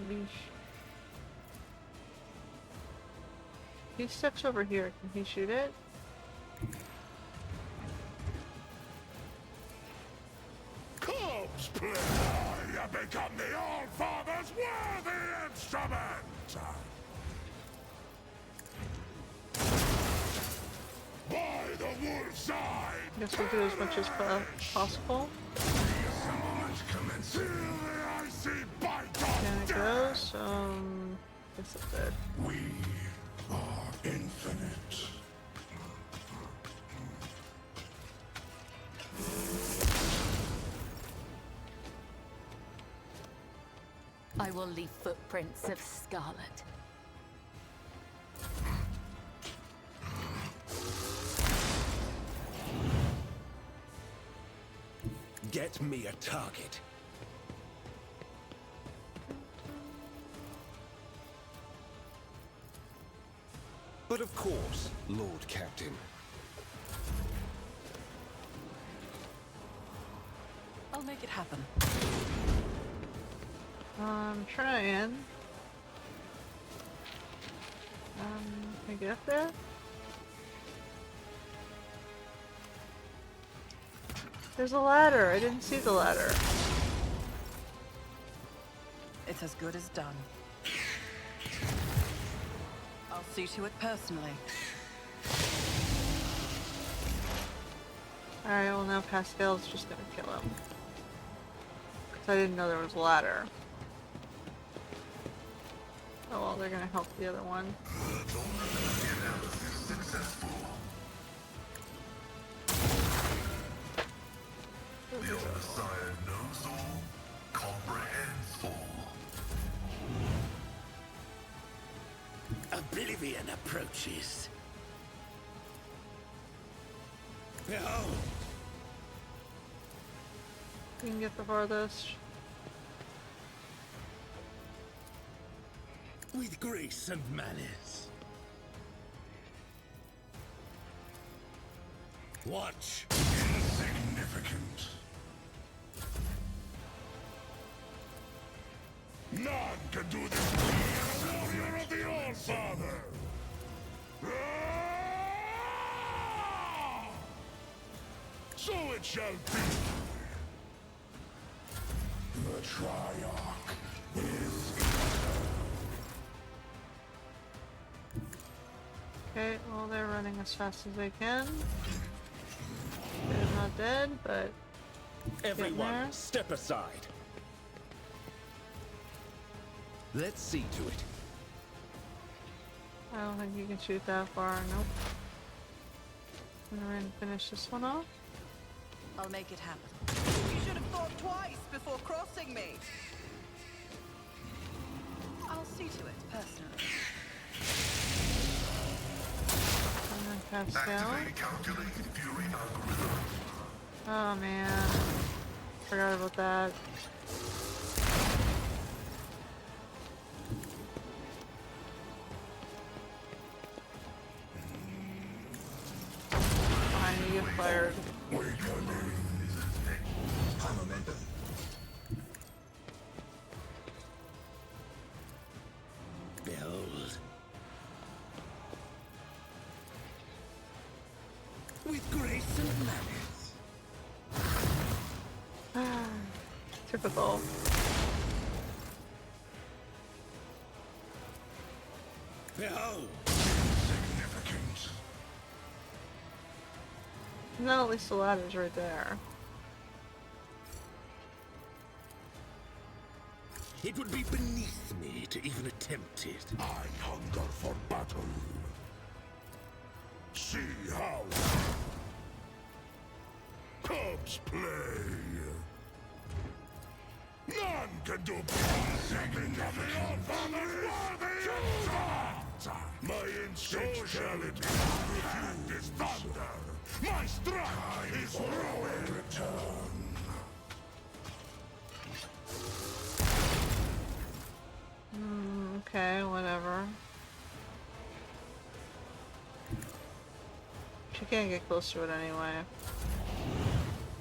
Leash. He steps over here. Can he shoot it? Corpse play! You become the All-Father's worthy instrument! By the wolf's eye! Guess we'll do as much as possible. Feel the icy bite of Can it death! goes? Guess it did. We are infinite. I will leave footprints of scarlet. Get me a target. But of course, Lord Captain. I'll make it happen. I'm trying. Can I get up there? There's a ladder. I didn't see the ladder. It's as good as done. I'll see to it personally. Alright, well now Pascal's just gonna kill him. Because I didn't know there was a ladder. Oh well, they're gonna help the other one. Analysis successful. The Messiah knows all, comprehends all. Oblivion approaches. Behold! You can get the farthest. With grace and manners. Watch. Insignificant. None can do this to the warrior of the All-Father! So it shall be. The Triarch is Okay, well they're running as fast as they can. They're not dead, but Everyone, there. step aside. Let's see to it. I don't think you can shoot that far. Nope. I'm gonna finish this one off. I'll make it happen. You should have thought twice before crossing me. I'll see to it personally. And then Pascal. Activate calculated fury algorithm. Oh man. Forgot about that. Fine, you get fired. High momentum. Behold. With grace and manners. Typical. Behold. significant. No, at least the ladder's right there. It would be beneath me to even attempt it. I hunger for battle. See how cubs play. None can do significant. My insatiability is thunder. My strength is ruin. Return. Okay, whatever. She can't get close to it anyway.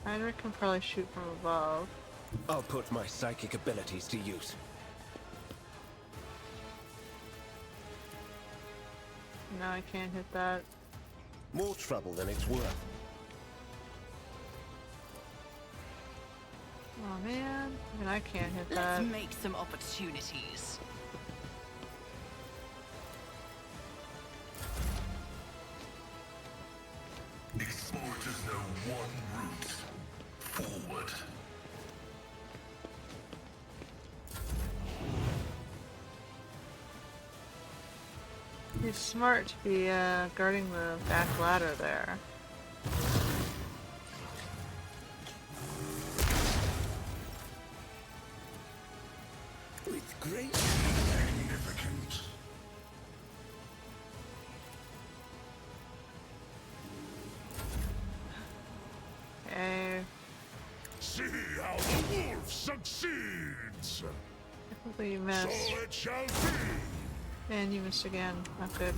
Heinrich can probably shoot from above. I'll put my psychic abilities to use. No, I can't hit that. More trouble than it's worth. Oh man, I mean I can't hit Let's that. make some opportunities. Explorers know one route forward. He's smart to be guarding the back ladder there. With great Significant. Okay. See how the wolf succeeds. I completely So missed. it shall be. And you missed again. Not good.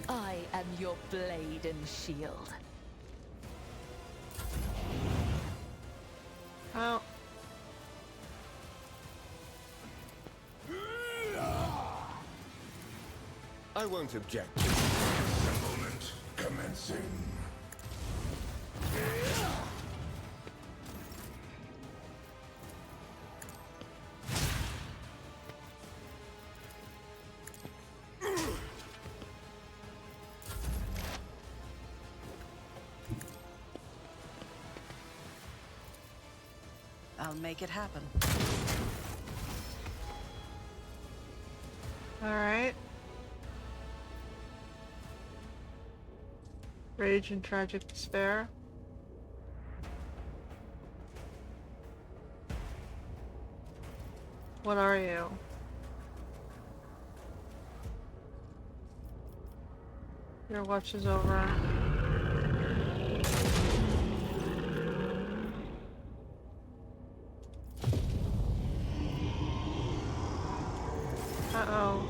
I am your blade and shield. Well, I won't object. Assemblement commencing. I'll make it happen. alright. Rage and tragic despair. What are you? Your watch is over. Uh-oh.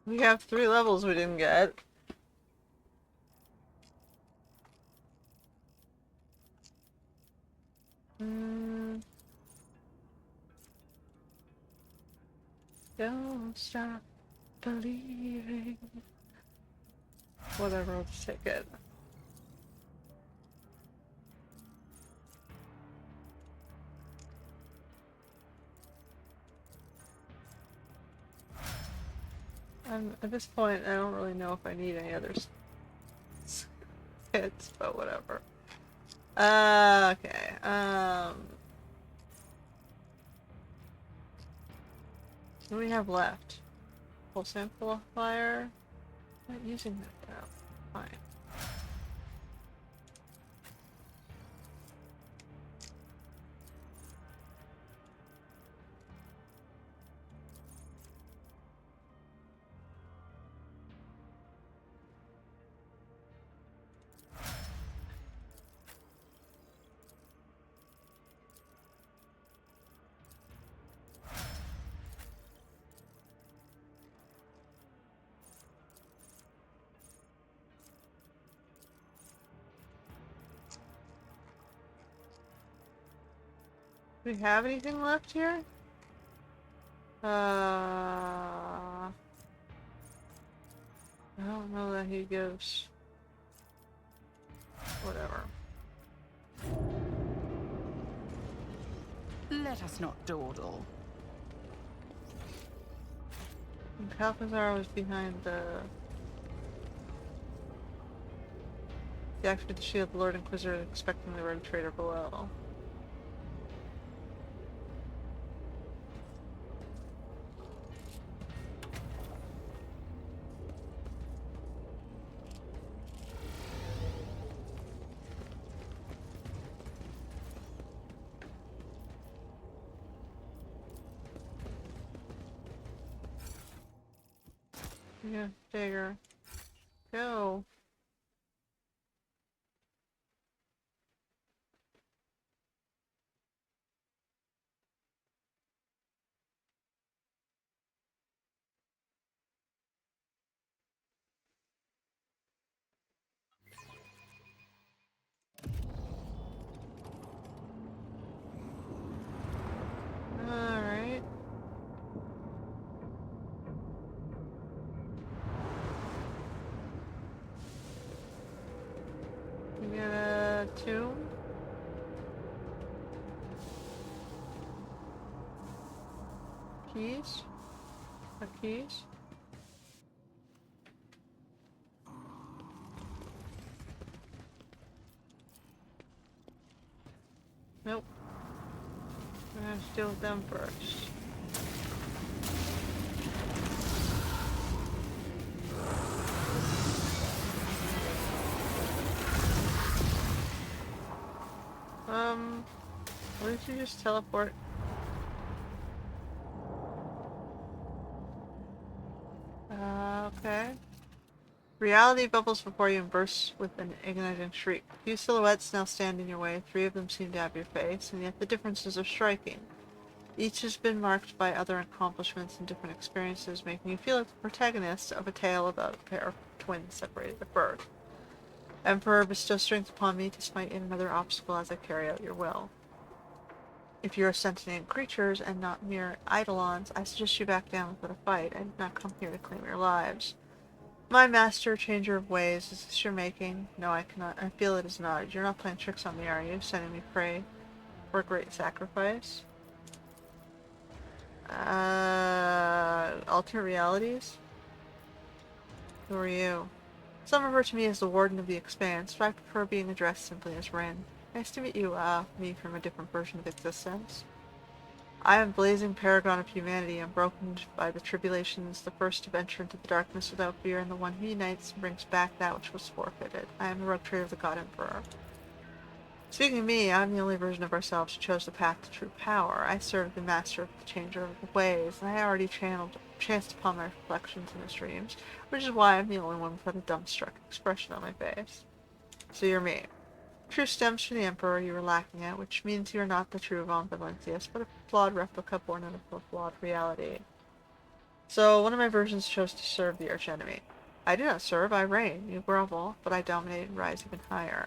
We have 3 levels we didn't get. Don't stop believing. Whatever, I'll just take it. At this point, I don't really know if I need any other hits, but whatever. Okay. What do we have left? Pulse amplifier? I'm not using that now. Fine. Do we have anything left here? I don't know that he gives. Whatever. Let us not dawdle. And Calcazar was behind the activate the shield of the Lord Inquisitor, expecting the Red Trader below. Yeah, dagger. Go. keys? Are keys? Nope. I'm gonna have to deal with them first. Why don't you just teleport? Okay. Reality bubbles before you and bursts with an igniting shriek. Few silhouettes now stand in your way. 3 of them seem to have your face, and yet the differences are striking. Each has been marked by other accomplishments and different experiences, making you feel like the protagonist of a tale about a pair of twins separated at birth. Emperor, bestow strength upon me to smite in another obstacle as I carry out your will. If you are sentient creatures and not mere eidolons, I suggest you back down without a fight. I did not come here to claim your lives. My master, changer of ways, is this your making? No, I cannot. I feel it is not. You're not playing tricks on me, are you? Sending me prey for a great sacrifice? Alternate realities? Who are you? Some refer to me as the Warden of the Expanse, but I prefer being addressed simply as Rin. Nice to meet you, me from a different version of existence. I am blazing paragon of humanity, unbroken by the tribulations, the first to venture into the darkness without fear, and the one who unites and brings back that which was forfeited. I am the rogue trader of the God Emperor. Speaking of me, I am the only version of ourselves who chose the path to true power. I serve the master of the changer of the ways, and I already chanced upon my reflections in his dreams, which is why I'm the only one without a dumbstruck expression on my face. So you're me. Truth stems from the Emperor you were lacking at, which means you are not the true Von Valentius, but a flawed replica born out of a flawed reality. So, one of my versions chose to serve the archenemy. I do not serve, I reign. You grovel, but I dominate and rise even higher.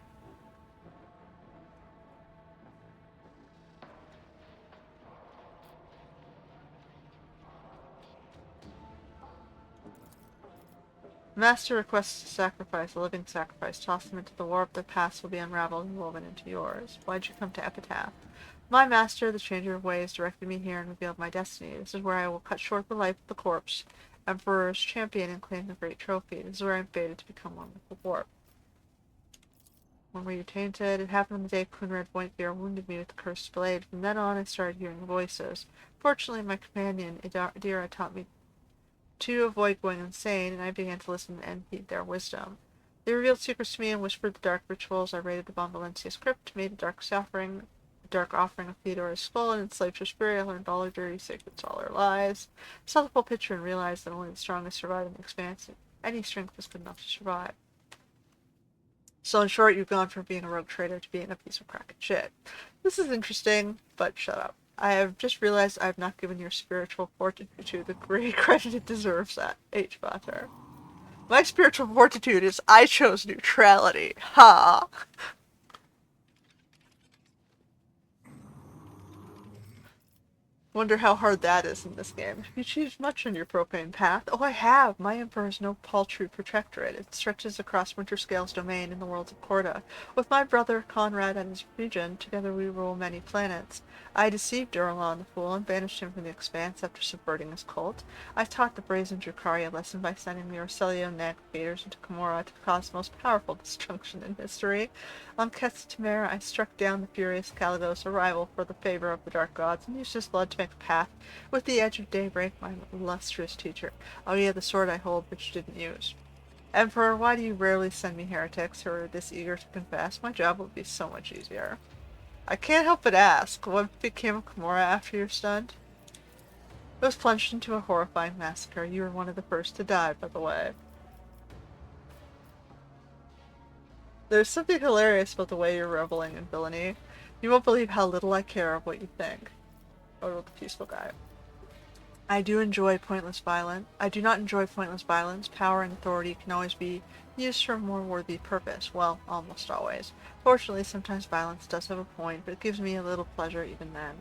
Master requests to sacrifice, a living sacrifice. Toss them into the warp. Their paths will be unraveled and woven into yours. Why'd you come to Epitaph? My master, the changer of ways, directed me here and revealed my destiny. This is where I will cut short the life of the corpse, Emperor's champion, and claim the great trophy. This is where I am fated to become one with the warp. When were you tainted? It happened on the day Kunrad Pointbeer wounded me with the cursed blade. From then on, I started hearing voices. Fortunately, my companion, Idira, taught me to avoid going insane, and I began to listen and heed their wisdom. They revealed secrets to me and whispered the dark rituals. I raided the Von Valentius crypt, made a dark offering of Theodora's skull, and enslaved her spirit. I learned all her dirty secrets, all her lies. Saw the full picture and realized that only the strongest survive in the expanse, and any strength was good enough to survive. So in short, you've gone from being a rogue trader to being a piece of crack and shit. This is interesting, but shut up. I have just realized I have not given your spiritual fortitude the great credit it deserves at H-Vater. My spiritual fortitude is I chose neutrality. Ha! Wonder how hard that is in this game. Have you achieved much on your profane path? Oh, I have! My Emperor is no paltry protectorate. It stretches across Winterscale's domain in the worlds of Corda. With my brother Conrad and his region, together we rule many planets. I deceived Duralon the Fool and banished him from the Expanse after subverting his cult. I taught the brazen Drukhari a lesson by sending the Orcelio navigators into Camorra to cause the most powerful destruction in history. On Ketz Tamara, I struck down the furious Caligos, a rival for the favor of the Dark Gods, and used his blood to make a path with the edge of daybreak, my illustrious teacher. Oh yeah, the sword I hold, which you didn't use. Emperor, why do you rarely send me heretics who are this eager to confess? My job would be so much easier. I can't help but ask, what became of Camorra after your stunt? It was plunged into a horrifying massacre. You were one of the first to die, by the way. There's something hilarious about the way you're reveling in villainy. You won't believe how little I care of what you think. Oh, the peaceful guy. I do not enjoy pointless violence. Power and authority can always be used for a more worthy purpose. Well, almost always. Fortunately, sometimes violence does have a point, but it gives me a little pleasure even then.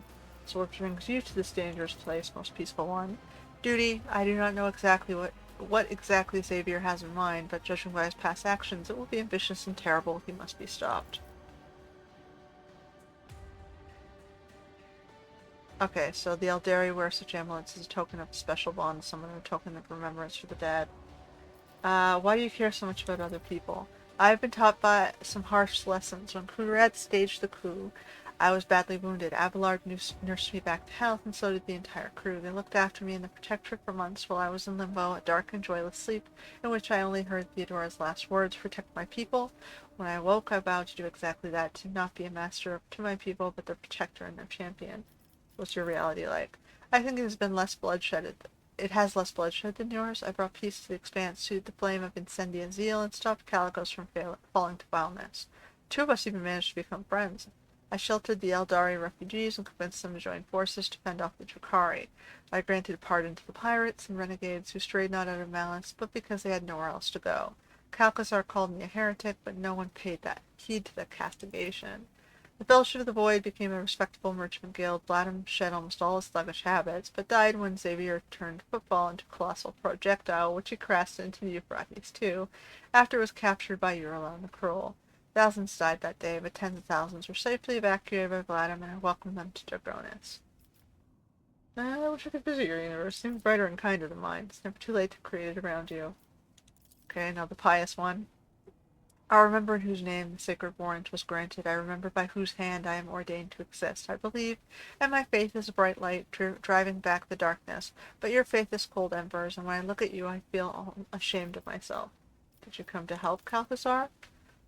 So what brings you to this dangerous place, most peaceful one? Duty. I do not know exactly what exactly Xavier has in mind, but judging by his past actions, it will be ambitious and terrible. He must be stopped. Okay, so the Eldari wear such amulets as a token of a special bond with someone, or a token of remembrance for the dead. Why do you care so much about other people? I've been taught by some harsh lessons. When Kurat staged the coup, I was badly wounded. Abelard nursed me back to health, and so did the entire crew. They looked after me in the Protectorate for months while I was in limbo, a dark and joyless sleep, in which I only heard Theodora's last words, protect my people. When I awoke, I vowed to do exactly that, to not be a master to my people, but their protector and their champion. What's your reality like? I think it has been less bloodshed. It has less bloodshed than yours. I brought peace to the expanse, soothed the flame of incendiary zeal, and stopped Calicos from falling to vileness. Two of us even managed to become friends. I sheltered the Eldari refugees and convinced them to join forces to fend off the Drukhari. I granted pardon to the pirates and renegades who strayed not out of malice, but because they had nowhere else to go. Calcazar called me a heretic, but no one paid heed to the castigation. The Fellowship of the Void became a respectable merchant guild. Bladham shed almost all his sluggish habits, but died when Xavier turned football into a colossal projectile, which he crashed into the Euphrates too, after it was captured by Eurolon the Cruel. Thousands died that day, but tens of thousands were safely evacuated by Bladham, and I welcomed them to Dragonis. I wish I could visit your universe. It seems brighter and kinder than mine. It's never too late to create it around you. Okay, now the pious one. I remember in whose name the sacred warrant was granted. I remember by whose hand I am ordained to exist. I believe, and my faith is a bright light driving back the darkness. But your faith is cold embers, and when I look at you, I feel ashamed of myself. Did you come to help, Calthazar?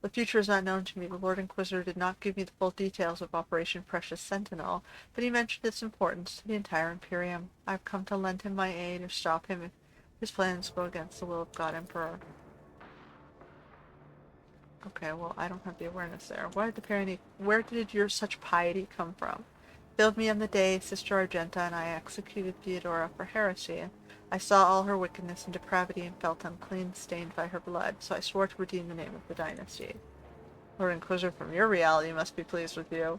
The future is not known to me. The Lord Inquisitor did not give me the full details of Operation Precious Sentinel, but he mentioned its importance to the entire Imperium. I have come to lend him my aid or stop him if his plans go against the will of God Emperor. Okay, well, I don't have the awareness there. Where did your such piety come from? Filled me on the day Sister Argenta and I executed Theodora for heresy. I saw all her wickedness and depravity and felt unclean, stained by her blood, so I swore to redeem the name of the dynasty. Lord Inquisitor from your reality must be pleased with you.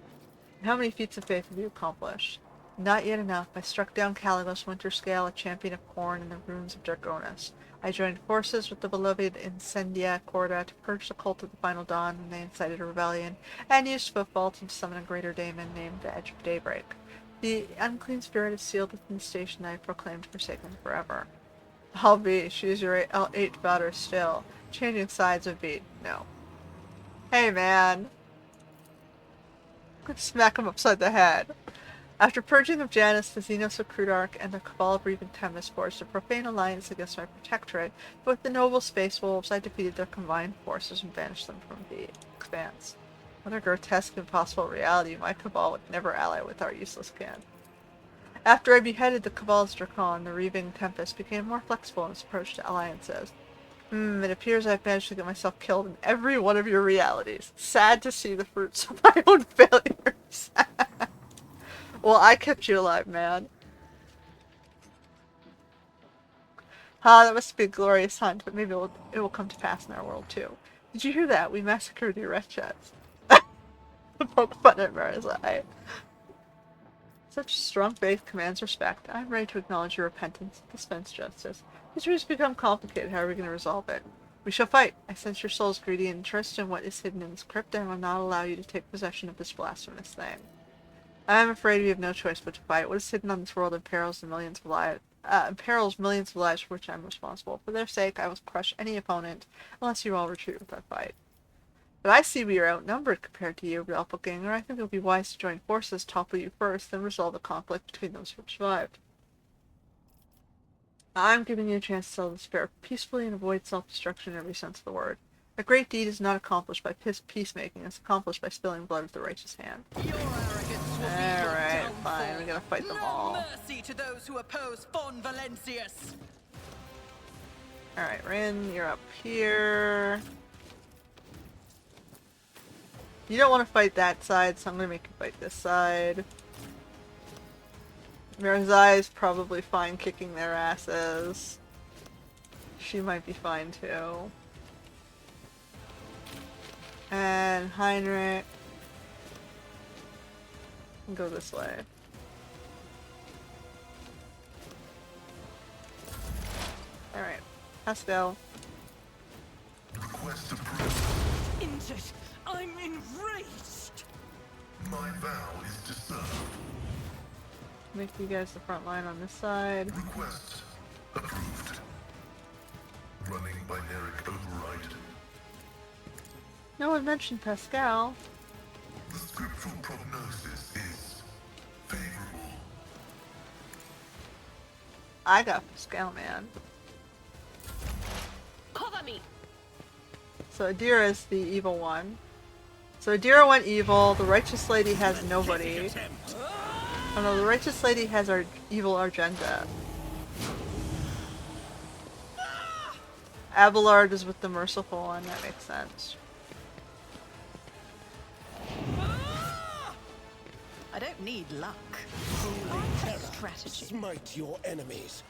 How many feats of faith have you accomplished? Not yet enough. I struck down Caligos Winterscale, a champion of corn, in the ruins of Dragonis. I joined forces with the beloved Incendia Corda to purge the cult of the Final Dawn when they incited a rebellion, and used football to summon a greater daemon named the Edge of Daybreak. The unclean spirit is sealed within the station I have proclaimed forsaken forever. I'll be. She is your eighth daughter still. Changing sides would be no. Hey, man. Could smack him upside the head. After purging of Janus, the Xenos of Crudarch, and the Cabal of Revan Temis forged a profane alliance against my protectorate, but with the noble space wolves I defeated their combined forces and banished them from the expanse. What a grotesque, impossible reality. My Cabal would never ally with our useless kin. After I beheaded the Cabal's Dracon, the Reaving Tempest became more flexible in its approach to alliances. It appears I've managed to get myself killed in every one of your realities. Sad to see the fruits of my own failures. Well, I kept you alive, man. That must be a glorious hunt, but maybe it will come to pass in our world, too. Did you hear that? We massacred your wretches. Poke fun at Marizai. Such strong faith commands respect. I am ready to acknowledge your repentance and dispense justice. This has become complicated. How are we going to resolve it? We shall fight. I sense your soul's greedy interest in what is hidden in this crypt, and I will not allow you to take possession of this blasphemous thing. I am afraid we have no choice but to fight. What is hidden on this world imperils millions of lives for which I am responsible. For their sake, I will crush any opponent, unless you all retreat without fight. But I see we are outnumbered compared to you, Doppelganger. I think it would be wise to join forces, topple you first, then resolve the conflict between those who have survived. I'm giving you a chance to settle this affair peacefully and avoid self-destruction in every sense of the word. A great deed is not accomplished by peacemaking, it's accomplished by spilling blood with the righteous hand. Alright, fine, we gotta fight them all. No mercy to those who oppose Fon Valencius. Alright, Rin, you're up here. You don't want to fight that side, so I'm gonna make you fight this side. Marizai is probably fine kicking their asses. She might be fine too. And Heinrich can go this way. Alright, Pascal. Request approved. Injured. I'm enraged. My vow is to serve. Make you guys the front line on this side. Request approved. Running binary override. No one mentioned Pascal. The scriptural prognosis is favorable. I got Pascal, man. Cover me! So Adira is the evil one. So Adira went evil, the righteous lady has nobody. Oh no, the righteous lady has our evil Argenta. Abelard is with the merciful one, that makes sense. I don't need luck. Strategy. Smite your enemies.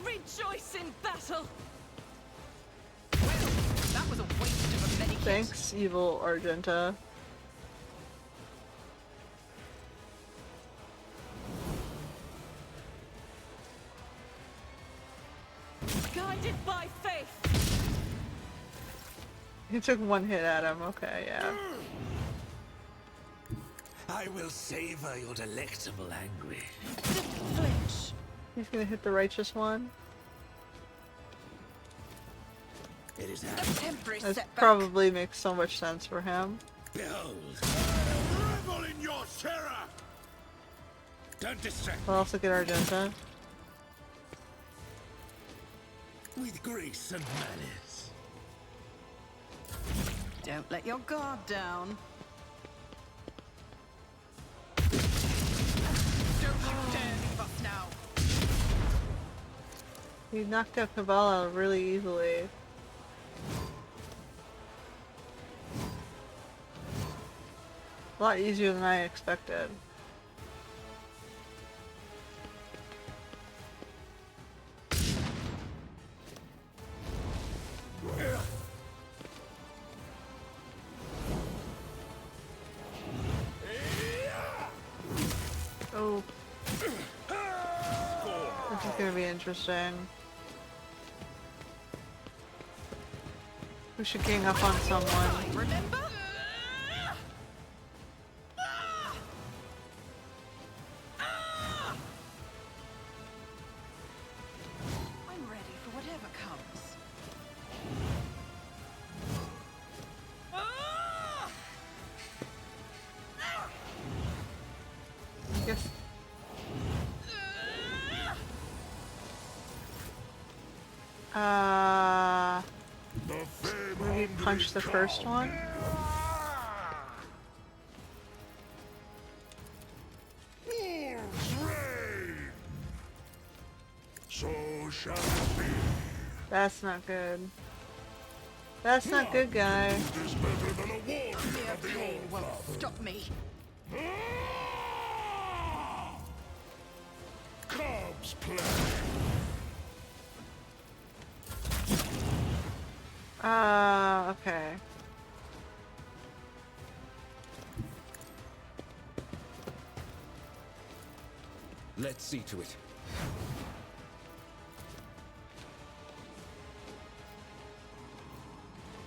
Rejoice in battle! Well, that was a waste of a many kit. Thanks, evil Argenta. Guided by faith! He took one hit at him, okay, yeah. I will savor your delectable anguish. Flinch. He's gonna hit the righteous one. It is A happening. temporary That setback. probably makes so much sense for him. Behold. Revel in your terror! Don't distract We'll also get Argenta. me with grace and malice. Don't let your guard down. Don't you dare leave us now. He knocked out Kabbalah really easily. A lot easier than I expected. Oh. This is gonna be interesting. We should gang up on someone. Remember? I'm ready for whatever comes. Yes. Maybe punch the first one? Wolves reign! So shall it be. That's not good. That's not good, guy. It is better than a warrior Mere of the pain old won't blood. stop me. Cubs play. Okay. Let's see to it.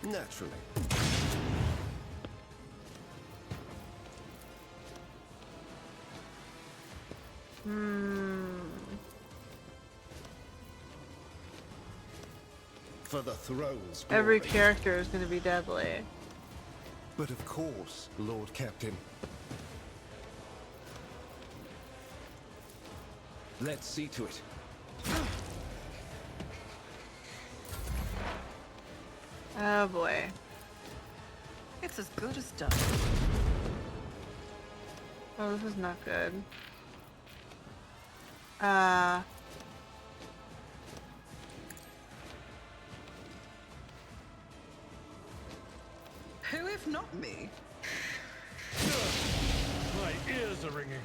Naturally. For the throne's Every glory. character is going to be deadly. But of course, Lord Captain. Let's see to it. Oh boy. It's as good as done. Oh, this is not good. Who if not me? My ears are ringing.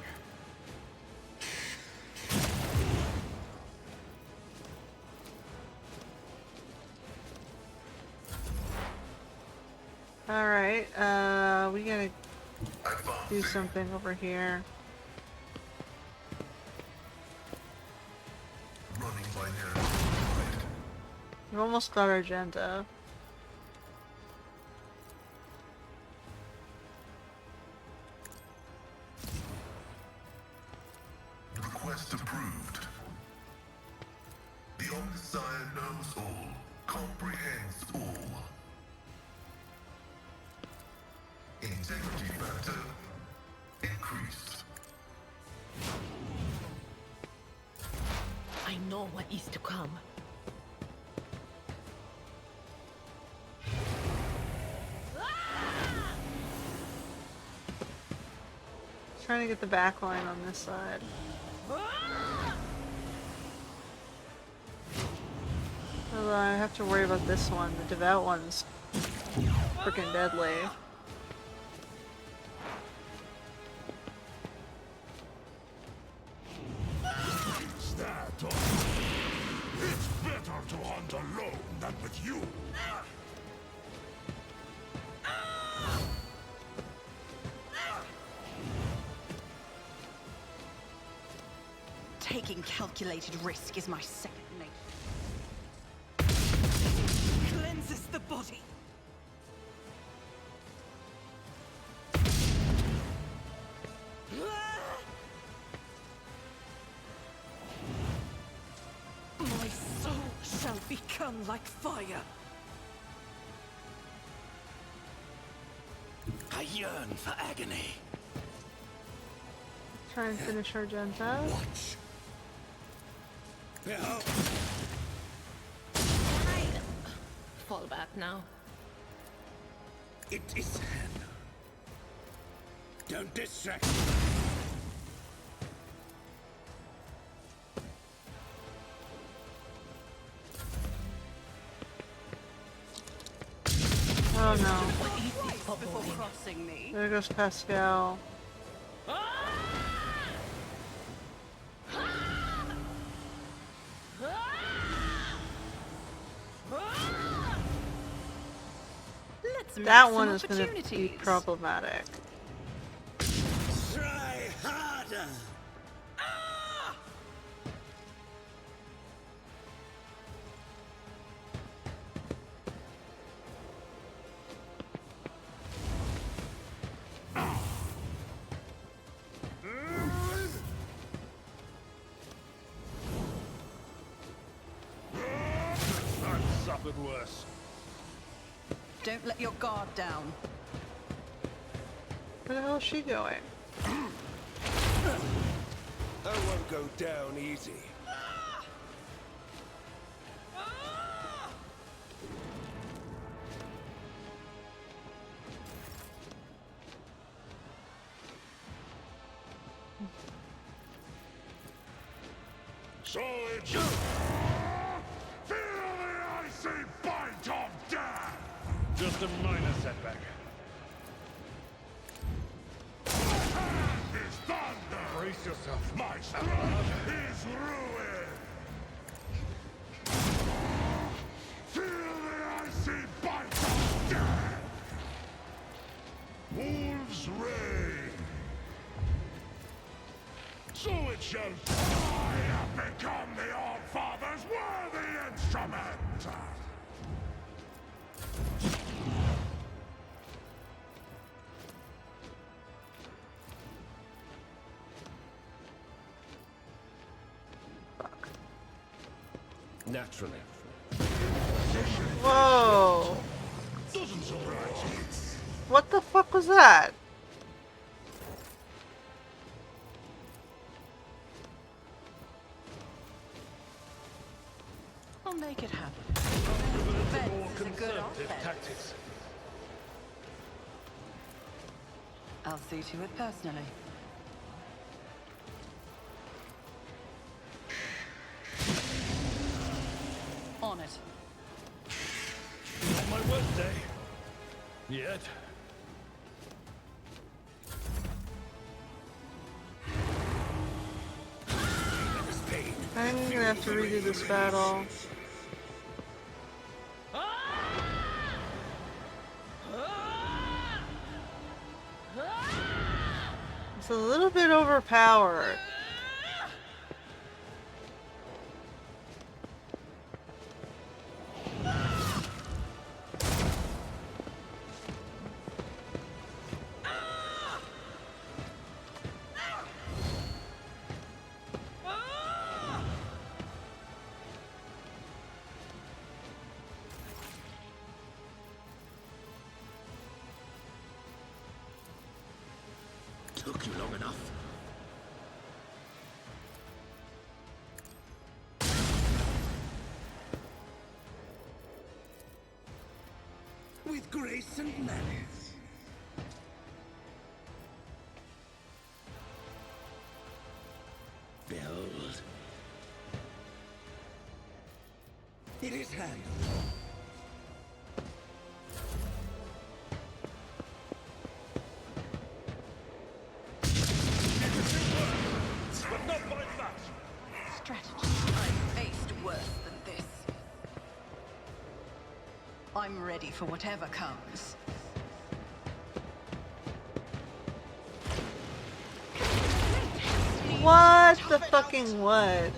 Alright, we gotta do something over here. We almost got our agenda. Request approved. The Omniscient knows all, comprehends all. Integrity factor increased. I know what is to come. Trying to get the back line on this side. Although I have to worry about this one. The devout one's freaking deadly. Is that all? It's better to hunt alone than with you. Taking calculated risk is my second nature. Cleanses the body. My soul shall become like fire. I yearn for agony. Try and finish our agenda. Watch. Behold. Fall back now. It is him. Don't distract. Oh no. Before crossing me. There goes Pascal. That one is going to be problematic. Try harder. I've suffered worse. Don't let your guard down. Where the hell is she going? I won't go down easy. So it's feel the icy bite of death. Just a minor setback. His thunder. Brace yourself. My strength is ruined. Feel the icy bite of death. Wolves reign. So it shall. I have become the All-Father's worthy instrument. Naturally. Whoa! Doesn't surprise me. What the fuck was that? I'll make it happen. More Defense is a good conservative offense. tactics. I'll see to it personally. On it. Not my worst day. Yet. I'm gonna have to redo this battle. It's a little bit overpowered. took you long enough. With grace and manners. Build. It is handled. But not by much. Strategy. I've faced worse than this. I'm ready for whatever comes. What the fucking what?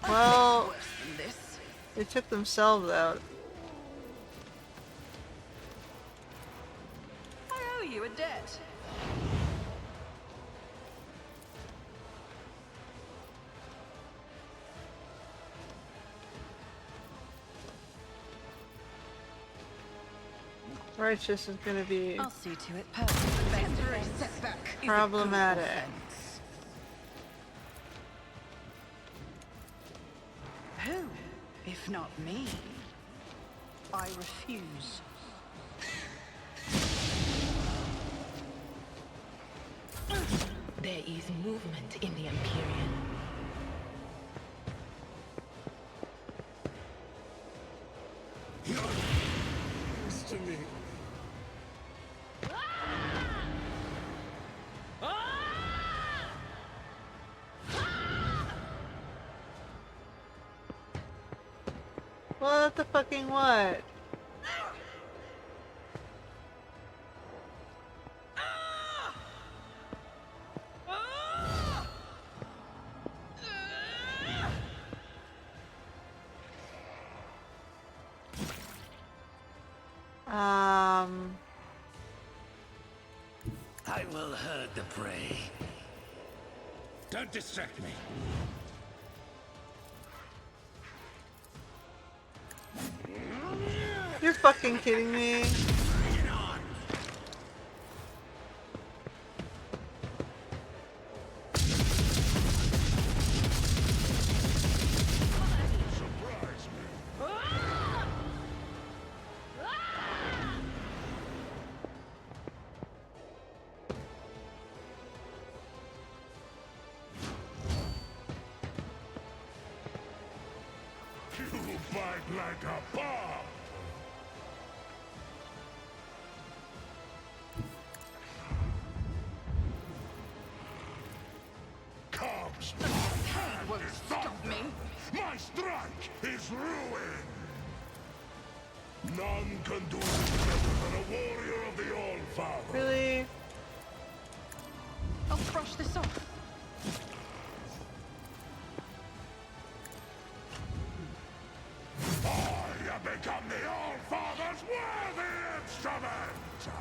Well, Worse than this. they took themselves out. I owe you a debt. Righteous is gonna be I'll see to it perfect. Temporary setback is a good problematic. offense. Who, if not me? I refuse. There is movement in the Empyrean. To me. What the fucking what? I will herd the prey. Don't distract me. You're fucking kidding me. Bring it on. Surprise me. You bite like a bomb. Comes my hand Won't is stop thunder. me. My strike is ruin. None can do it better than a warrior of the All-Father. Really? I'll brush this off. I have become the All-Father's worthy instrument!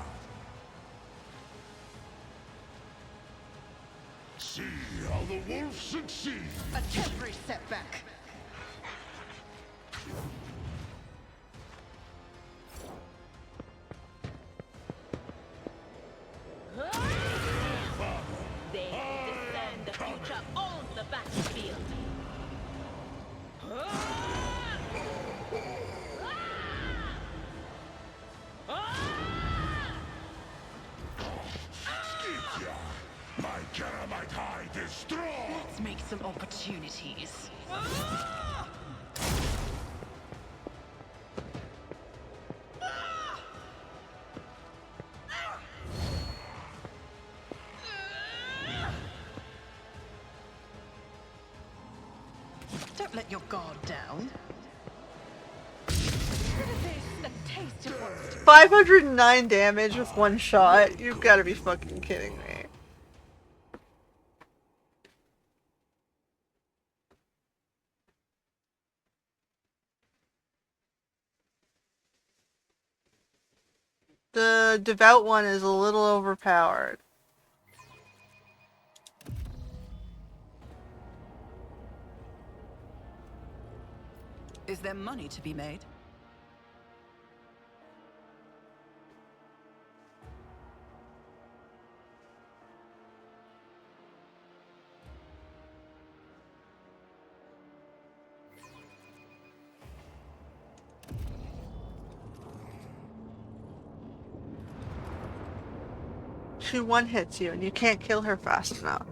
See how the wolf succeeds. A temporary setback. They discern the future on the battlefield. Skid ya! My Keramite hide is strong! Let's make some opportunities. Don't let your guard down. A taste of what's 509 damage with one shot? You've gotta be fucking kidding me. The devout one is a little overpowered. Is there money to be made? She one-hits you and you can't kill her fast enough.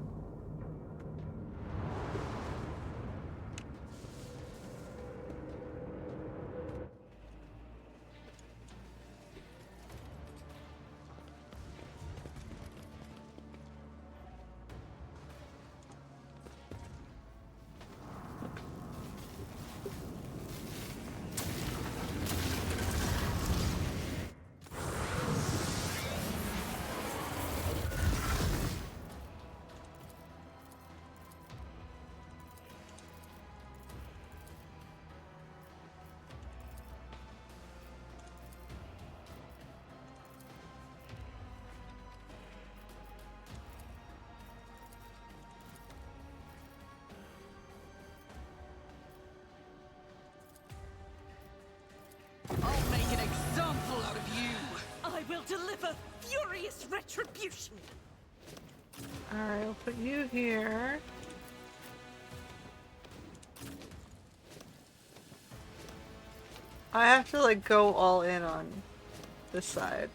I'll make an example out of you! I will deliver furious retribution. Alright, I'll put you here. I have to like go all in on this side.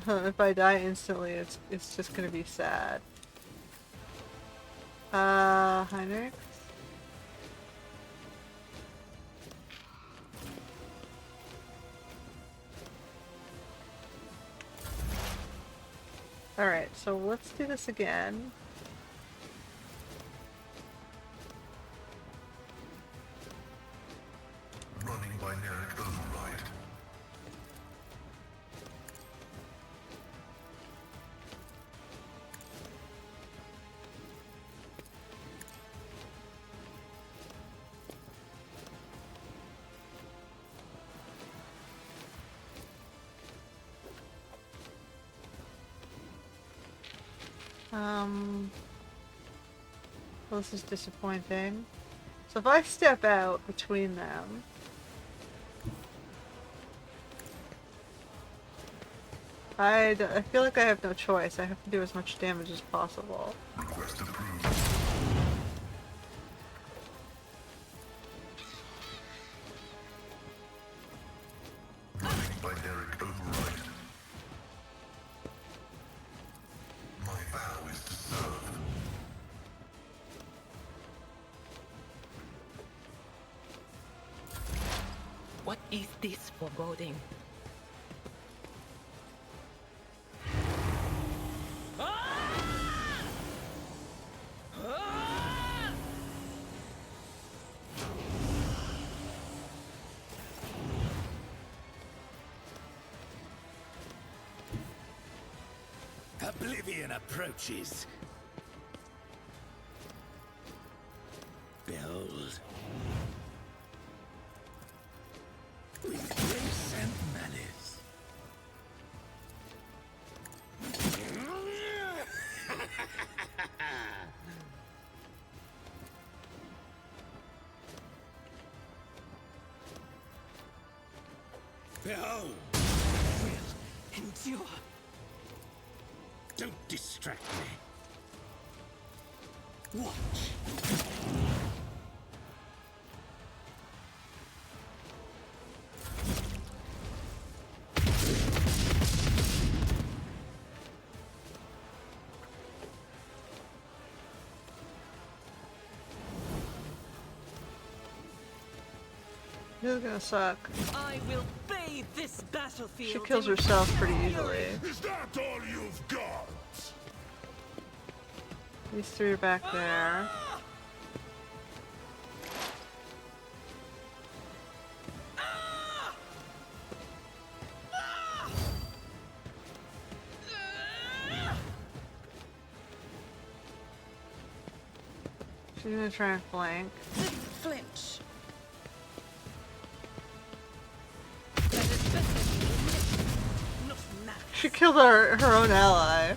If I die instantly, it's just gonna be sad. Heinrich? Alright, so let's do this again. Running binary override. Well, this is disappointing. So if I step out between them... I feel like I have no choice. I have to do as much damage as possible. Request approved. Running binary override. My vow is to serve. What is this foreboding? Oblivion approaches. Behold. With grace and malice. Behold. Will endure. Don't distract me. Watch. This is gonna suck. I will bathe this battlefield. She kills in herself pretty fury. easily. Is that all you've got? These three are back there. She's gonna try and flank. Didn't flinch. That is better than not mad. She killed her own ally.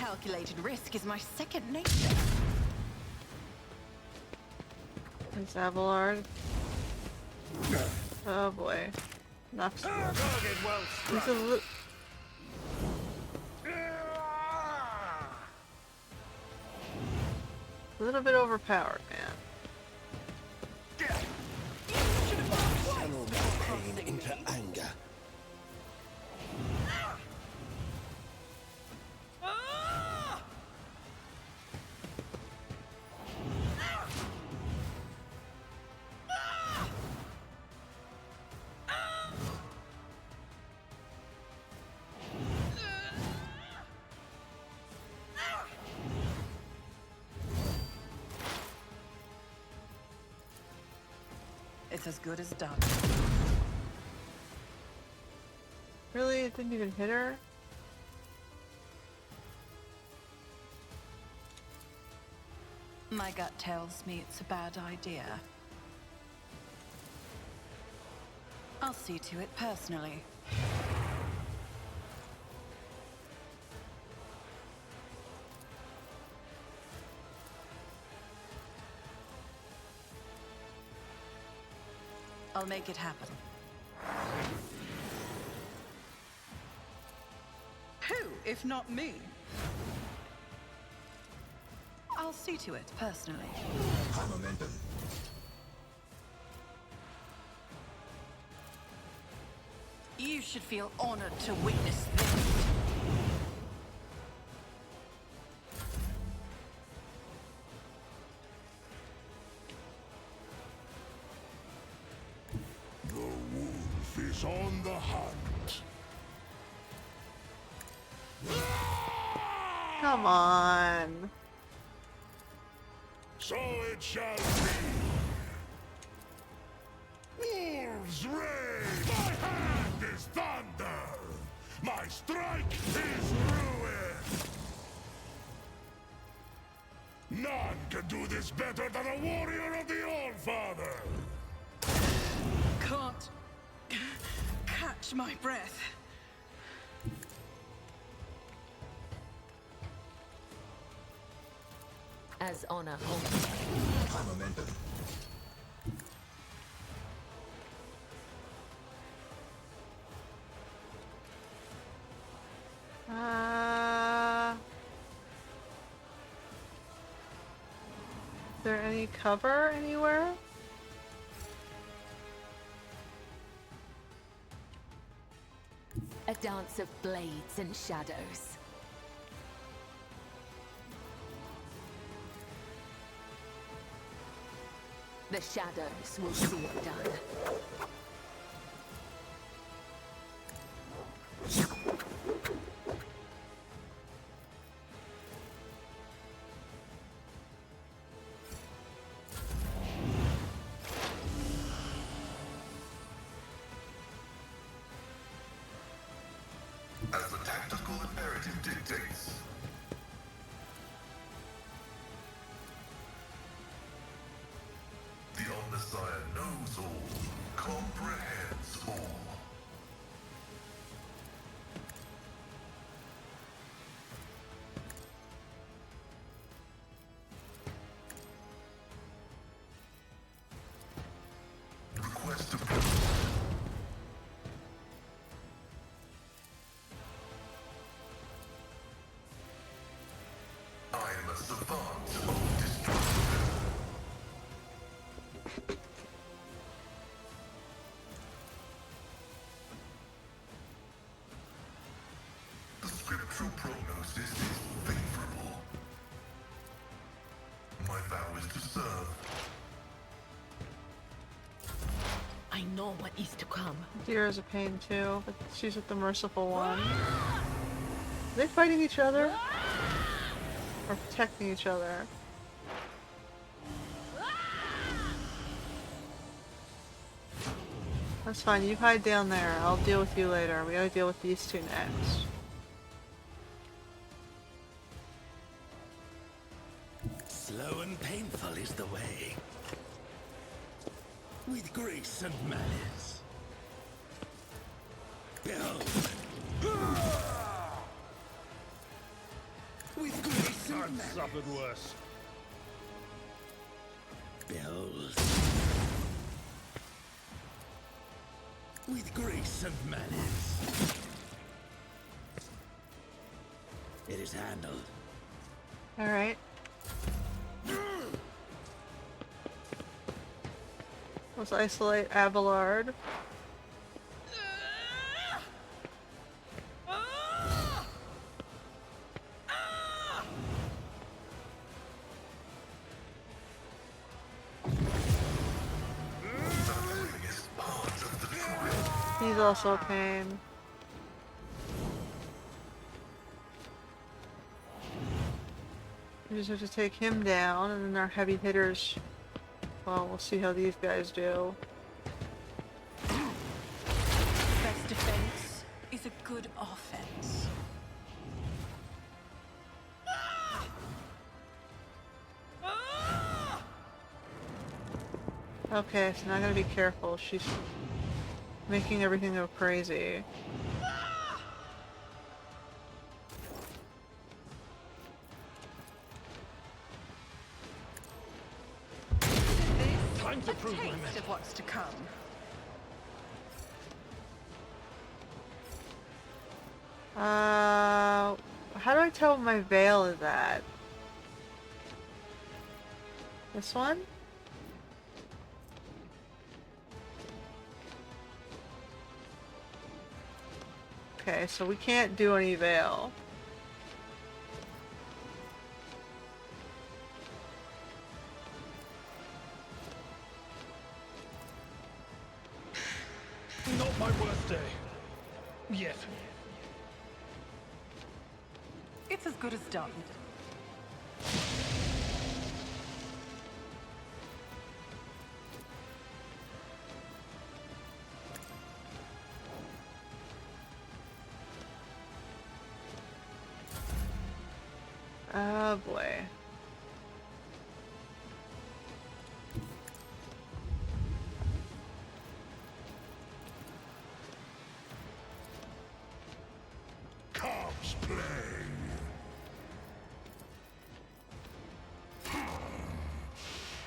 Calculated risk is my second nature. Is Abelard? Oh boy. Knocks. Target well struck. He's a little bit overpowered, man. Channel my pain into anger. It's as good as done. Really? It didn't even hit her? My gut tells me it's a bad idea. I'll see to it personally. I'll make it happen. Who, if not me? I'll see to it personally. High momentum. You should feel honored to witness this. The wolf is on the hunt. Come on. So it shall be. Wolves reign! My hand is thunder! My strike is ruin! None can do this better than a warrior of the All-Father! Can't catch my breath. As honor holds. High momentum. Is there any cover anywhere? A dance of blades and shadows. The shadows will see it done. As the tactical imperative dictates. The Omnissiah knows all, comprehends all. Request approved. I am a savant of destruction. The scriptural prognosis is favorable. My vow is to serve. I know what is to come. Deer is a pain too, but she's with the merciful one. Are they fighting each other? Or protecting each other? That's fine, you hide down there. I'll deal with you later. We gotta deal with these two next. Slow and painful is the way. With grace and malice. Behold. I've suffered worse. Behold. With grace and manners. It is handled. Alright. Let's isolate Abelard. He's also a pain. We just have to take him down, and then our heavy hitters, well, we'll see how these guys do. Best defense is a good offense. Okay, so now I gotta be careful. She's making everything go crazy. Time to A prove my taste mettle. of what's to come. How do I tell what my veil is at? This one? Okay, so we can't do any veil. Not my worst day. Yet. It's as good as done. Oh boy. Cops playing.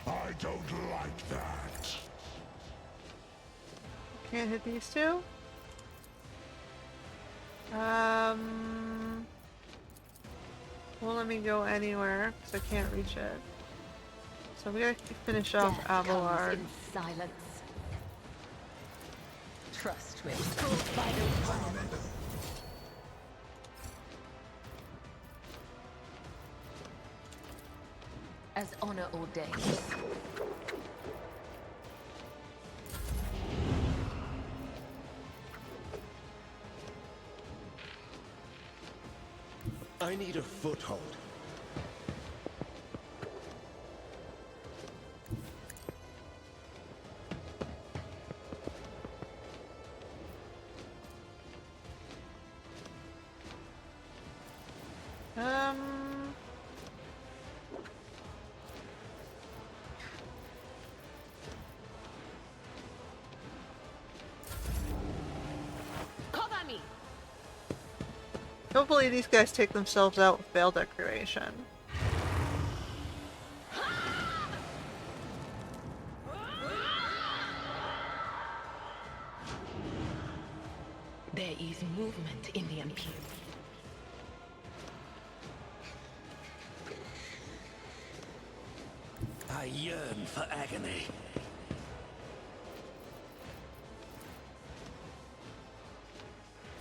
I don't like that. Can't hit these two? Won't let me go anywhere because I can't reach it. So we gotta finish off Death comes Abelard. in silence. Trust me. Called by the one. As honor ordains. I need a foothold. Cover me. Hopefully these guys take themselves out with veil decoration. There is movement in the MP. I yearn for agony.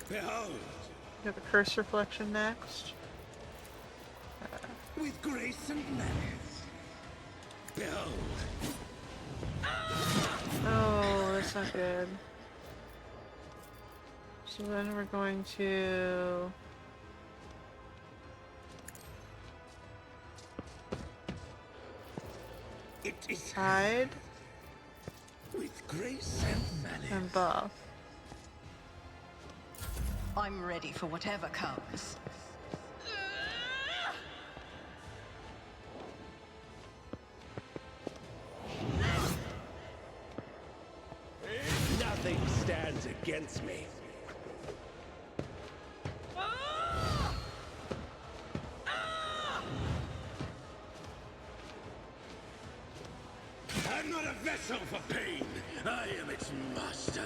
Behold, We have a curse reflection next. with grace and manners. Behold. Oh, that's not good. So then we're going to... It is hide with grace and manners. and buff. I'm ready for whatever comes. Nothing stands against me. vessel for pain. I am its master.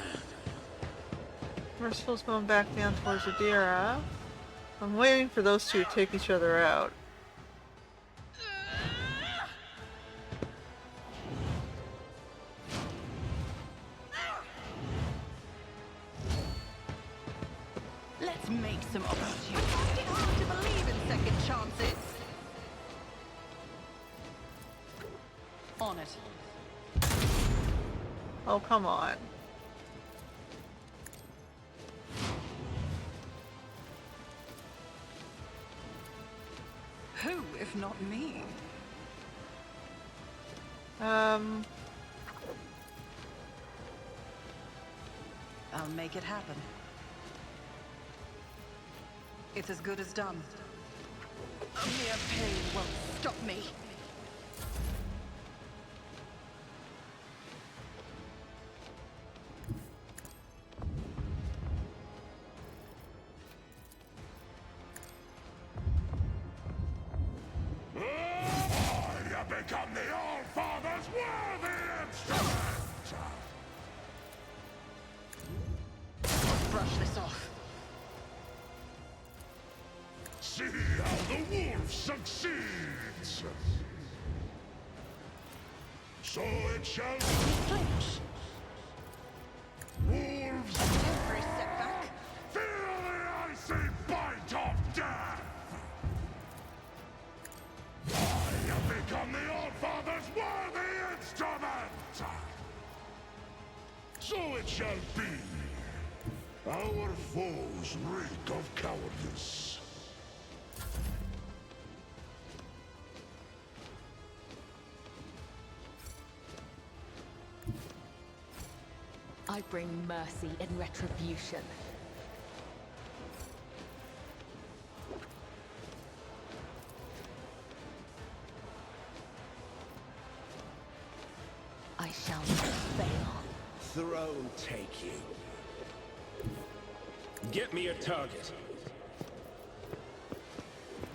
Merciful's going back down towards Adira. I'm waiting for those two to take each other out. Let's make some opportunities. It's hard to believe in second chances. On it. Oh, come on. Who, if not me? I'll make it happen. It's as good as done. Mere pain won't stop me. I have become the All-Father's worthy instrument! Brush this off. See how the wolf succeeds! So it shall be. Flinch. Wolves, Every setback. feel the icy bite of death! I have become the All-Father's worthy instrument! So it shall be. Our foes reek of cowardice. I bring mercy and retribution. I shall not fail. Throne take you. Get me a target.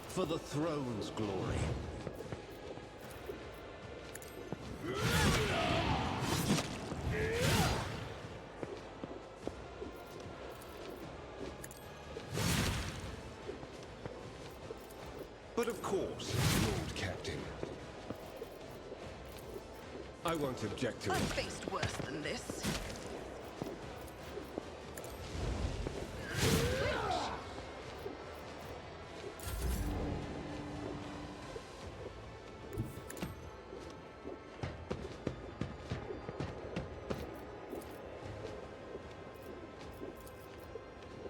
For the throne's glory. But of course, Lord Captain. I won't object to it. I've faced worse than this.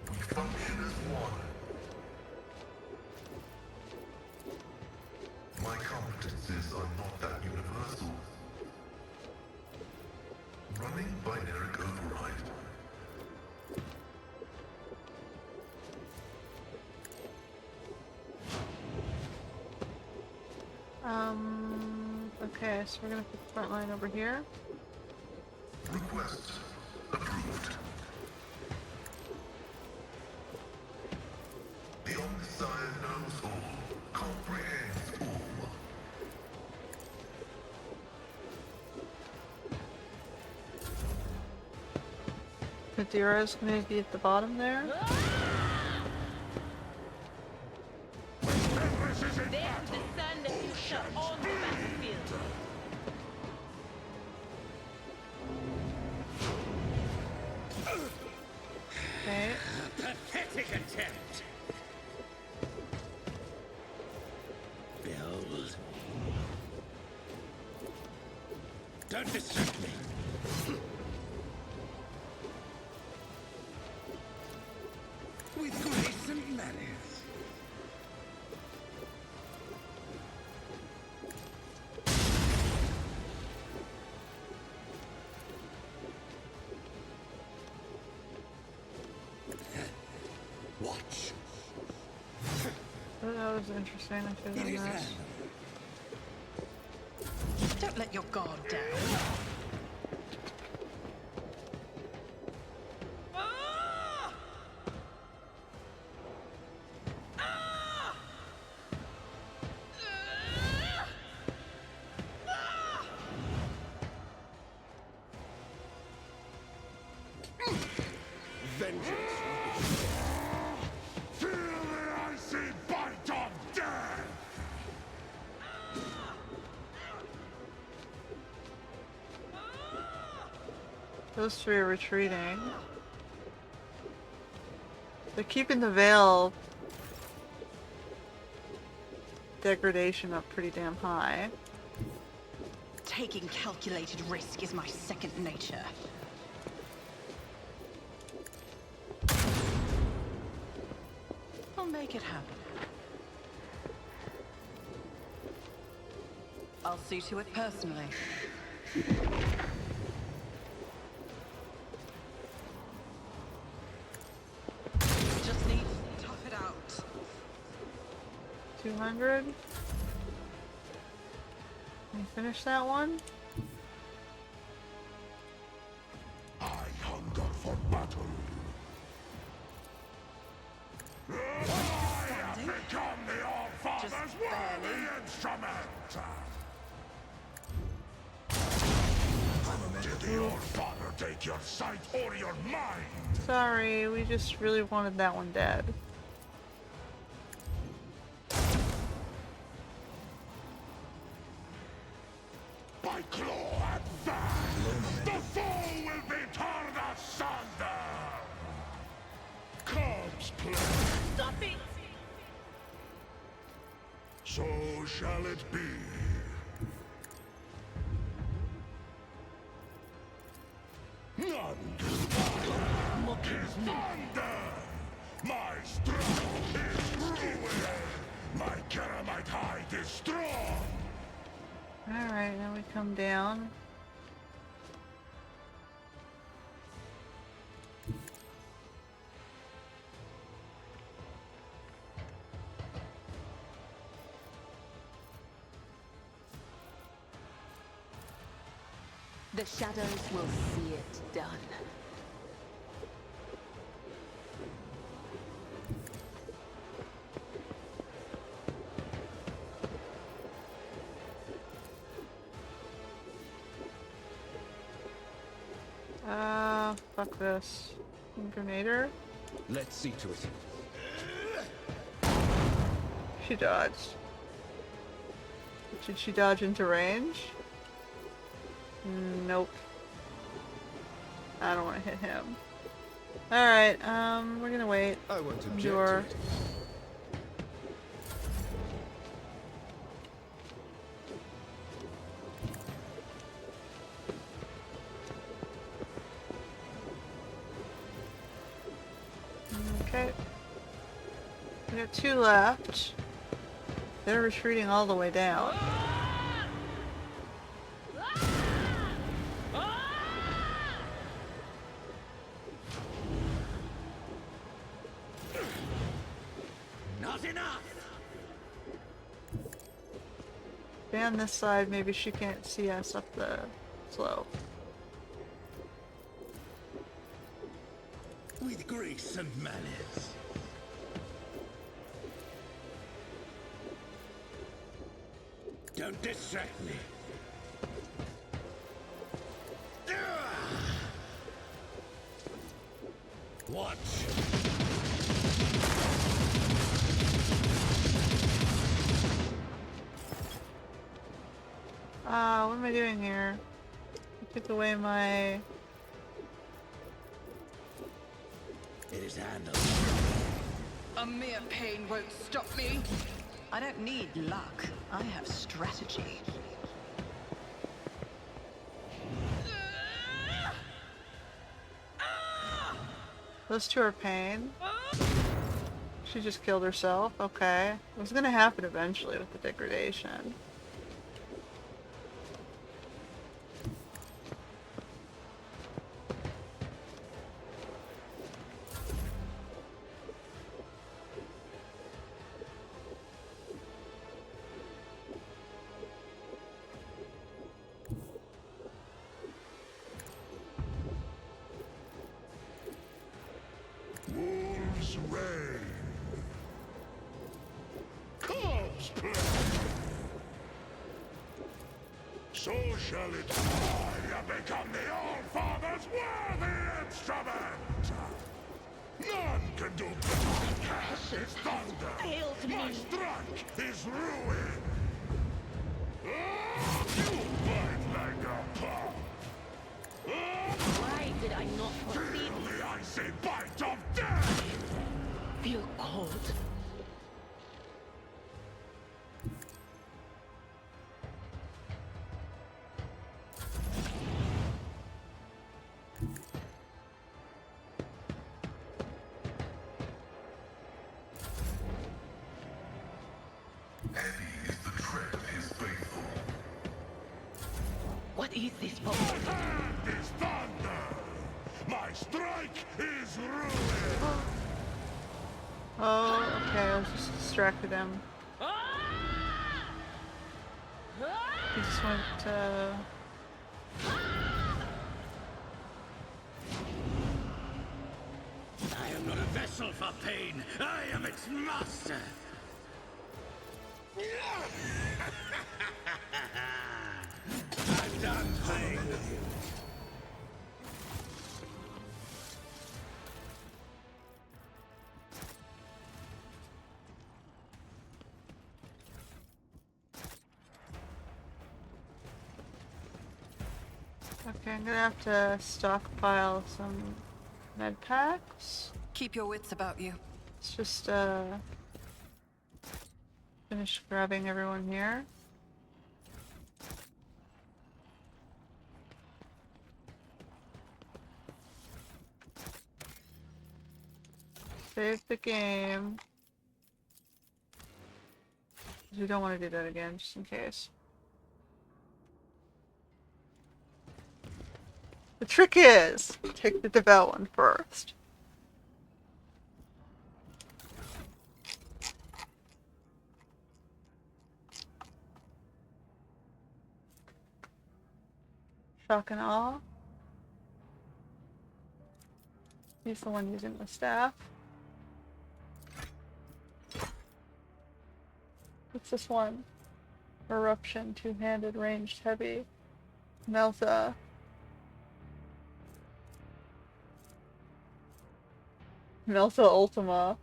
We function as one. My competences are not that universal. Running binary override. Okay, so we're gonna put the front line over here. Request approved. The Omniscient knows all, comprehends all. Adira's gonna be at the bottom there. This is in There's battle. the sun that you shut on the battlefield. Okay. Pathetic attempt. Build. Don't distract me. With grace and manners. Watch. Oh, that was interesting. I should have done this. Don't let your guard down. Those three are retreating. They're keeping the veil degradation up pretty damn high. Taking calculated risk is my second nature. I'll make it happen. I'll see to it personally. Just need to tough it out. 200. Can you finish that one? I hunger for battle. I have become the All-Father's worthy instrument! Did the All-Father take your sight or your mind? Sorry, we just really wanted that one dead. By claw and fan, the foe will be torn asunder! Comes play. Stop it! So shall it be. None is thunder! My strength is ruin! My Keramite hide is strong! Alright, now we come down. The shadows will see it done. Fuck this. Grenader? Let's see to it. She dodged. Did she dodge into range? Nope. I don't want to hit him. Alright, we're gonna wait. I won't object Endure. to it. Okay. We got 2 left. They're retreating all the way down. Not enough! Stay on this side, maybe she can't see us up the slope. With grace and manners. Don't distract me. Watch. What am I doing here? I took away my... It is handled. A mere pain won't stop me. I don't need luck. I have strategy. Those 2 are pain. She just killed herself. Okay. It was gonna happen eventually with the degradation. Wolves reign. Cubs play. So shall it be. I have become the All-Father's worthy instrument. None can do better. Cash is thunder. My strike is ruin. You bite like a pug. Right. is this for? My hand is thunder! My strike is ruin! Oh, okay, I was just distracted him. He just went, I am not a vessel for pain. I am its master. I'm done playing with you. okay, I'm gonna have to stockpile some med packs. Keep your wits about you. Let's just, finish grabbing everyone here. Save the game. 'Cause we don't want to do that again, just in case. The trick is, take the devout one first. Shock and awe. He's the one using the staff. What's this one? Eruption, two-handed, ranged, heavy. Melta. Melta Ultima.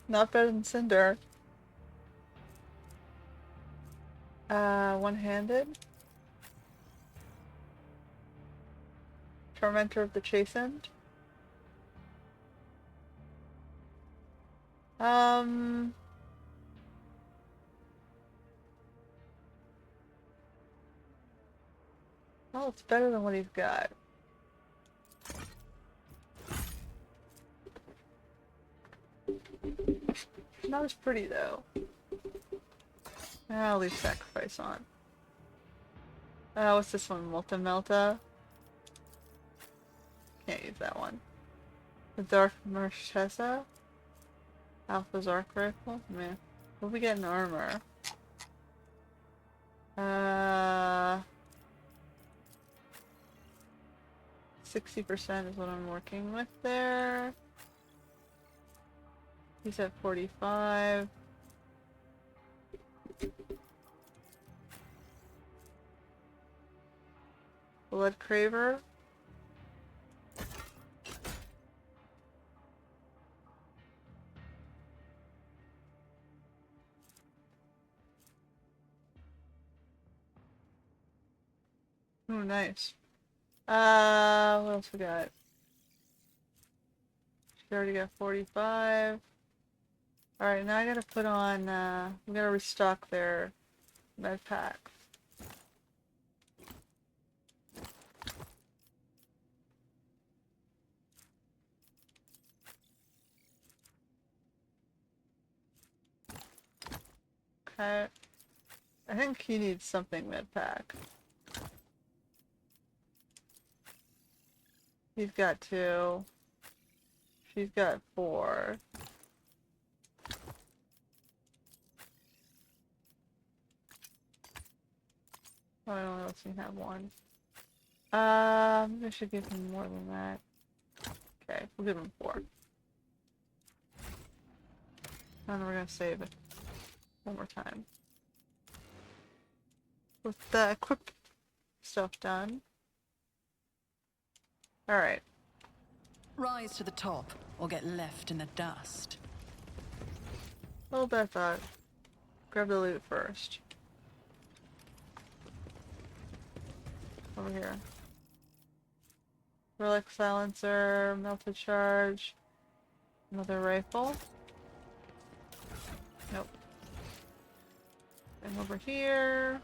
Not better than Cinder. One-handed. Tormentor of the Chastened. Well, it's better than what he's got. Not as pretty, though. I'll leave Sacrifice on. What's this one? Melta? Can't use that one. The Dark Marchesa? Alpha's Arc Rifle? Man. What do we get in armor? 60% is what I'm working with there. He's at 45. Blood Craver. Ooh, nice. What else we got? She already got 45. Alright, now I gotta put on, we gotta restock their med pack. Okay. I think he needs something med pack. He's got 2. She's got 4. Oh, I don't know if we have 1. I should give him more than that. Okay, we'll give him 4. And we're gonna save it one more time. With the equip stuff done. Alright. Rise to the top, or get left in the dust. A little bit of thought. Grab the loot first. Over here. Relic silencer, melted charge, another rifle. Nope. And over here.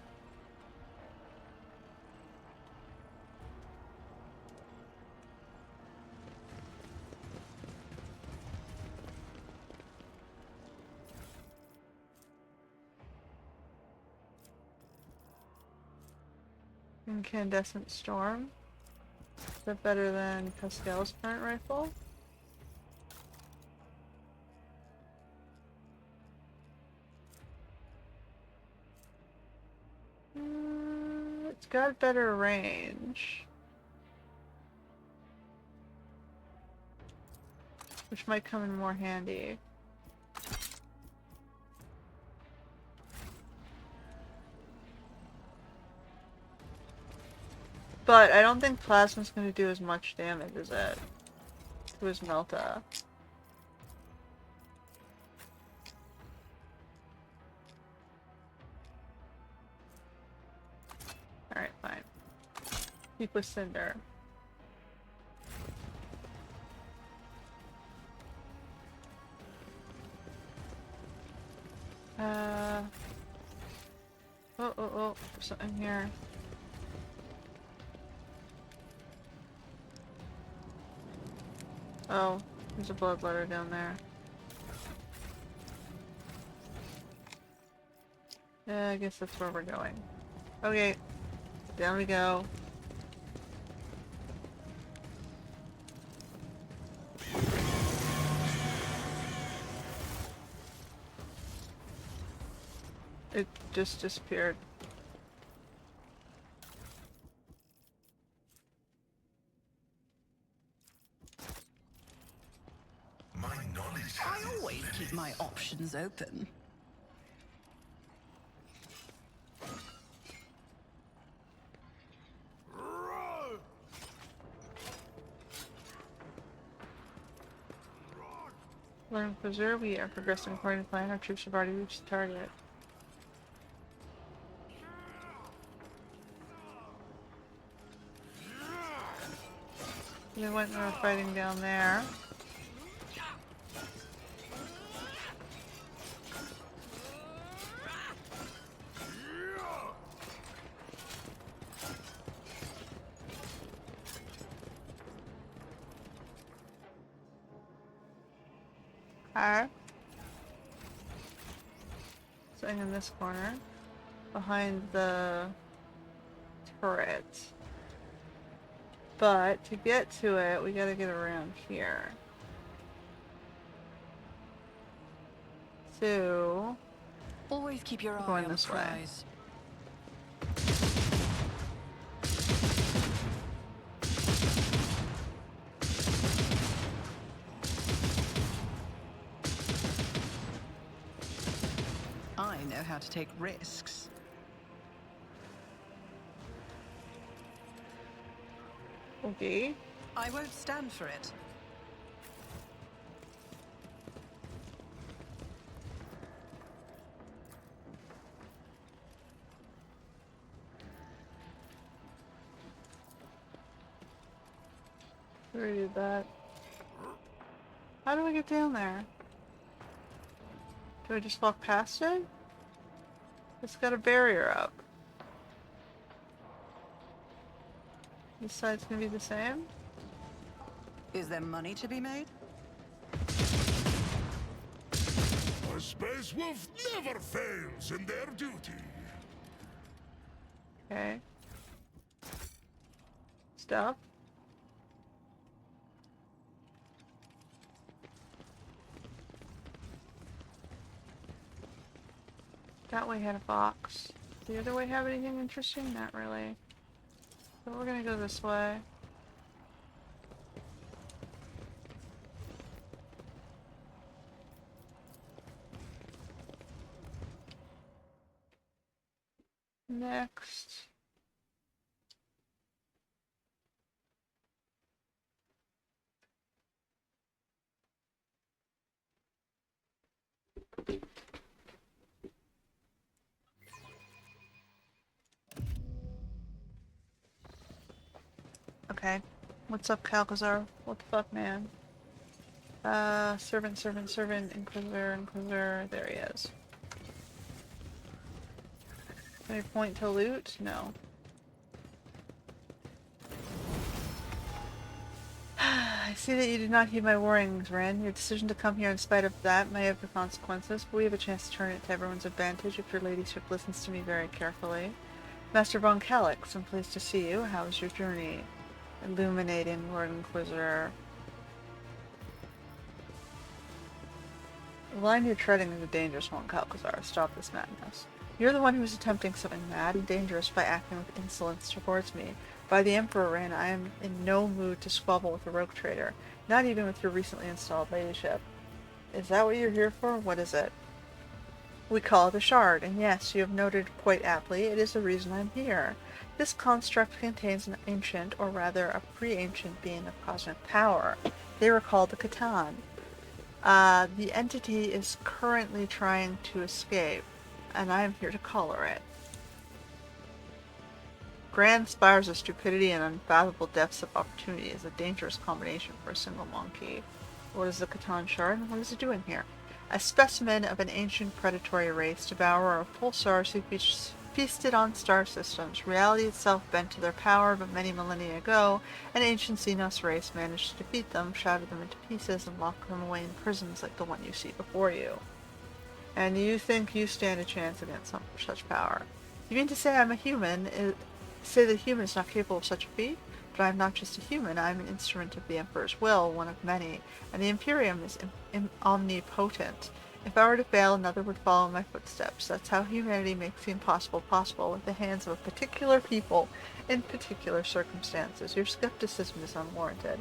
Incandescent Storm. Is that better than Pascal's current rifle? It's got better range. Which might come in more handy. But I don't think Plasma's going to do as much damage as it to his Melta. Alright, fine. Keep with Cinder. Oh, there's something here. Oh, there's a bloodletter down there. Yeah, I guess that's where we're going. Okay, down we go. It just disappeared. My knowledge I has its always keep my options open. Learn Inquisitor, we are progressing according to plan. Our troops have already reached the target. We went and were fighting down there. Sitting in this corner, behind the turret. But to get to it, we gotta get around here. So, Always keep your eye going on the this way. prize. I know how to take risks. okay. I won't stand for it. We already did that. How do I get down there? Do I just walk past it? It's got a barrier up. This side's gonna be the same? Is there money to be made? A space wolf never fails in their duty. Okay. Stop. That way had a box. The other way have anything interesting? Not really. So we're gonna go this way. Next. Okay. What's up, Calcazar? What the fuck, man? Servant, Inquisitor, Inquisitor. There he is. Any point to loot? No. I see that you did not heed my warnings, Ren. Your decision to come here in spite of that may have consequences, but we have a chance to turn it to everyone's advantage if your ladyship listens to me very carefully. Master Von Calix, I'm pleased to see you. How was your journey? Illuminating Lord Inquisitor. The line you're treading is a dangerous one, Calcazar. Stop this madness. You're the one who is attempting something mad and dangerous by acting with insolence towards me. By the Emperor Rin, I am in no mood to squabble with a rogue trader, not even with your recently installed ladyship. Is that what you're here for? What is it? We call it a shard, and yes, you have noted quite aptly, it is the reason I'm here. This construct contains an ancient, or rather a pre-ancient being of cosmic power. They were called the Catan. The entity is currently trying to escape, and I am here to collar it. Grand spires of stupidity and unfathomable depths of opportunity is a dangerous combination for a single monkey. What is the Catan Shard, and what is it doing here? A specimen of an ancient predatory race, devourer of pulsars who feasted on star systems, reality itself bent to their power, but many millennia ago, an ancient Xenos race managed to defeat them, shatter them into pieces, and lock them away in prisons like the one you see before you. And you think you stand a chance against such power? You mean to say I'm a human? Say that a human is not capable of such a feat? But I am not just a human, I am an instrument of the Emperor's will, one of many, and the Imperium is omnipotent. If I were to fail, another would follow my footsteps. That's how humanity makes the impossible possible with the hands of a particular people in particular circumstances. Your skepticism is unwarranted.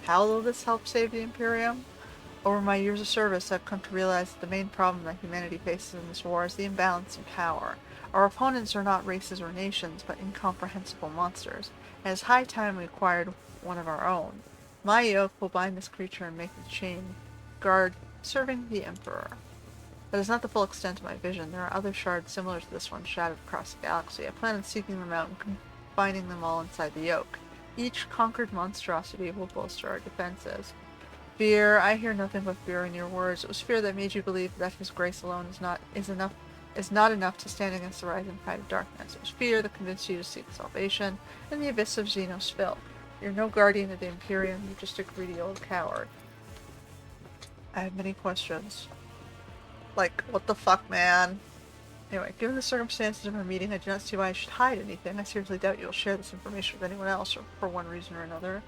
How will this help save the Imperium? Over my years of service, I've come to realize that the main problem that humanity faces in this war is the imbalance in power. Our opponents are not races or nations, but incomprehensible monsters, and it's high time we acquired one of our own. My yoke will bind this creature and make the chain guard serving the Emperor. That is not the full extent of my vision. There are other shards similar to this one shattered across the galaxy. I plan on seeking them out and combining them all inside the yoke. Each conquered monstrosity will bolster our defenses. Fear, I hear nothing but fear in your words. It was fear that made you believe that His grace alone is not enough to stand against the rising tide of darkness. It was fear that convinced you to seek salvation in the abyss of Xenos filth. You're no guardian of the Imperium, you're just a greedy old coward. I have many questions. Like, what the fuck, man? Anyway, given the circumstances of our meeting, I do not see why I should hide anything. I seriously doubt you'll share this information with anyone else, or for one reason or another.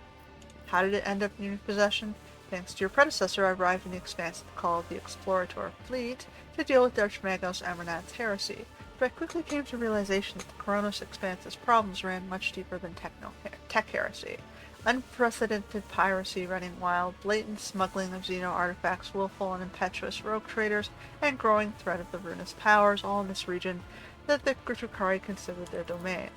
How did it end up in your possession? Thanks to your predecessor, I arrived in the expansive call of the Explorator Fleet to deal with Darch Magos Amernat's heresy, but I quickly came to the realization that the Kronos Expanse's problems ran much deeper than tech heresy. Unprecedented piracy running wild, blatant smuggling of Xeno artifacts, willful and impetuous rogue traders, and growing threat of the ruinous powers, all in this region that the Gritukari considered their domain.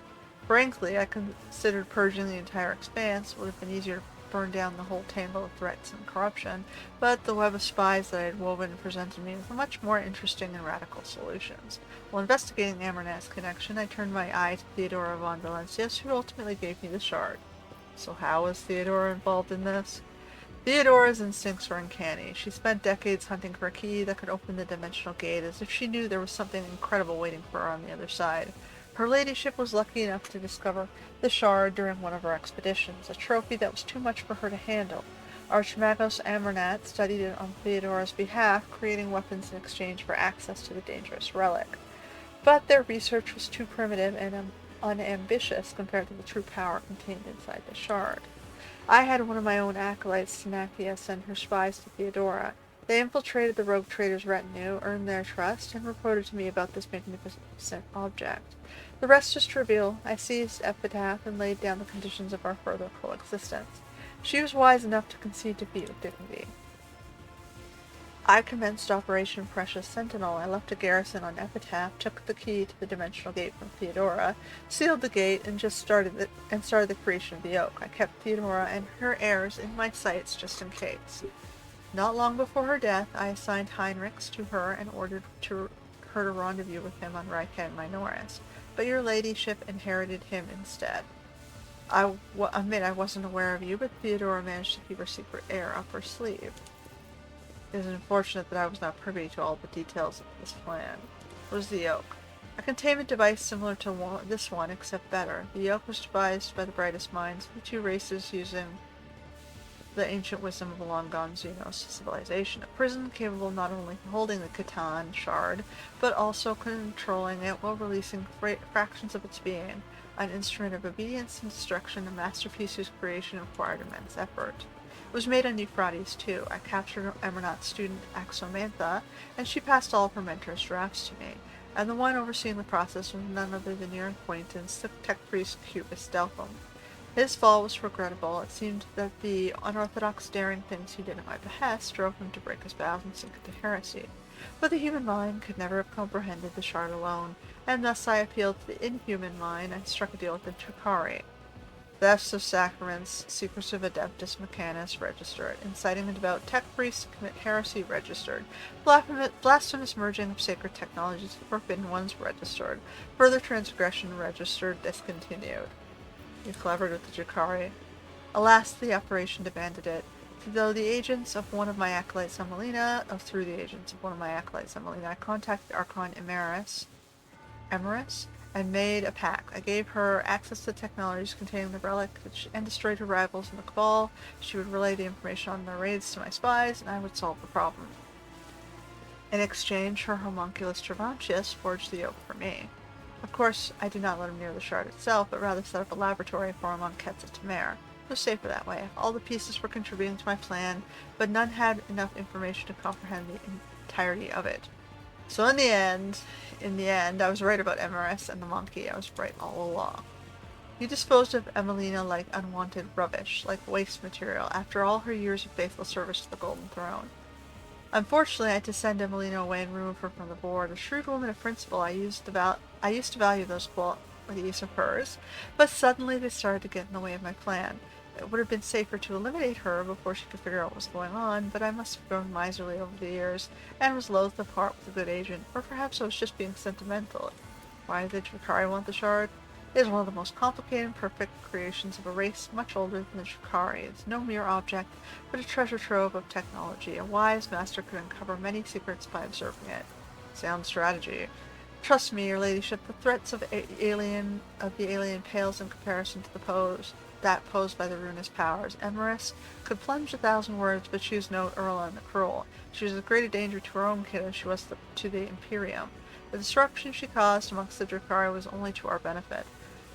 Frankly, I considered purging the entire expanse would have been easier to burn down the whole tangle of threats and corruption, but the web of spies that I had woven presented me with much more interesting and radical solutions. While investigating Amernat's connection, I turned my eye to Theodora von Valencius, who ultimately gave me the shard. So how was Theodora involved in this? Theodora's instincts were uncanny. She spent decades hunting for a key that could open the dimensional gate, as if she knew there was something incredible waiting for her on the other side. Her ladyship was lucky enough to discover the shard during one of her expeditions, a trophy that was too much for her to handle. Archmagos Amernat studied it on Theodora's behalf, creating weapons in exchange for access to the dangerous relic. But their research was too primitive and unambitious compared to the true power contained inside the shard. I had one of my own acolytes, Tanakia, send her spies to Theodora. They infiltrated the rogue trader's retinue, earned their trust, and reported to me about this magnificent object. The rest is trivial. I seized Epitaph and laid down the conditions of our further coexistence. She was wise enough to concede defeat with dignity. I commenced Operation Precious Sentinel. I left a garrison on Epitaph, took the key to the dimensional gate from Theodora, sealed the gate, and started the creation of the Oak. I kept Theodora and her heirs in my sights just in case. Not long before her death, I assigned Heinrichs to her and ordered her to rendezvous with him on Rika Minoris, but your ladyship inherited him instead. I admit I wasn't aware of you, but Theodora managed to keep her secret heir up her sleeve. It is unfortunate that I was not privy to all the details of this plan. What is the yoke? A containment device similar to this one, except better. The yoke was devised by the brightest minds of the two races using the ancient wisdom of a long-gone Xenos civilization. A prison capable not only of holding the Catan shard, but also controlling it while releasing fractions of its being. An instrument of obedience and destruction, a masterpiece whose creation required immense effort. It was made on Euphrates, too. I captured Emernaut student Axomantha, and she passed all of her mentor's drafts to me. And the one overseeing the process was none other than your acquaintance, the tech priest Cubus Delphum. His fall was regrettable. It seemed that the unorthodox daring things he did at my behest drove him to break his vows and sink into heresy. But the human mind could never have comprehended the shard alone, and thus I appealed to the inhuman mind and struck a deal with the Chikari. Thefts of sacraments, secrets of Adeptus Mechanis registered, inciting a devout tech priest to commit heresy registered, blasphemous merging of sacred technologies with forbidden ones registered, further transgression registered, discontinued. You clevered with the Jakari. Alas, the operation demanded it. Through the agents of one of my acolytes, Emelina, I contacted Archon Emerus, and made a pact. I gave her access to technologies containing the relic and destroyed her rivals in the Cabal. She would relay the information on their raids to my spies, and I would solve the problem. In exchange, her homunculus Travantius forged the oak for me. Of course, I did not let him near the shard itself, but rather set up a laboratory for him on Ketza Tamer. It was safer that way. All the pieces were contributing to my plan, but none had enough information to comprehend the entirety of it. So in the end, I was right about Emerus and the monkey. I was right all along. You disposed of Emelina like unwanted rubbish, like waste material, after all her years of faithful service to the Golden Throne. Unfortunately, I had to send Emelina away and remove her from the board. A shrewd woman of principle, I used to value those qualities of hers, but suddenly they started to get in the way of my plan. It would have been safer to eliminate her before she could figure out what was going on, but I must have grown miserly over the years, and was loath to part with a good agent, or perhaps I was just being sentimental. Why did Drakari want the shard? It is one of the most complicated and perfect creations of a race much older than the Drakari. It is no mere object, but a treasure trove of technology. A wise master could uncover many secrets by observing it. Sound strategy. Trust me, your ladyship, the threats of the alien pales in comparison to the posed by the ruinous powers. Emerus could plunge 1,000 words, but she was no Earl and the Cruel. She was as great a danger to her own kid as she was to the Imperium. The disruption she caused amongst the Drakari was only to our benefit.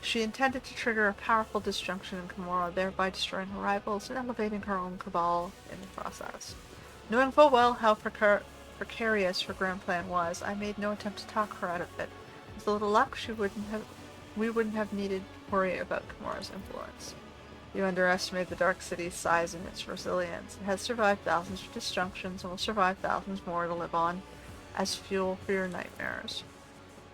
She intended to trigger a powerful disjunction in Gamora, thereby destroying her rivals and elevating her own cabal in the process. Knowing full well how precarious her grand plan was, I made no attempt to talk her out of it. With a little luck, we wouldn't have needed to worry about Gamora's influence. You underestimate the Dark City's size and its resilience. It has survived thousands of disjunctions and will survive thousands more to live on as fuel for your nightmares.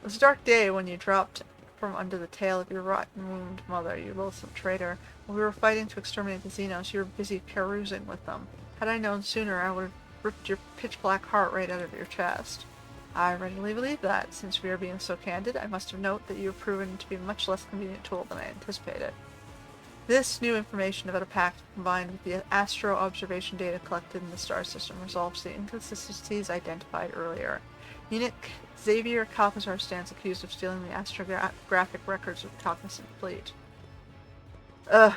It was a dark day when you dropped from under the tail of your rotten-wombed mother, you loathsome traitor. When we were fighting to exterminate the Xenos, you were busy carousing with them. Had I known sooner, I would have ripped your pitch-black heart right out of your chest. I readily believe that. Since we are being so candid, I must have noted that you have proven to be a much less convenient tool than I anticipated. This new information about a pact, combined with the astro observation data collected in the star system, resolves the inconsistencies identified earlier. Eunuch Xavier Calcazar stands accused of stealing the astrographic records of the Cognizant Fleet. I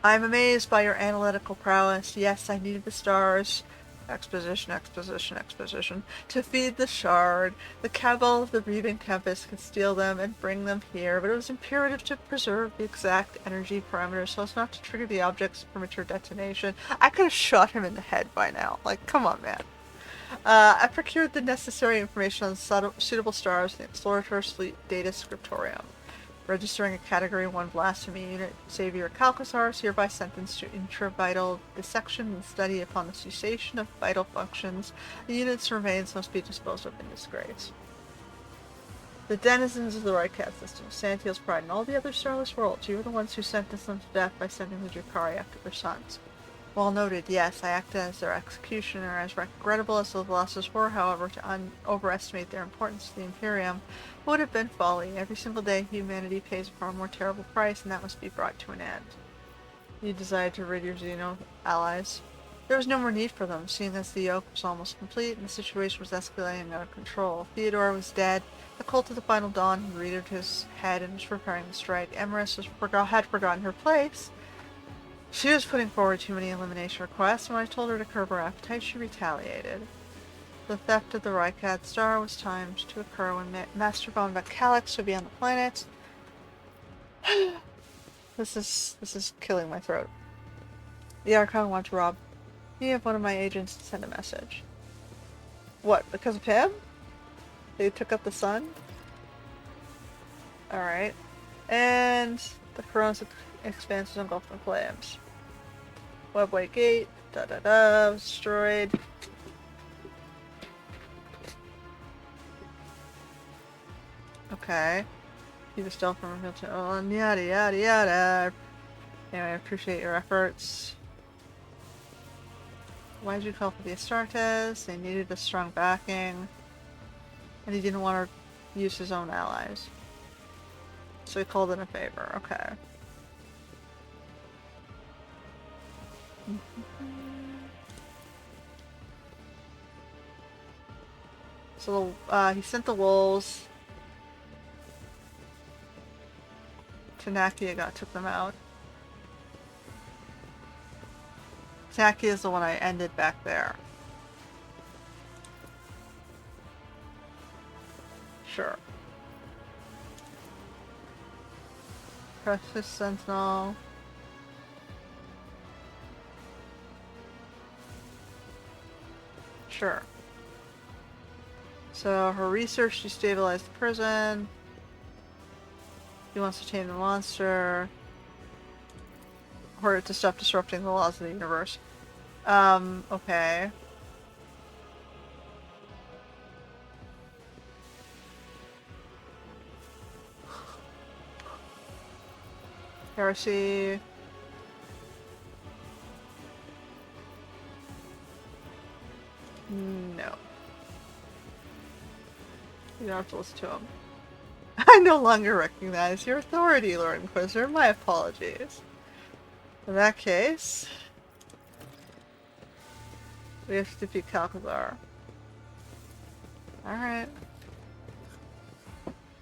am amazed by your analytical prowess. Yes, I needed the stars. Exposition, to feed the shard. The cabal of the Reaving Tempest could steal them and bring them here, but it was imperative to preserve the exact energy parameters so as not to trigger the object's premature detonation. I could have shot him in the head by now. Like, come on, man. I procured the necessary information on suitable stars in the Explorator's Fleet Data Scriptorium. Registering a Category 1 blasphemy unit, Xavier Calcazar is hereby sentenced to intravital dissection and study upon the cessation of vital functions. The unit's remains must be disposed of in disgrace. The denizens of the Rycat system, Santiel's Pride, and all the other starless worlds, you were the ones who sentenced them to death by sending the Drakari after their sons. Well noted, yes, I acted as their executioner. As regrettable as the losses were, however, to overestimate their importance to the Imperium would have been folly. Every single day humanity pays a far more terrible price, and that must be brought to an end. You decided to rid your Xeno allies. There was no more need for them, seeing as the yoke was almost complete and the situation was escalating out of control. Theodore was dead. The cult of the Final Dawn had reared his head and was preparing to strike. Emerus had forgotten her place. She was putting forward too many elimination requests, and when I told her to curb her appetite, she retaliated. The theft of the Rykad star was timed to occur when Master von Calyx would be on the planet. This is killing my throat. The Archon wanted to rob me of one of my agents and send a message. What, because of him? They took up the sun? Alright. And the corrosive expanse was engulfed in flames. Webway gate, was destroyed. Okay. Keep the stealth from revealed to yada yada yada. Anyway, I appreciate your efforts. Why did you call for the Astartes? They needed a strong backing. And he didn't want to use his own allies. So he called in a favor. Okay. So he sent the wolves. Tanakia took them out. Tanakia is the one I ended back there. Sure. Precious Sentinel. Sure. So her research to stabilize the prison. He wants to tame the monster. Or to stop disrupting the laws of the universe. Okay. Heresy. No. You don't have to listen to him. I no longer recognize your authority, Lord Inquisitor. My apologies. In that case, we have to defeat Calcazar. Alright.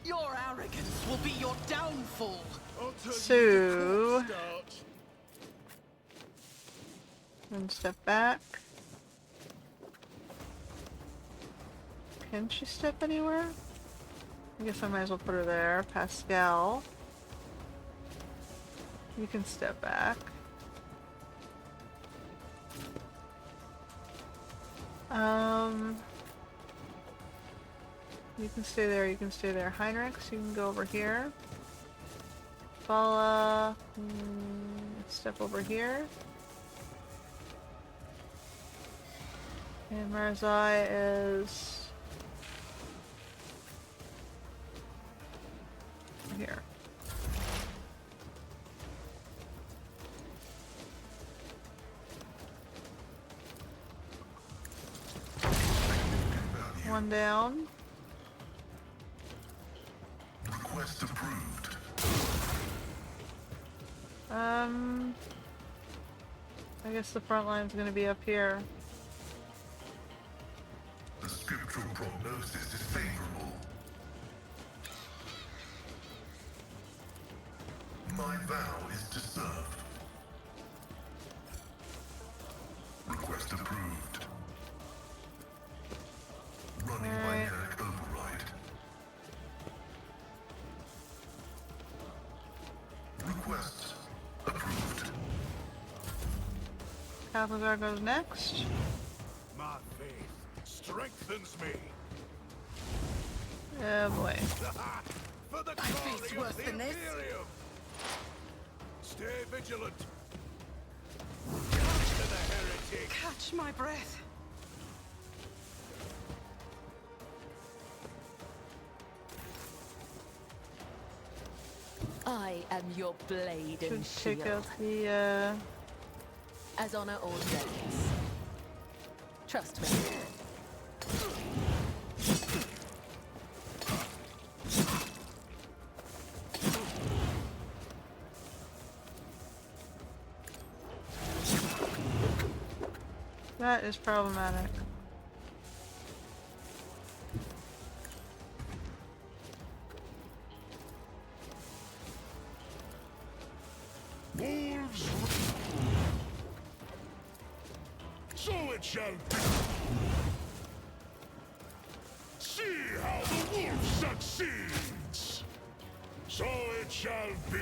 Your arrogance will be your downfall. So, and step back. Can she step anywhere? I guess I might as well put her there. Pascal. You can step back. You can stay there, you can stay there. Heinrich, you can go over here. Fala, step over here. And Marzai is here. One down. Request approved. I guess the front line's gonna be up here. The scriptural prognosis is favorable. My vow is to serve. Request approved. Running binaric override. Request approved. Calcazar goes next. My faith strengthens me. Oh boy. For the My faith's glory worse of the than this. Imperium. Stay vigilant. Cut to the heretic. Catch my breath. I am your blade and Should take shield, out the as honor ordains. Trust me. that is problematic. Wolves. shall be. See how the wolf succeeds. So it shall be.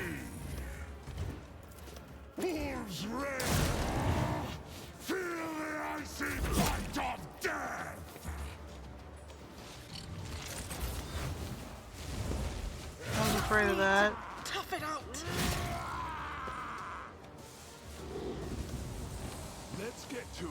Wolves reign. Feel the icy bite of death. I was afraid of that. Tough it out. Let's get to it.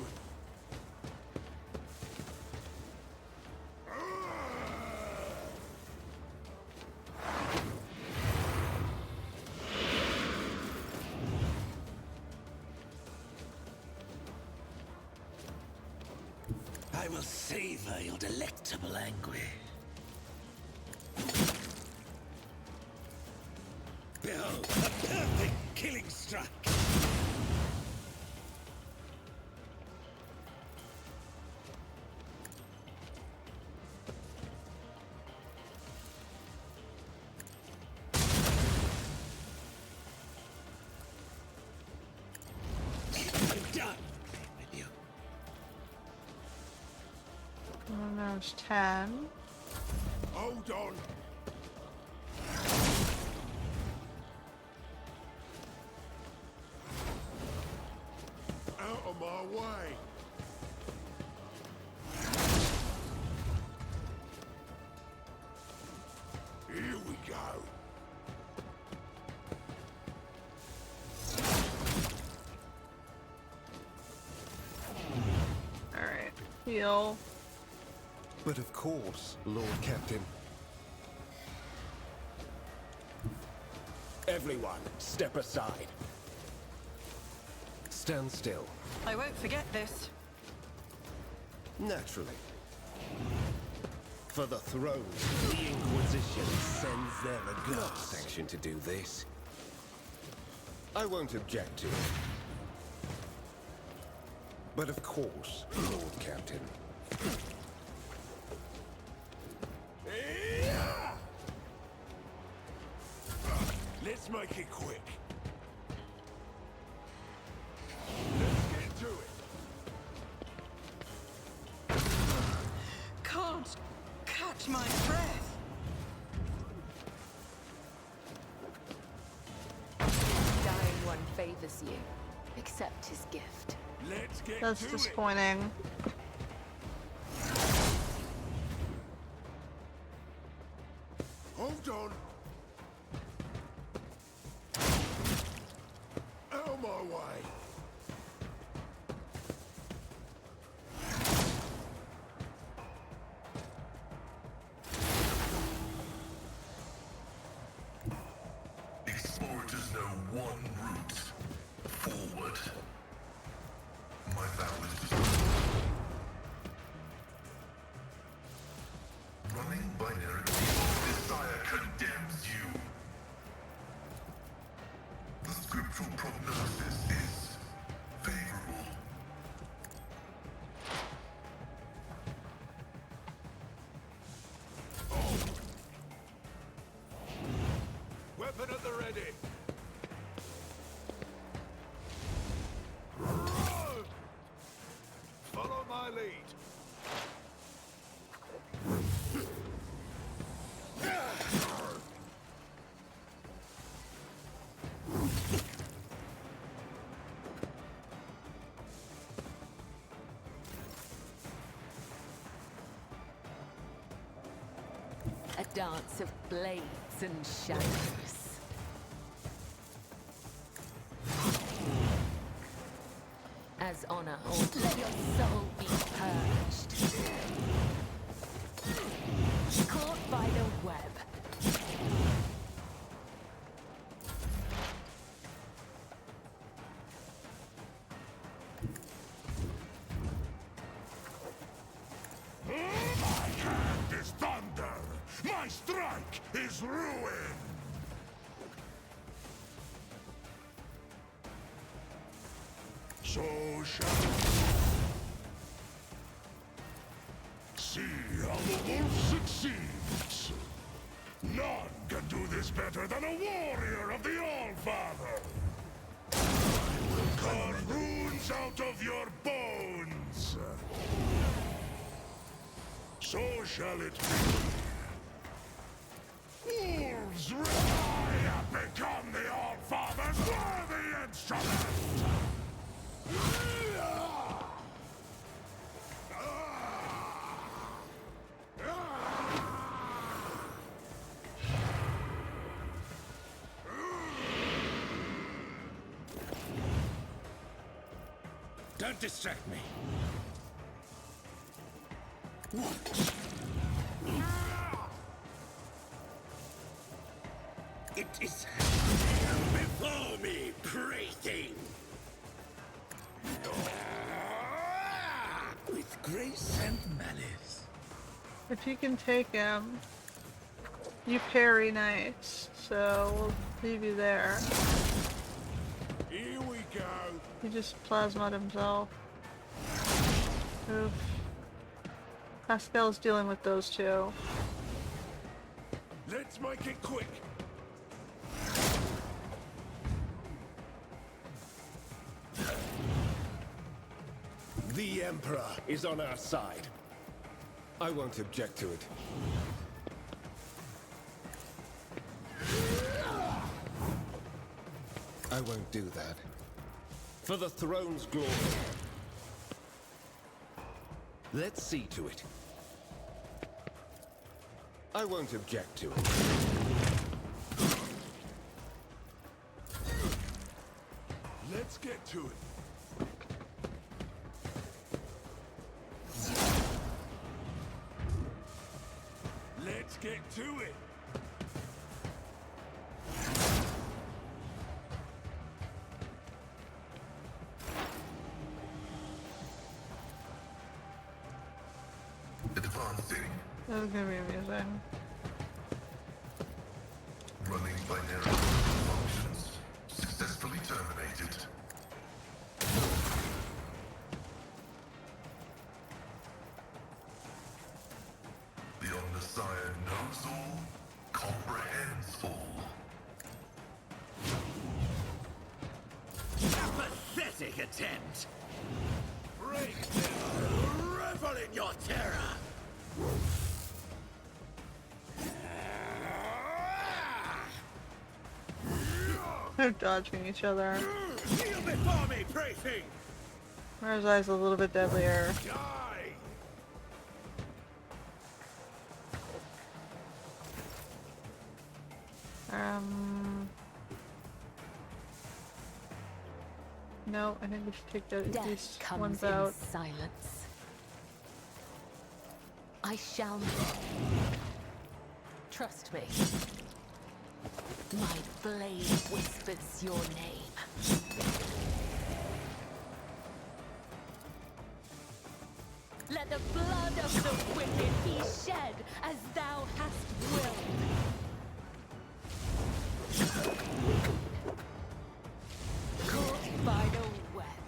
I will savor your delectable anguish. Behold, a perfect killing strike! I'm done with you. And there's 10. Hold on. Out of my way. Here we go. Alright. Heal. But of course, Lord Captain. Everyone, step aside. Stand still. I won't forget this. Naturally. For the throne, the Inquisition sends their regards. Sanction to do this. I won't object to it. But of course, Lord Captain. Let's make it quick. Let's get to it. Can't catch my breath. Dying one favors you. Accept his gift. Let's get That's to it. disappointing. Hold on. Out of my way. Explorers know one route. Forward. My vow is to running binary. Desire condemns you. The scriptural prognosis is favorable. Weapon at the ready. Follow my lead. A dance of blades and shadows. As honor, or let your soul be purged. Caught by the web. My hand is thunder. My strike is ruin. So shall see how the wolf succeeds. None can do this better than a warrior of the All-Father. I will cut runes out of your bones. So shall it be. Wolves, I have become the All-Father's worthy instrument! Don't distract me. It is before me, prating. With grace and malice. If you can take him, you parry nice, so we'll leave you there. Here we go. He just plasmaed himself. Oof. Pascal's dealing with those two. Let's make it quick. The Emperor is on our side. I won't object to it. I won't do that. For the throne's glory. Let's see to it. I won't object to it. Let's get to it. Let's get to it. Advancing. That was gonna be amusing. Running binary functions. Successfully terminated. The Omniscient knows all, comprehends all. A pathetic attempt. Break them. Revel in your terror. They're dodging each other. Kneel before me, prating. Mara's eye's a little bit deadlier. Die! No, I think we should take these Death comes ones in out. silence. I shall not. Trust me. My blade whispers your name. Let the blood of the wicked be shed as thou hast willed. Caught by the web.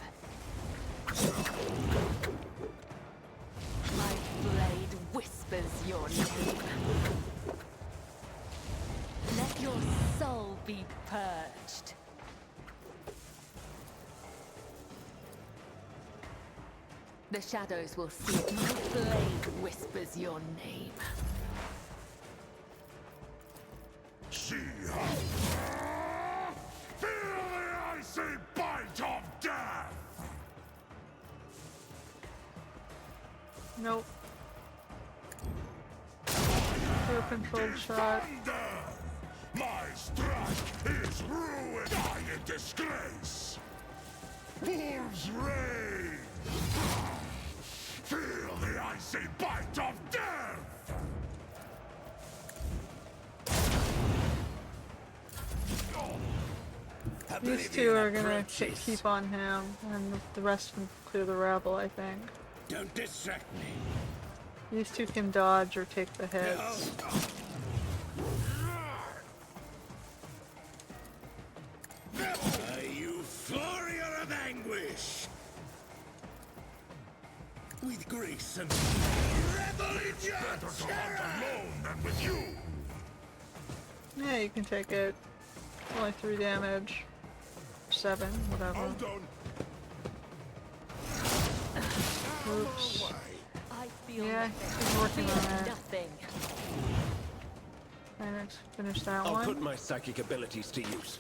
My blade whispers your name. Let your soul be purged. The shadows will see it. My blade whispers your name. See how... Feel the icy bite of death! Nope. Do a controlled shot. Thunder! My strike is ruin! Die in disgrace! Wolves reign! Feel the icy bite of death! These two are gonna keep on him, and the rest can clear the rabble, I think. Don't distract me. These two can dodge or take the hits. A euphoria of anguish. With grace and revel in your Better to terror. hunt alone than with you! Yeah, you can take it. Only 3 damage. 7, whatever. Hold on. Oops. I feel Yeah, nothing. he's working Fear on it. nothing. Let's finish that I'll one. put my psychic abilities to use.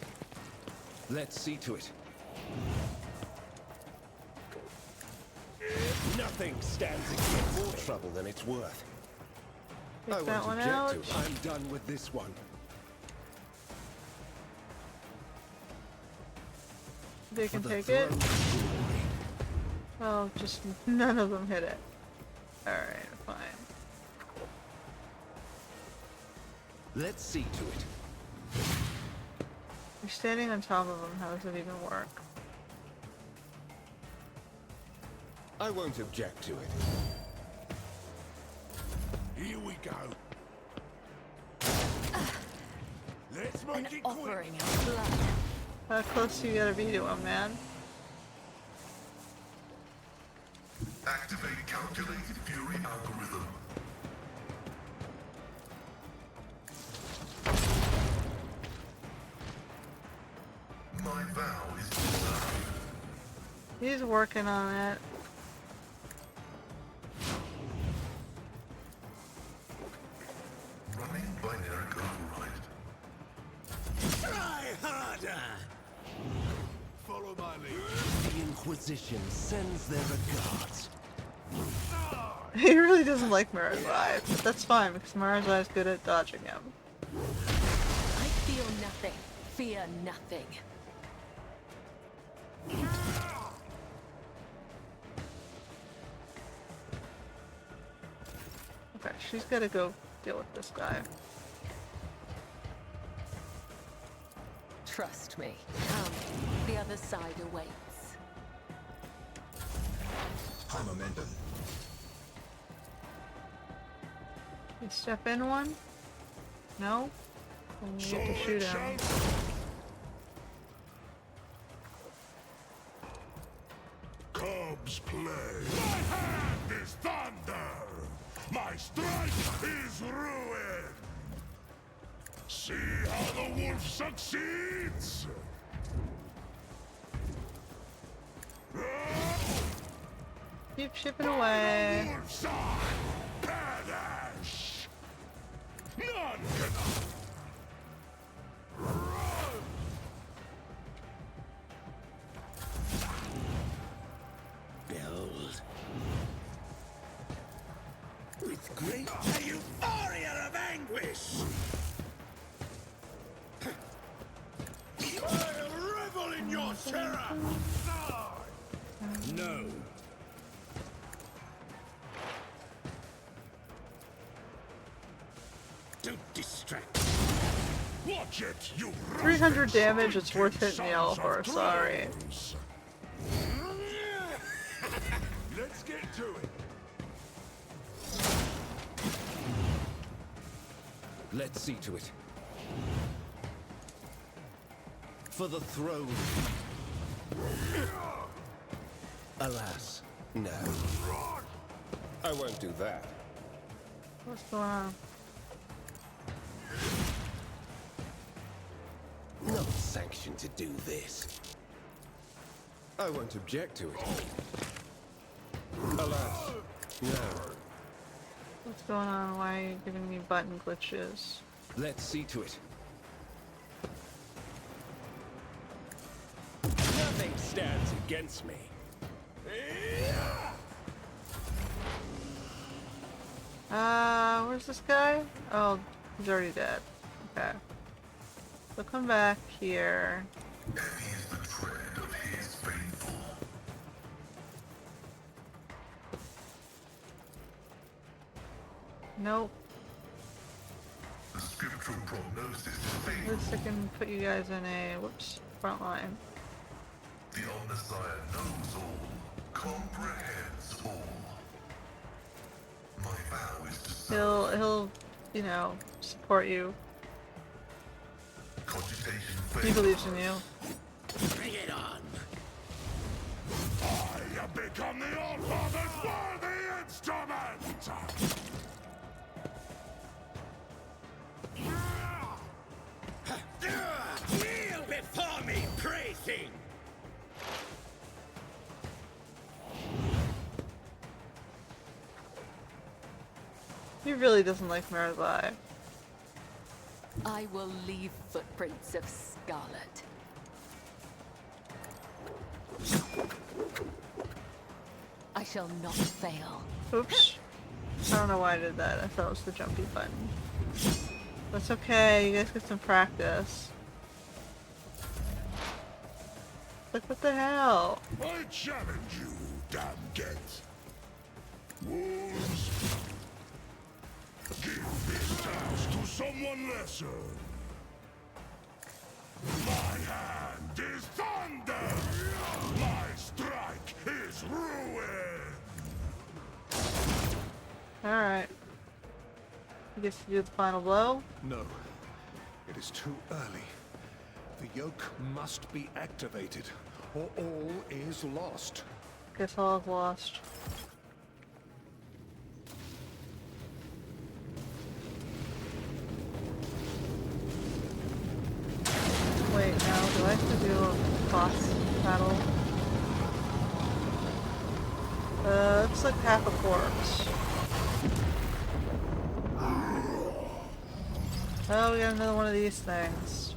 Let's see to it. Nothing stands against more trouble than it's worth. Take I that won't one object out. to it. I'm done with this one. They For can the take it. throne's glory. Oh, just none of them hit it. Alright, fine. Let's see to it. You're standing on top of them. How does it even work? I won't object to it. Here we go. Let's An make it quick. offering of blood. How close do you gotta be to him, man? Activate calculated fury algorithm. My vow is denied. He's working on it. Running binary override. Try harder! Follow my lead. The Inquisition sends their regards. He really doesn't like Mara's Eye, but that's fine because Mara's Eye is good at dodging him. I feel nothing. Fear nothing. Okay, she's gotta go deal with this guy. Trust me. The other side awaits. High momentum. You step in one? No? Then you get to shoot him. Cubs play. My hand is thunder. My strike is ruin. See how the wolf succeeds. Keep chipping away. Wolf's eye. Perish. None can. Build. With great euphoria of anguish! I revel in your terror. No. Don't distract. Watch it, you 300 damage, it's worth hitting the yellow horse, sorry. Let's get to it. Let's see to it. For the throne. Alas, no. I won't do that. What's going on? Not sanctioned to do this. I won't object to it. Alas, no. What's going on? Why are you giving me button glitches? Let's see to it. Nothing stands against me. Where's this guy? Oh, he's already dead. Okay. So come back here. Heavy is the tread of his faithful. Nope. The scriptural prognosis is At favorable. least I can put you guys in a, whoops, front line. The Omnissiah knows all, comprehends all. My vow is to serve. He'll, you know, support you. Cogitation He fails. believes in you. Bring it on. I have become the Allfather's worthy instrument! Kneel before me, pray thing! He really doesn't like Marazai. I will leave footprints of scarlet. I shall not fail. Oops. I don't know why I did that. I thought it was the jumpy button. That's okay, you guys get some practice. Like, what the hell? I challenge you, damn get. Wolves, give this task to someone lesser. My hand is thunder. My strike is ruin. Alright. You get to do the final blow? No, it is too early. The yoke must be activated, or all is lost. Guess all is lost. Wait, now, do I have to do a boss battle? Looks like half a corpse. Oh, we got another one of these things.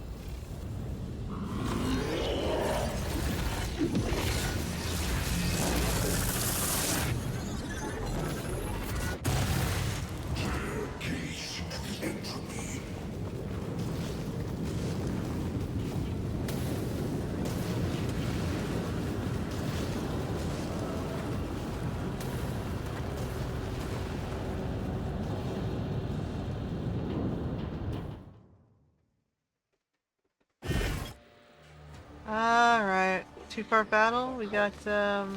Alright, two-part battle. We got, for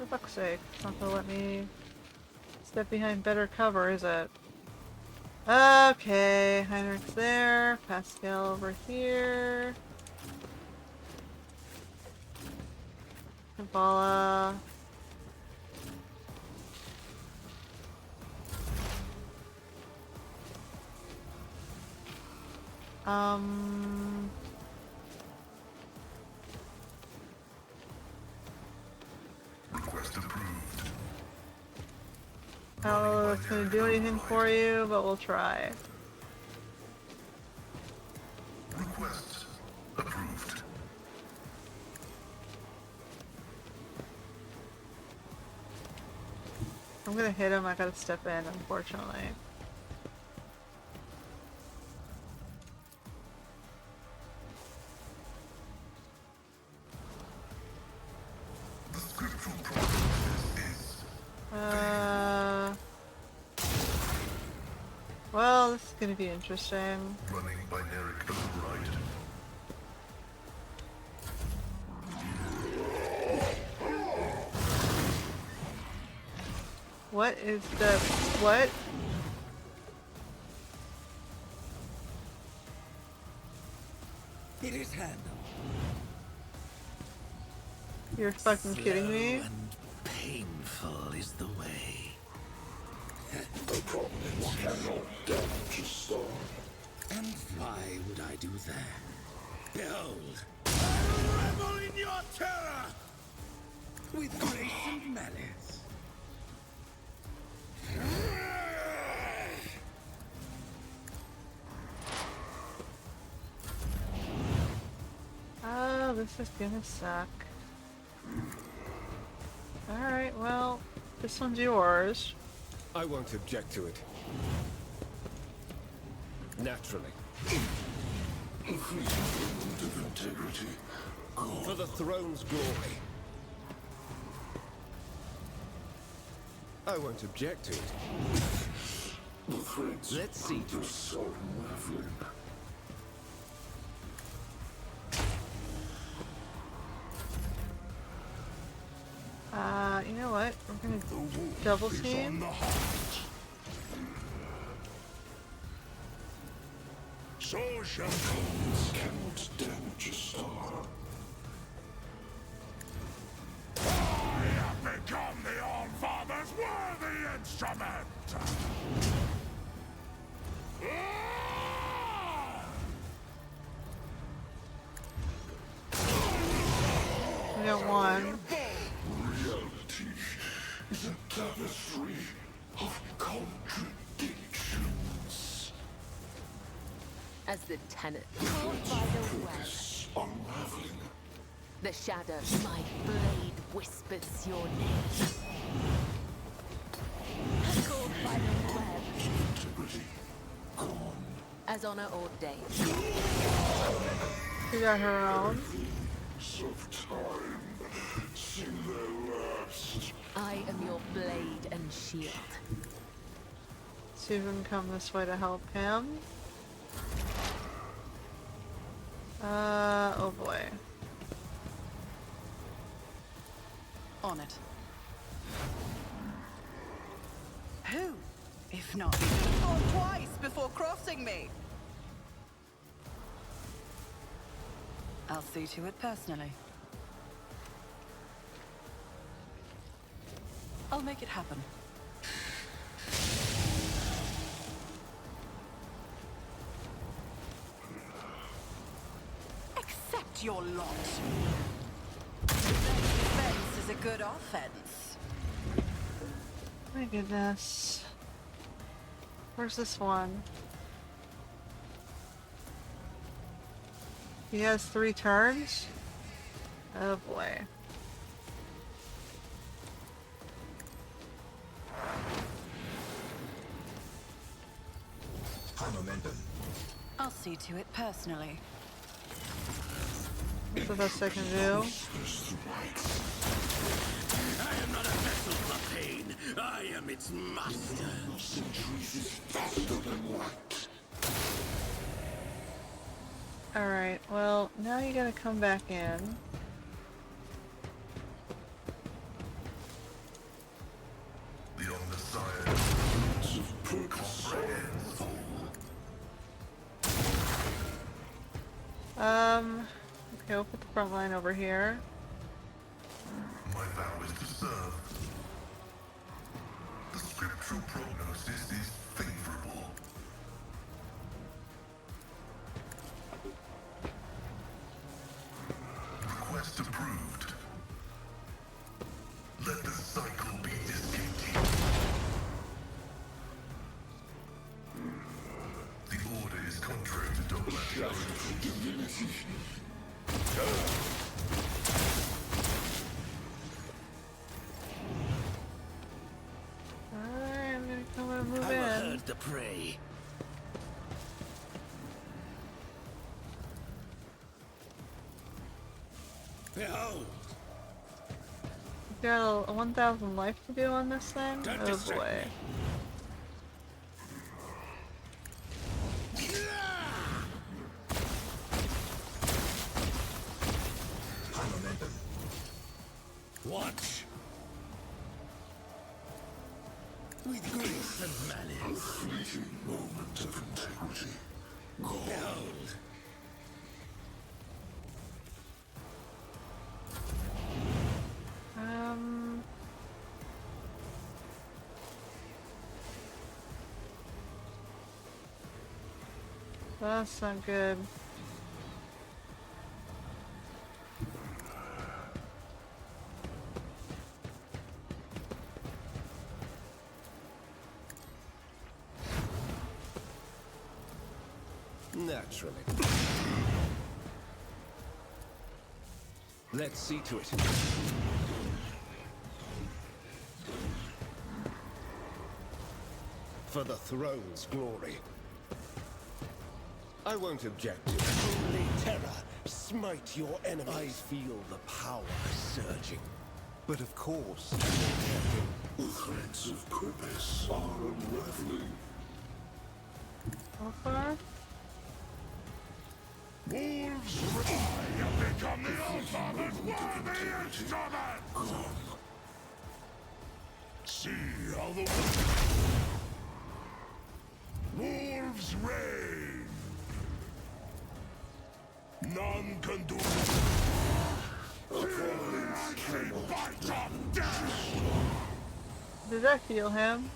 fuck's sake, it's not gonna let me step behind better cover, is it? Okay, Heinrich's there, Pascal over here. Kabbalah. Request approved. I don't know if it's gonna do anything for you, but we'll try. Request approved. I'm gonna hit him, I gotta step in, unfortunately. The scriptural process is Well, this is gonna be interesting. running binary override. What is the... what? It is handled. You're fucking kidding me? Slow and painful is the way. And why would I do that? Behold, I revel in your terror! With grace and malice. Oh, this is gonna suck. Alright, well, this one's yours. I won't object to it. Naturally. Of integrity. For the throne's glory. I won't object to it. The threats Let's see to are it. so marveling. You know what? We're gonna The wolf double is team. on the hunt. So shall cones cannot damage a star. I have become the All-Father's worthy instrument! Ah! We got one. Reality is a tapestry of contradictions. As the tenant caught by the web, Unraveling. the shadow, my blade whispers your name. Caught by the web, Integrity gone. as honor ordained. She got her own. Of time, sing their last. I am your blade and shield. See if we can come this way to help him. Oh boy. On it. Who, if not, thought twice before crossing me? I'll see to it personally. I'll make it happen. Accept your lot. Defense is a good offense. My goodness. Where's this one? He has 3 turns? Oh boy. Momentum. I'll see to it personally. What's the best I can do? I am not a vessel for pain. I am its master. Centuries is faster than light. Alright, well, now you gotta come back in. The omniscient comprehends all. Okay, we'll put the front line over here. My vow is to serve. The scriptural prognosis is favorable. Request approved. Let the cycle be discontinued. The order is contrary to dogmatic RIN. Alright, I'm gonna come and move I will in. herd the prey. Behold! We got a 1,000 life to do on this thing? Don't Oh distract boy. me. Watch! With grace and malice. Fleeting moment of integrity. Behold! That's not good. Naturally. Let's see to it. For the throne's glory. I won't object to it. Only terror, smite your enemies. I feel the power surging. But of course, The threads of purpose are unraveling. How far? Wolves I have become the alpha that worthy instrument! Come. See how the wolves reign. None can do the bite of death. Did that heal him?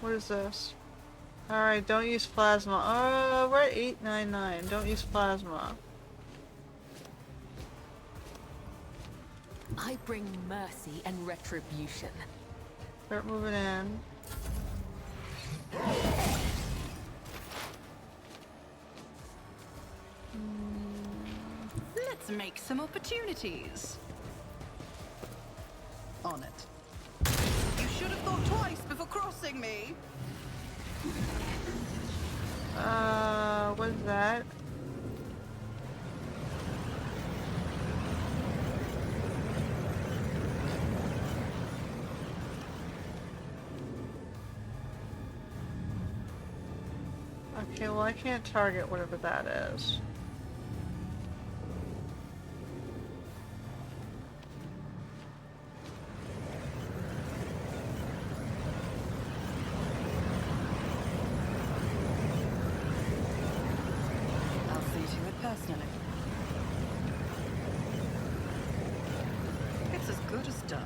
What is this? Alright, don't use plasma. We're at 899. Don't use plasma. I bring mercy and retribution. Start moving in. Let's make some opportunities. On it. You should have thought twice before crossing me. What is that? Okay, well I can't target whatever that is. I'll see to it personally. It's as good as done.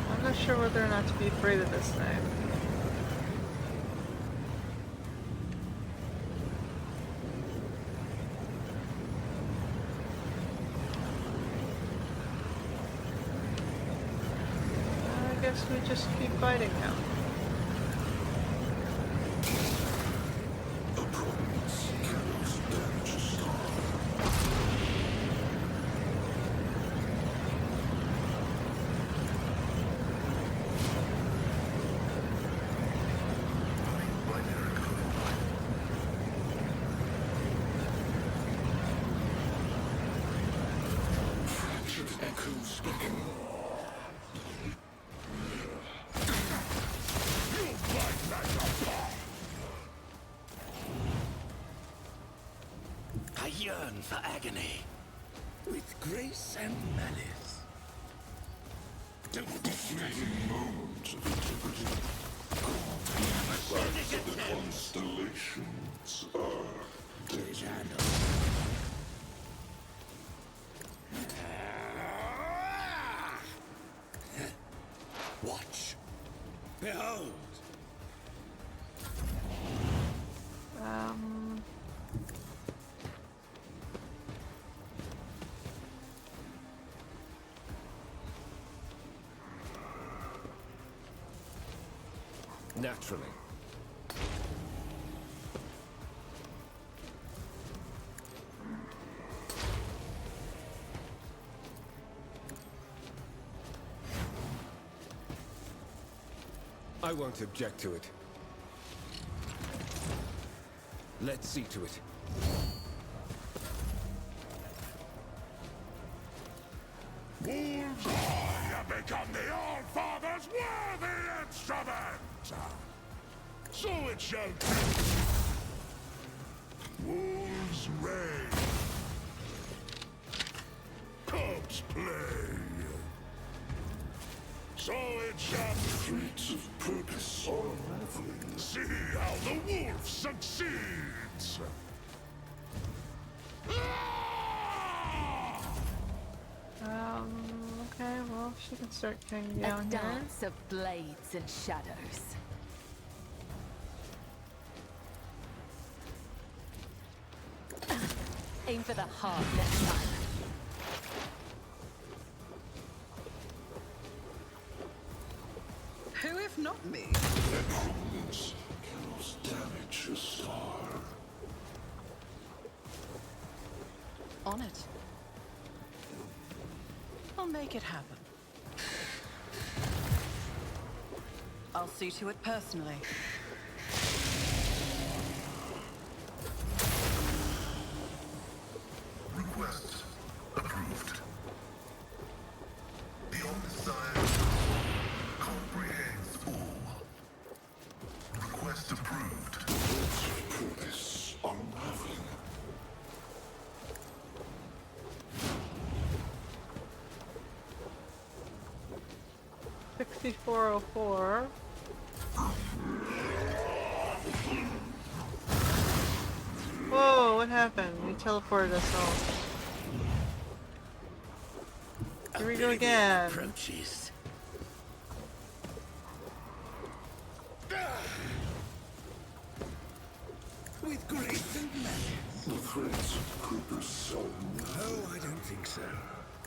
I'm not sure whether or not to be afraid of this thing. I guess we just keep fighting him. I yearn for agony. With grace and malice. Don't dismaying moments of integrity. The constellations are taken. Watch. Behold. Naturally. I won't object to it. Let's see to it. Wolves, I have become the All-Father's worthy instrument! So it shall be. Wolves reign. Cubs play. So it shall be. Streets of purpose are unraveling. See how the wolf succeeds! Okay, well, she can start getting A down here. dance of blades and shadows. Aim for the heart next time. Who if not me? Necrons cannot damage a star. On it. I'll make it happen. I'll see to it personally. Request approved. The Omniscient comprehends all. Request approved. Purpose unraveling. 6404. Whoa, what happened? We teleported us all. Here we go again. Approaches. With grace and malice. The threats of Cooper's soul. Oh, I don't think so.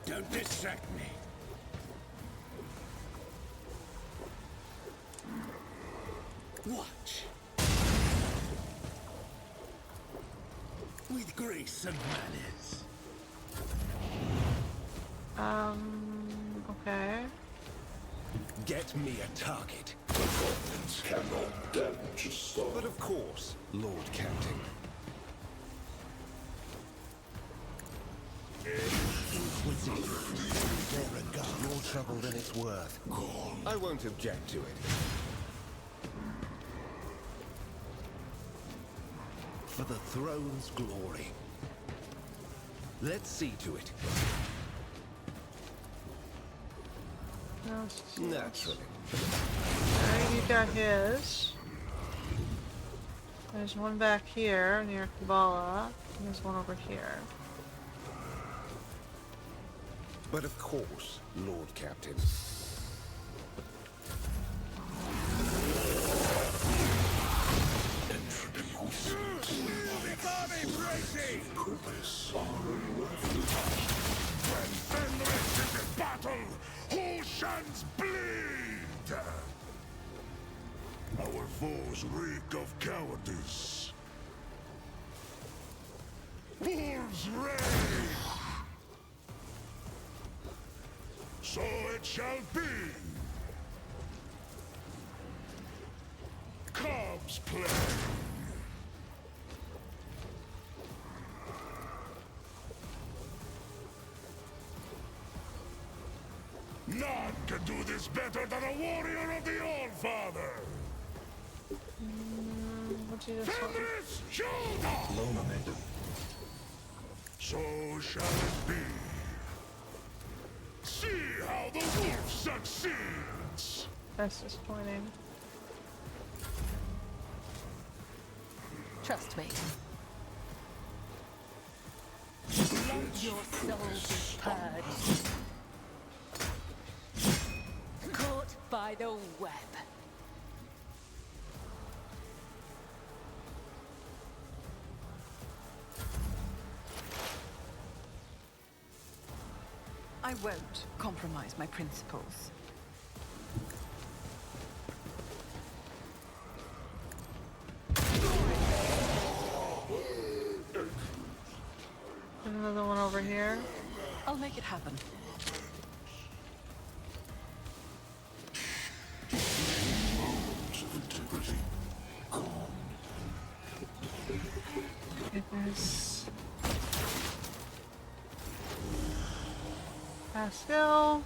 Don't distract me. Watch. With grace and malice. Okay. Get me a target. The goblins cannot damage a star. But of course, Lord Captain. Inquisitors. They're a gun. More trouble than it's worth. I won't object to it. For the throne's glory. Let's see to it. Naturally. Alright, you got his. There's one back here near Kabbalah, and there's one over here. But of course, Lord Captain. Purpose. When Fenris is in battle, who shans bleed? Our foes reek of cowardice. Wolves rage. So it shall be. Cubs play. None can do this better than a warrior of the All-Father! What do you just want? Fenris Shoulder! Low momentum. So shall it be. See how the wolf succeeds! That's disappointing. Trust me. Let your soul be purged. Caught by the web. I won't compromise my principles. There's another one over here. I'll make it happen. Of integrity. Goodness. Pascal.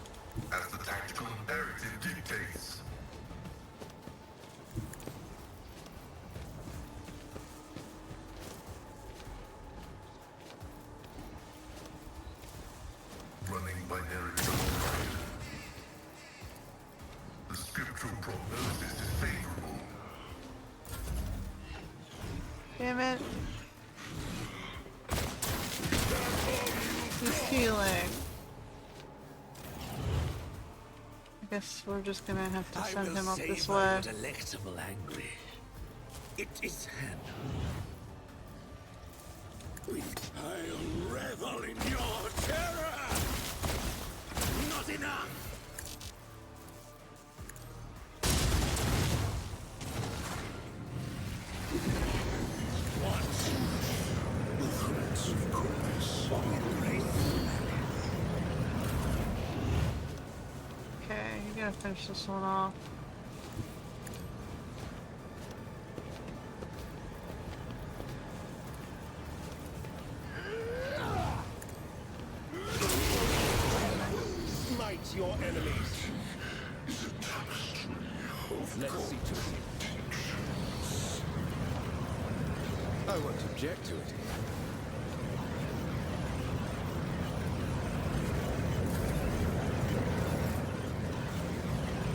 As the tactical imperative dictates. Running binary code. The scriptural prognosis is favorable. Damn it. He's healing. I guess we're just gonna have to send him up this way. Delectable angry. It is handled. I'll revel in your terror! Not enough! The threats of Cooper's Okay, you gotta finish this one off. Smite your enemies. Let's see to it. I won't object to it.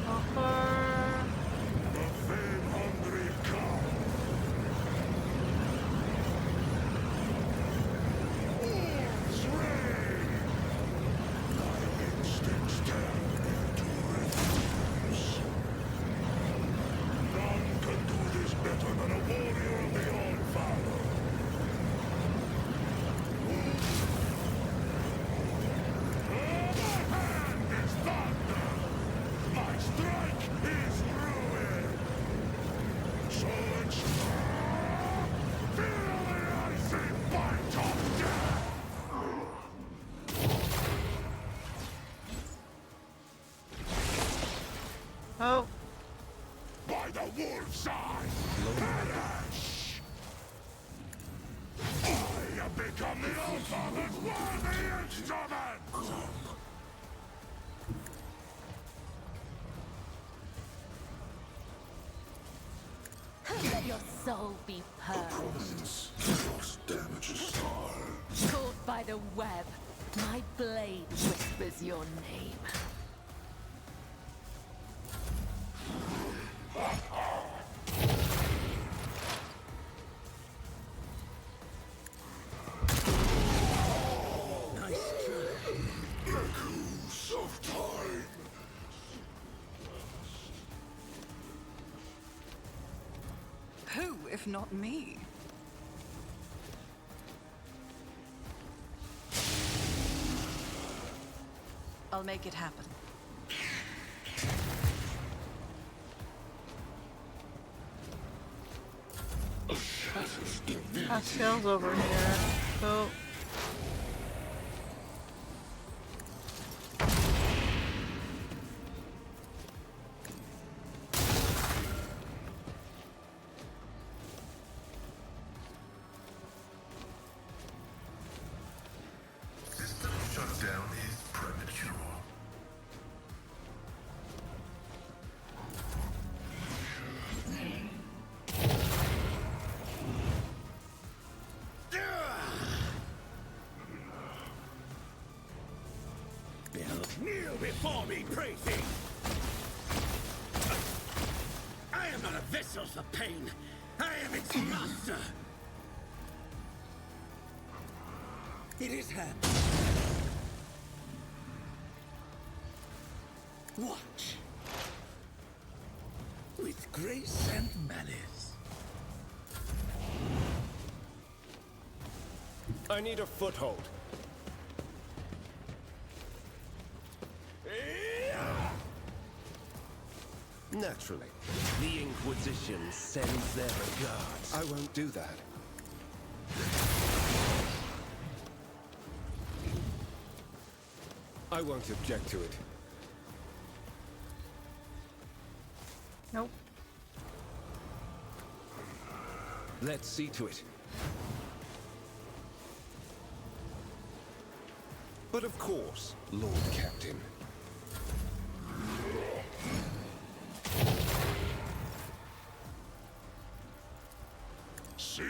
Offer. The fame-hungry cow. Wolves reign! Thy have become the ultimate worthy instrument! Let your soul be purged. Prominence lost damages style. Caught by the web, my blade whispers your name. Nice try. Echoes of time. Who, if not me? I'll make it happen. Pascal's over here. So System shutdown is premature. Kneel before me, pray thing! I am not a vessel for pain. I am its master. In his hand. Watch. With grace and malice. I need a foothold. Naturally. The Inquisition sends their regards. I won't do that. I won't object to it. nope. Let's see to it. But of course, Lord Captain. See?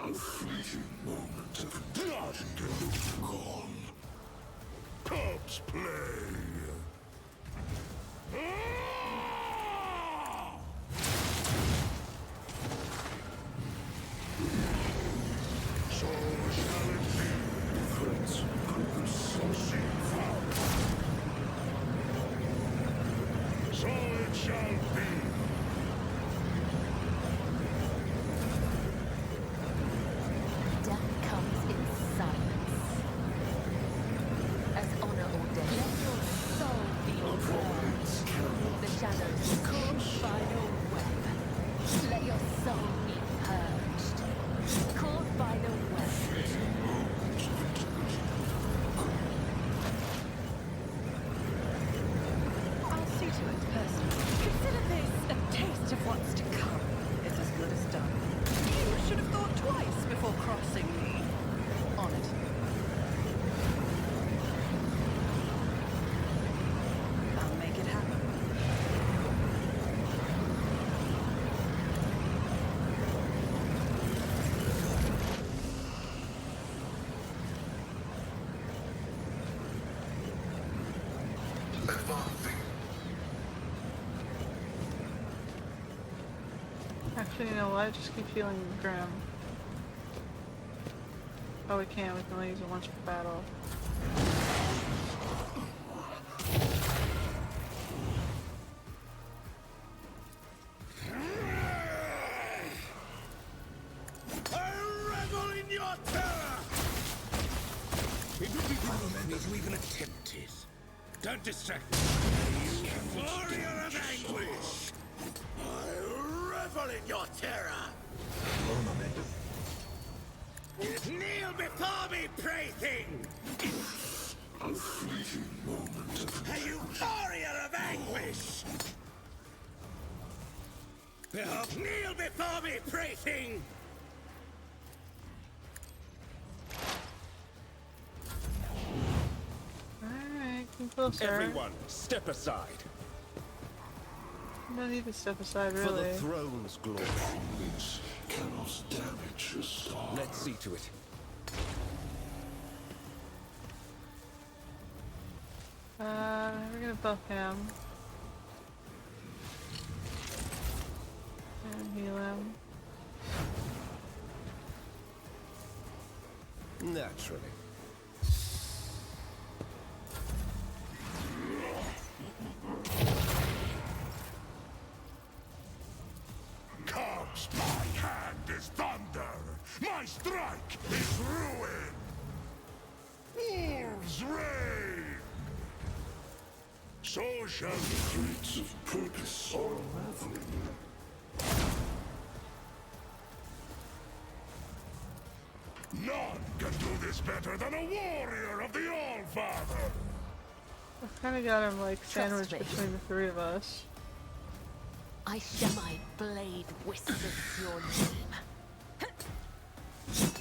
A fleeting moment of blood and gone. Corpse play. So shall it be. Threats, purpose, seem found. So it shall be. Death comes in silence. As honor ordained, let your soul be purged. The shadows caught by the web. Let your soul be purged. Caught by the web. I'll see to it personally. Consider this a taste of what's to come. It's as good as done. You should have thought twice before crossing me. On it. I'll make it happen. Advancing. Actually, you know what? I just keep feeling grim. Oh, we can't. We can only use it once per battle. I revel in your terror! It would be wrong of me to even attempt it. Don't distract me. Warrior of anguish! I revel in your terror! Kneel before me, pray thing! A fleeting moment of Are you warrior of anguish? Behold, kneel before me, pray thing! closer. Everyone, step aside. No need to step aside, For the really. throne's glory. This cannot damage a star. Let's see to it. We're gonna buff him. And heal him. Naturally. Comes my hand is thunder. My strike is ruin. Wolves reign. So shall the streets of purpose are unraveling. None can do this better than a warrior of the All-Father. I've kind of got him like sandwiched me. between the three of us. I shall my blade whispers your name.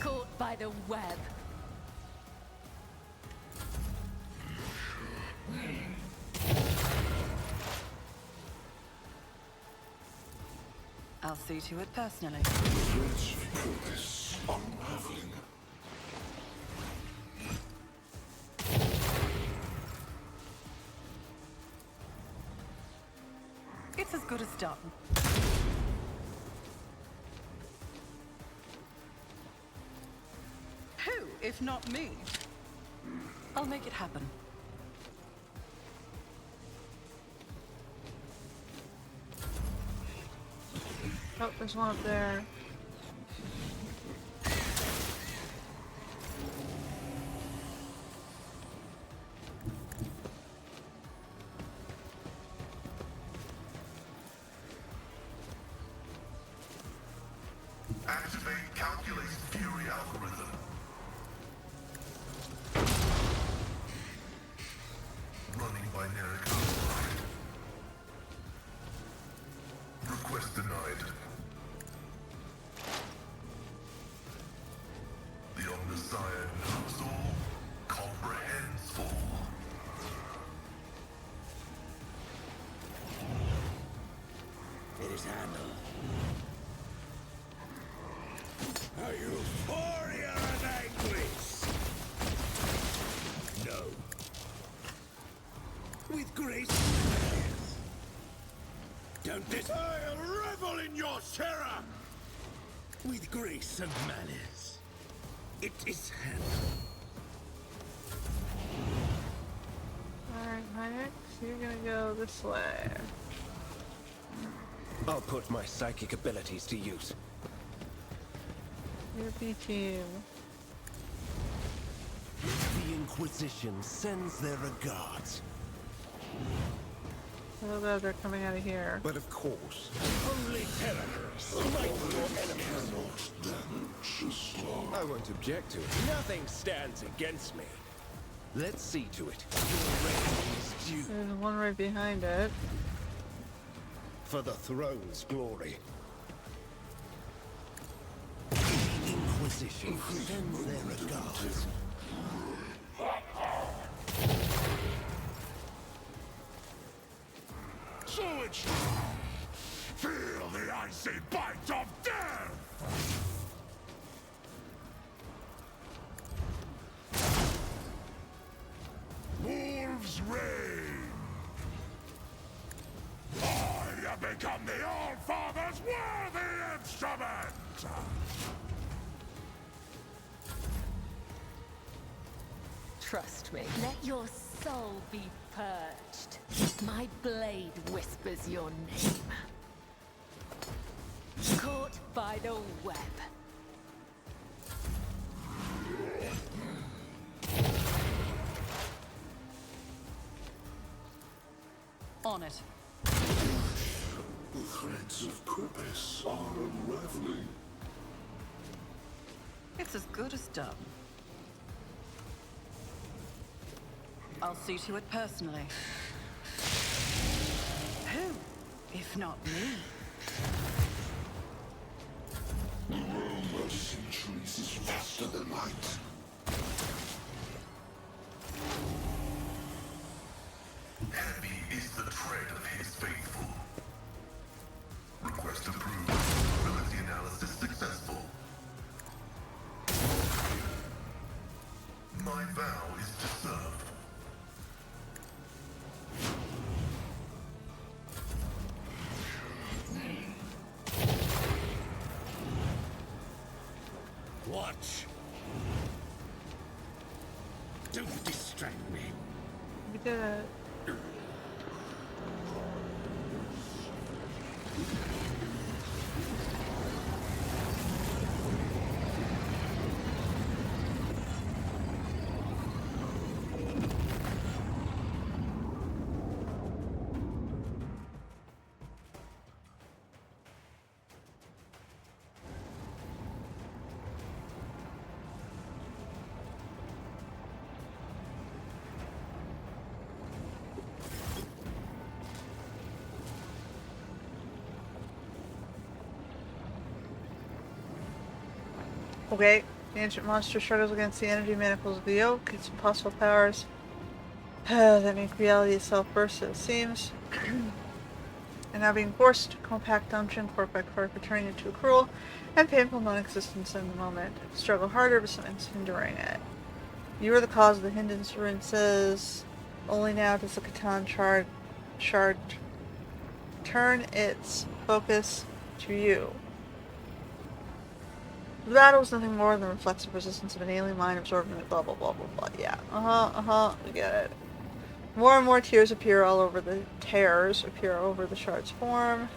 Caught by the web. I'll see to it personally. Threads of purpose unraveling. It's as good as done. Who, if not me? I'll make it happen. Oh, there's one up there. Activate calculated fury algorithm. Running binary code. Request denied. The Omniscient knows all, comprehends all. It is handled. A euphoria of anguish. No. With grace. Don't dis- I'll revel in your terror. With grace and manners. It is handled. Alright, Hynix, you're gonna go this way. I'll put my psychic abilities to use. Your B team. The Inquisition sends their regards. Oh god, they're coming out of here. But of course, only terror. Smite your enemies. Damage a star. I won't object to it. Nothing stands against me. Let's see to it. Your reckoning is due. There's one right behind it. For the throne's glory. The Inquisition sends their regards. So it's feel the icy bite of death. Wolves reign. I have become the All-Father's worthy instrument. Trust me. Let your soul be purged. My blade whispers your name. Caught by the web. On it. The threads of purpose are unraveling. It's as good as done. I'll see to it personally. Who, if not me? The realm of centuries is faster than light. is the tread of his faithful. Request approved. Ability analysis successful. My vow is to serve. Watch. Don't distract me. We did it. Okay, the ancient monster struggles against the energy manacles of the yoke, its impossible powers that make reality itself burst as it seems. And now being forced to compact dungeon court by court, returning into a cruel and painful non-existence in the moment. Struggle harder, but something's hindering it. You are the cause of the hindrances. Only now does the Catan shard turn its focus to you. The battle was nothing more than the reflexive resistance of an alien mind absorbing it, blah blah blah blah blah. Yeah, we get it. More and more tears appear all over the over the shard's form.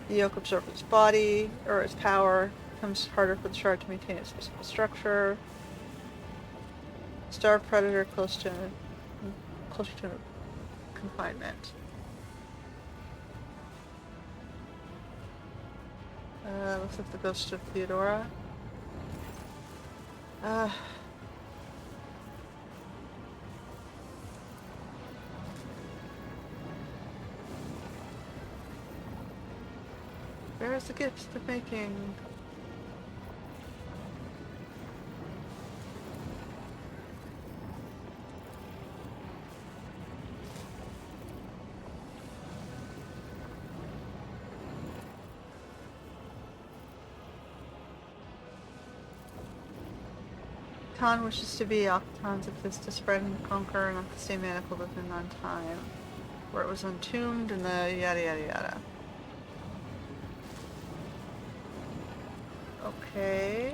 The yoke absorbs its body, or its power. It becomes harder for the shard to maintain its physical structure. Starved predator closer to confinement. Looks like the ghost of Theodora. Where is the gift of making? Khan wishes to be Octan's exists to spread and conquer, not to stay manacled within on time. Where it was entombed and the yada yada yada. Okay.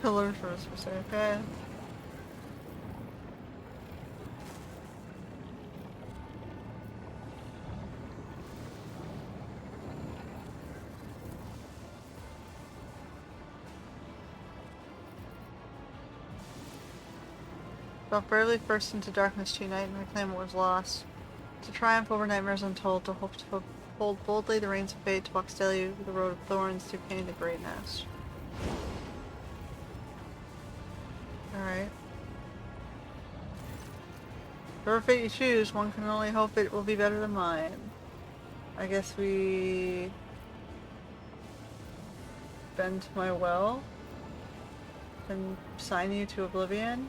He'll learn from his mistake, okay? Fell bravely first into darkness tonight and reclaim what was lost. To triumph over nightmares untold, to hope to hold boldly the reins of fate, to walk steadily the road of thorns, to gain the greatness. Alright. Whatever fate you choose, one can only hope it will be better than mine. I guess we bend to my will and sign you to oblivion.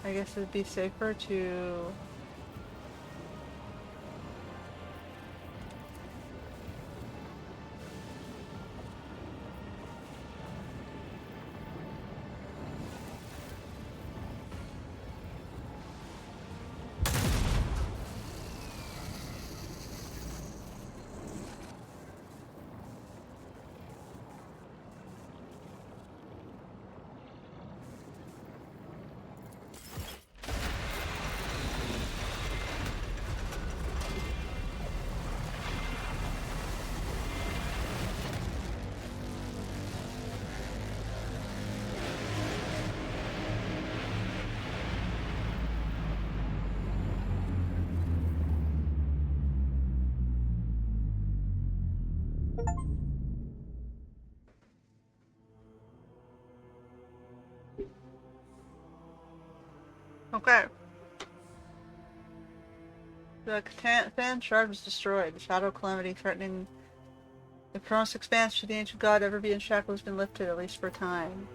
I guess it'd be safer to okay. The Catan shard was destroyed. The shadow calamity threatening the Chronos expanse should the ancient god ever be in shackles has been lifted, at least for a time.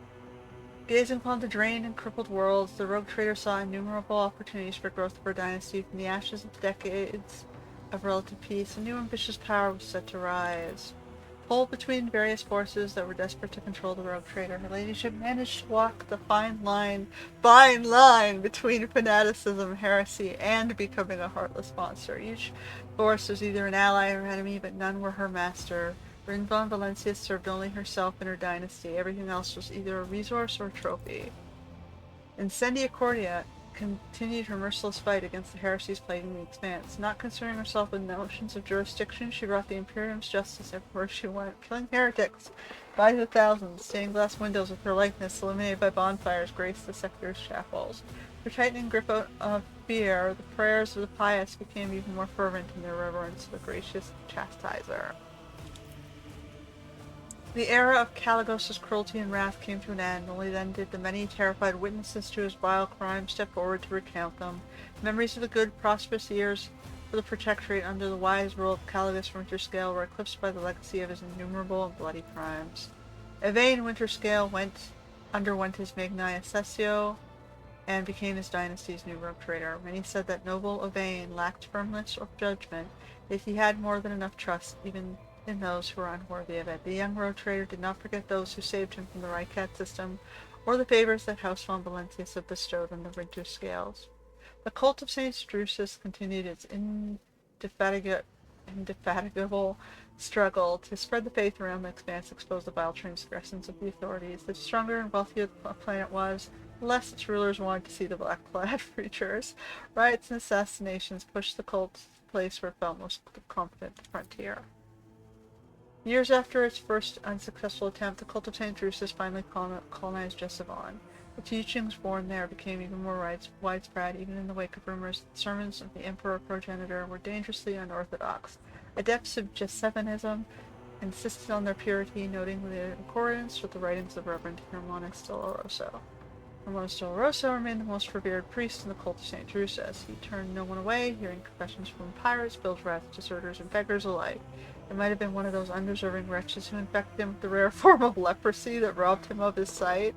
Gazing upon the drained and crippled worlds, the rogue trader saw innumerable opportunities for growth of her dynasty. From the ashes of decades of relative peace, a new ambitious power was set to rise. Pulled between various forces that were desperate to control the rogue trader, her ladyship managed to walk the fine line between fanaticism, heresy, and becoming a heartless monster. Each force was either an ally or enemy, but none were her master. Rin von Valencia served only herself and her dynasty. Everything else was either a resource or a trophy. Incendiacordia continued her merciless fight against the heresies plaguing the Expanse. Not concerning herself with notions of jurisdiction, she brought the Imperium's justice everywhere she went, killing heretics by the thousands. Stained glass windows with her likeness, illuminated by bonfires, graced the sector's chapels. Her tightening grip of fear, the prayers of the pious became even more fervent in their reverence of the gracious chastiser. The era of Caligos's cruelty and wrath came to an end. Only then did the many terrified witnesses to his vile crimes step forward to recount them. Memories of the good, prosperous years for the Protectorate under the wise rule of Caligos Winterscale were eclipsed by the legacy of his innumerable and bloody crimes. Yvain Winterscale underwent his Magni Assessio and became his dynasty's new rogue trader. Many said that noble Yvain lacked firmness or judgment, yet he had more than enough trust, even in those who were unworthy of it. The young rogue trader did not forget those who saved him from the Rycat system, or the favors that House von Valencius had bestowed on the Winter Scales. The cult of St. Drusus continued its indefatigable struggle to spread the faith around the Expanse, expose the vile transgressions of the authorities. The stronger and wealthier the planet was, the less its rulers wanted to see the black-clad creatures. Riots and assassinations pushed the cult to the place where it felt most confident, the frontier. Years after its first unsuccessful attempt, the cult of St. Drusus finally colonized Jesavon. The teachings born there became even more widespread, even in the wake of rumors that the sermons of the emperor progenitor were dangerously unorthodox. Adepts of Jesavanism insisted on their purity, noting their accordance with the writings of Reverend Hermanus Doloroso. Hermanus Doloroso remained the most revered priest in the cult of St. Drusus. He turned no one away, hearing confessions from pirates, bilge rats, deserters, and beggars alike. It might have been one of those undeserving wretches who infected him with the rare form of leprosy that robbed him of his sight.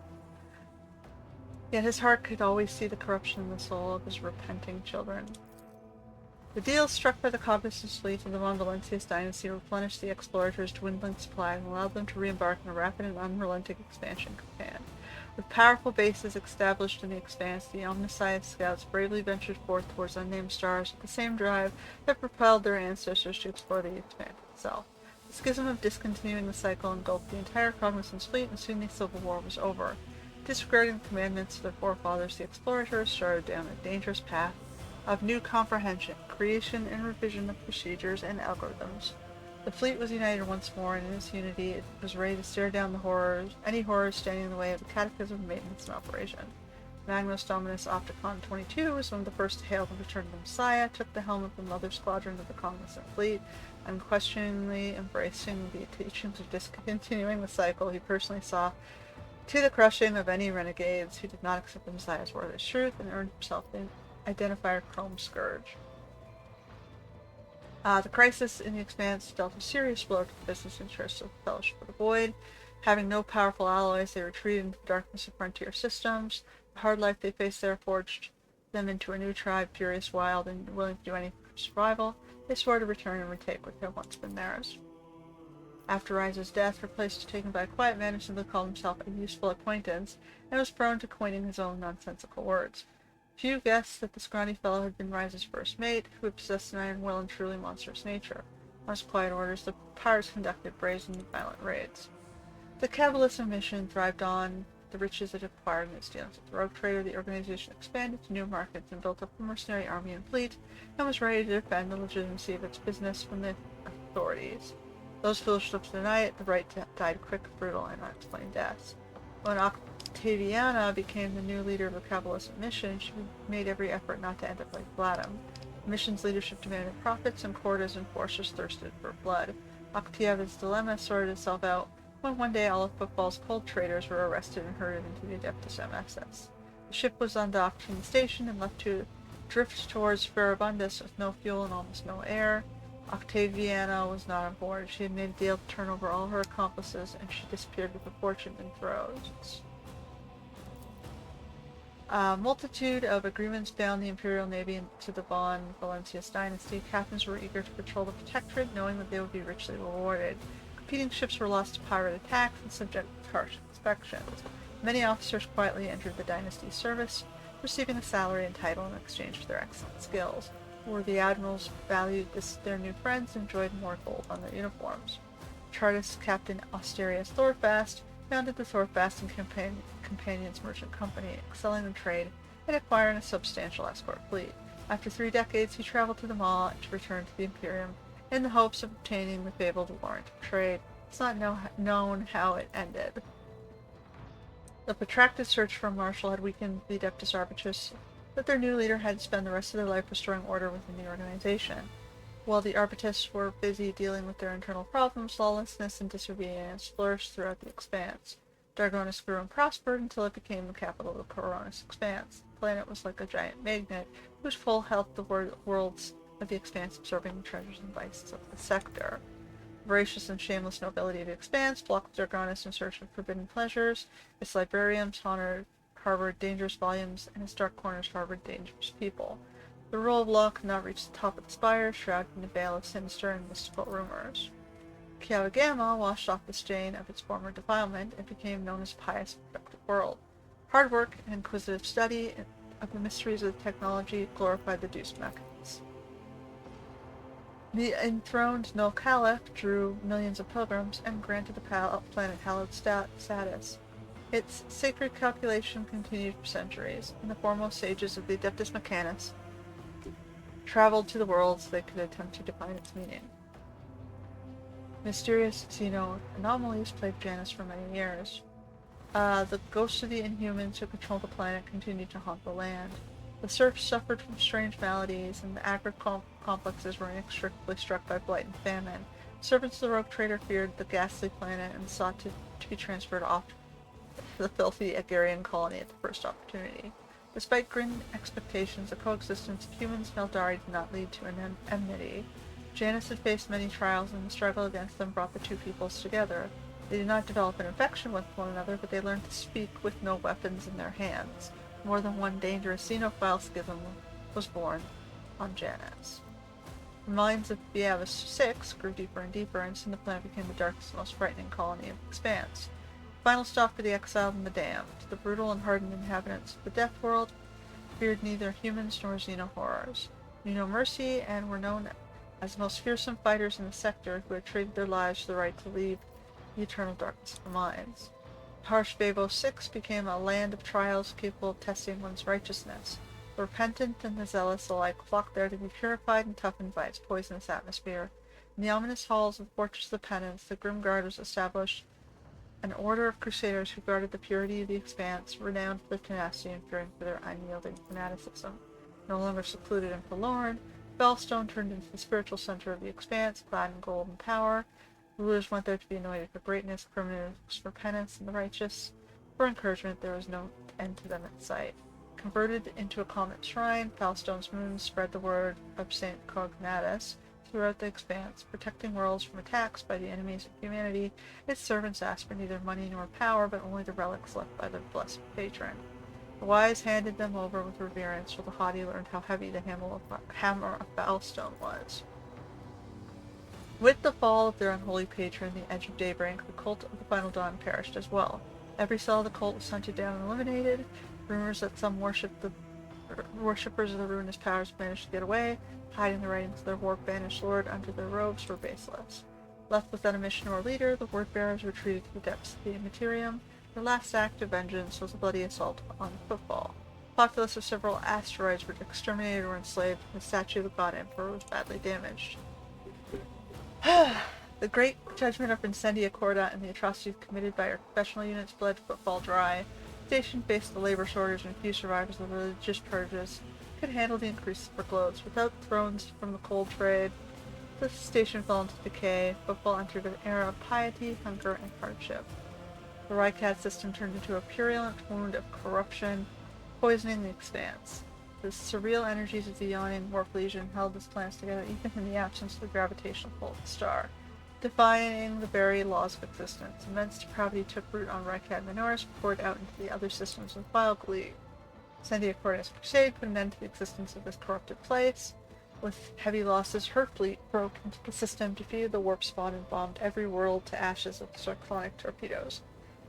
Yet his heart could always see the corruption in the soul of his repenting children. The deals struck by the Cognizance fleet of the von Valencius dynasty replenished the explorators' dwindling supply and allowed them to re-embark on a rapid and unrelenting expansion campaign. With powerful bases established in the Expanse, the Omniscience scouts bravely ventured forth towards unnamed stars with the same drive that propelled their ancestors to explore the Expanse itself. The schism of discontinuing the cycle engulfed the entire Cognizance fleet, and soon the Civil War was over. Disregarding the commandments of their forefathers, the explorators started down a dangerous path of new comprehension, creation and revision of procedures and algorithms. The fleet was united once more, and in its unity it was ready to stare down any horrors standing in the way of the catechism of maintenance and operation. Magnus Dominus Opticon 22 was one of the first to hail the return of the Messiah, took the helm of the Mother Squadron of the Cognizant fleet, unquestioningly embracing the teachings of discontinuing the cycle. He personally saw to the crushing of any renegades who did not accept the Messiah's word as truth, and earned himself the identifier Chrome Scourge. The crisis in the Expanse dealt a serious blow to the business interests of the Fellowship of the Void. Having no powerful allies, they retreated into the darkness of frontier systems. The hard life they faced there forged them into a new tribe, furious, wild, and willing to do anything for survival. They swore to return and retake what had once been theirs. After Rise's death, her place was taken by a quiet man who simply called himself a useful acquaintance, and was prone to coining his own nonsensical words. Few guessed that the scrawny fellow had been Rise's first mate, who had possessed an iron will and truly monstrous nature. On his quiet orders, the pirates conducted brazen and violent raids. The Kabbalism mission thrived on the riches it acquired in its dealings with the rogue trader. The organization expanded to new markets and built up a mercenary army and fleet, and was ready to defend the legitimacy of its business from the authorities. Those foolish to deny it, the right died quick, brutal, and unexplained deaths. When Octaviana became the new leader of the Kabbalism mission, she made every effort not to end up like Vladim. The mission's leadership demanded profits, and Corda's enforcers thirsted for blood. Octavia's dilemma sorted itself out when one day all of Footfall's cold traders were arrested and herded into the Adeptus MSS. The ship was undocked from the station and left to drift towards Farabundus with no fuel and almost no air. Octaviana was not on board. She had made a deal to turn over all her accomplices, and she disappeared with a fortune in throes. A multitude of agreements bound the Imperial Navy to the Von Valencius dynasty. Captains were eager to patrol the Protectorate, knowing that they would be richly rewarded. Competing ships were lost to pirate attacks and subject to harsh inspections. Many officers quietly entered the dynasty's service, receiving a salary and title in exchange for their excellent skills. Worthy admirals valued their new friends and enjoyed more gold on their uniforms. Chartist Captain Austerius Thorfast founded the Thorfast and Companions Merchant Company, excelling in trade and acquiring a substantial escort fleet. After 3 decades, he traveled to the Maw to return to the Imperium in the hopes of obtaining the fabled warrant of trade. It's not known how it ended. The protracted search for a marshal had weakened the Adeptus Arbitrus, but their new leader had to spend the rest of their life restoring order within the organization. While the Arbitrus were busy dealing with their internal problems, lawlessness and disobedience flourished throughout the Expanse. Dargonis grew and prospered until it became the capital of the Coronis Expanse. The planet was like a giant magnet, whose pull held the worlds of the Expanse, absorbing the treasures and vices of the sector. The voracious and shameless nobility of the Expanse flocked to Dargonis in search of forbidden pleasures. Its librariums harbored dangerous volumes, and its dark corners harbored dangerous people. The rule of law could not reach the top of the spire, shrouded in a veil of sinister and mystical rumors. Kiawagama washed off the stain of its former defilement and became known as a pious, productive world. Hard work and inquisitive study of the mysteries of the technology glorified the Deuced Mechans. The enthroned Null Caliph drew millions of pilgrims and granted the planet hallowed status. Its sacred calculation continued for centuries, and the foremost sages of the Adeptus Mechanis traveled to the worlds they could attempt to define its meaning. Mysterious xeno anomalies plagued Janus for many years. The ghosts of the Inhumans who controlled the planet continued to haunt the land. The serfs suffered from strange maladies, and the agri complexes were inextricably struck by blight and famine. Servants of the rogue trader feared the ghastly planet and sought to be transferred off to the filthy Agarian colony at the first opportunity. Despite grim expectations, the coexistence of humans and Eldari did not lead to an enmity. Janus had faced many trials, and the struggle against them brought the two peoples together. They did not develop an affection with one another, but they learned to speak with no weapons in their hands. More than one dangerous xenophile schism was born on Janus. The minds of Beavis VI grew deeper and deeper, and soon the planet became the darkest and most frightening colony of the Expanse. Final stop for the exiled and the damned. The brutal and hardened inhabitants of the Death World feared neither humans nor xeno-horrors, knew no mercy, and were known as the most fearsome fighters in the sector who had traded their lives for the right to leave the eternal darkness of the mines. Harsh Bevo 6 became a land of trials capable of testing one's righteousness. The repentant and the zealous alike flocked there to be purified and toughened by its poisonous atmosphere. In the ominous halls of the Fortress of the Penance, the Grim Guard was established, an order of crusaders who guarded the purity of the Expanse, renowned for their tenacity and fearing for their unyielding fanaticism. No longer secluded and forlorn, Bellstone turned into the spiritual center of the Expanse, clad in gold and power. The rulers went there to be anointed for greatness, criminals for penance, and the righteous for encouragement. There was no end to them in sight. Converted into a comet shrine, Falstone's moon spread the word of Saint Cognatus throughout the Expanse, protecting worlds from attacks by the enemies of humanity. Its servants asked for neither money nor power, but only the relics left by their blessed patron. The wise handed them over with reverence, while the haughty learned how heavy the hammer of Falstone was. With the fall of their unholy patron, the Edge of Daybreak, the cult of the Final Dawn perished as well. Every cell of the cult was hunted down and eliminated. Rumors that some worshippers of the ruinous powers managed to get away, hiding the writings of their war-banished lord under their robes, were baseless. Left without a mission or leader, the word-bearers retreated to the depths of the Immaterium. Their last act of vengeance was a bloody assault on the football. The populace of several asteroids were exterminated or enslaved, and the statue of the God Emperor was badly damaged. The great judgment of Incendia Corda and the atrocities committed by our professional units bled football dry. The station faced the labor shortage, and few survivors of the religious purges could handle the increased workloads. Without thrones from the cold trade, the station fell into decay. Football entered an era of piety, hunger, and hardship. The Rycat system turned into a purulent wound of corruption, poisoning the Expanse. The surreal energies of the yawning warp legion held its plans together even in the absence of the gravitational pull of the star. Defying the very laws of existence, immense depravity took root on Rycat Minoris, poured out into the other systems with vile glee. Sending a Cornus crusade put an end to the existence of this corrupted place. With heavy losses, her fleet broke into the system, defeated the warp spawn, and bombed every world to ashes with cyclonic torpedoes.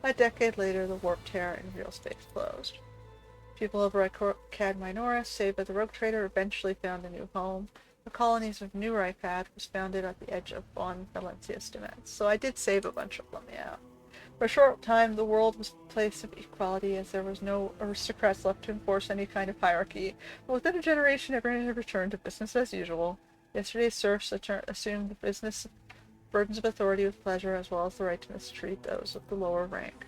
A decade later, the warp tear in real space closed. People of Rykad Minoris, saved by the rogue trader, eventually found a new home. The colonies of New Rykad was founded at the edge of Bon Valencia's Demens. So I did save a bunch of them, yeah. For a short time, the world was a place of equality, as there was no aristocrats left to enforce any kind of hierarchy. But within a generation, everyone had returned to business as usual. Yesterday's serfs assumed the business burdens of authority with pleasure, as well as the right to mistreat those of the lower rank.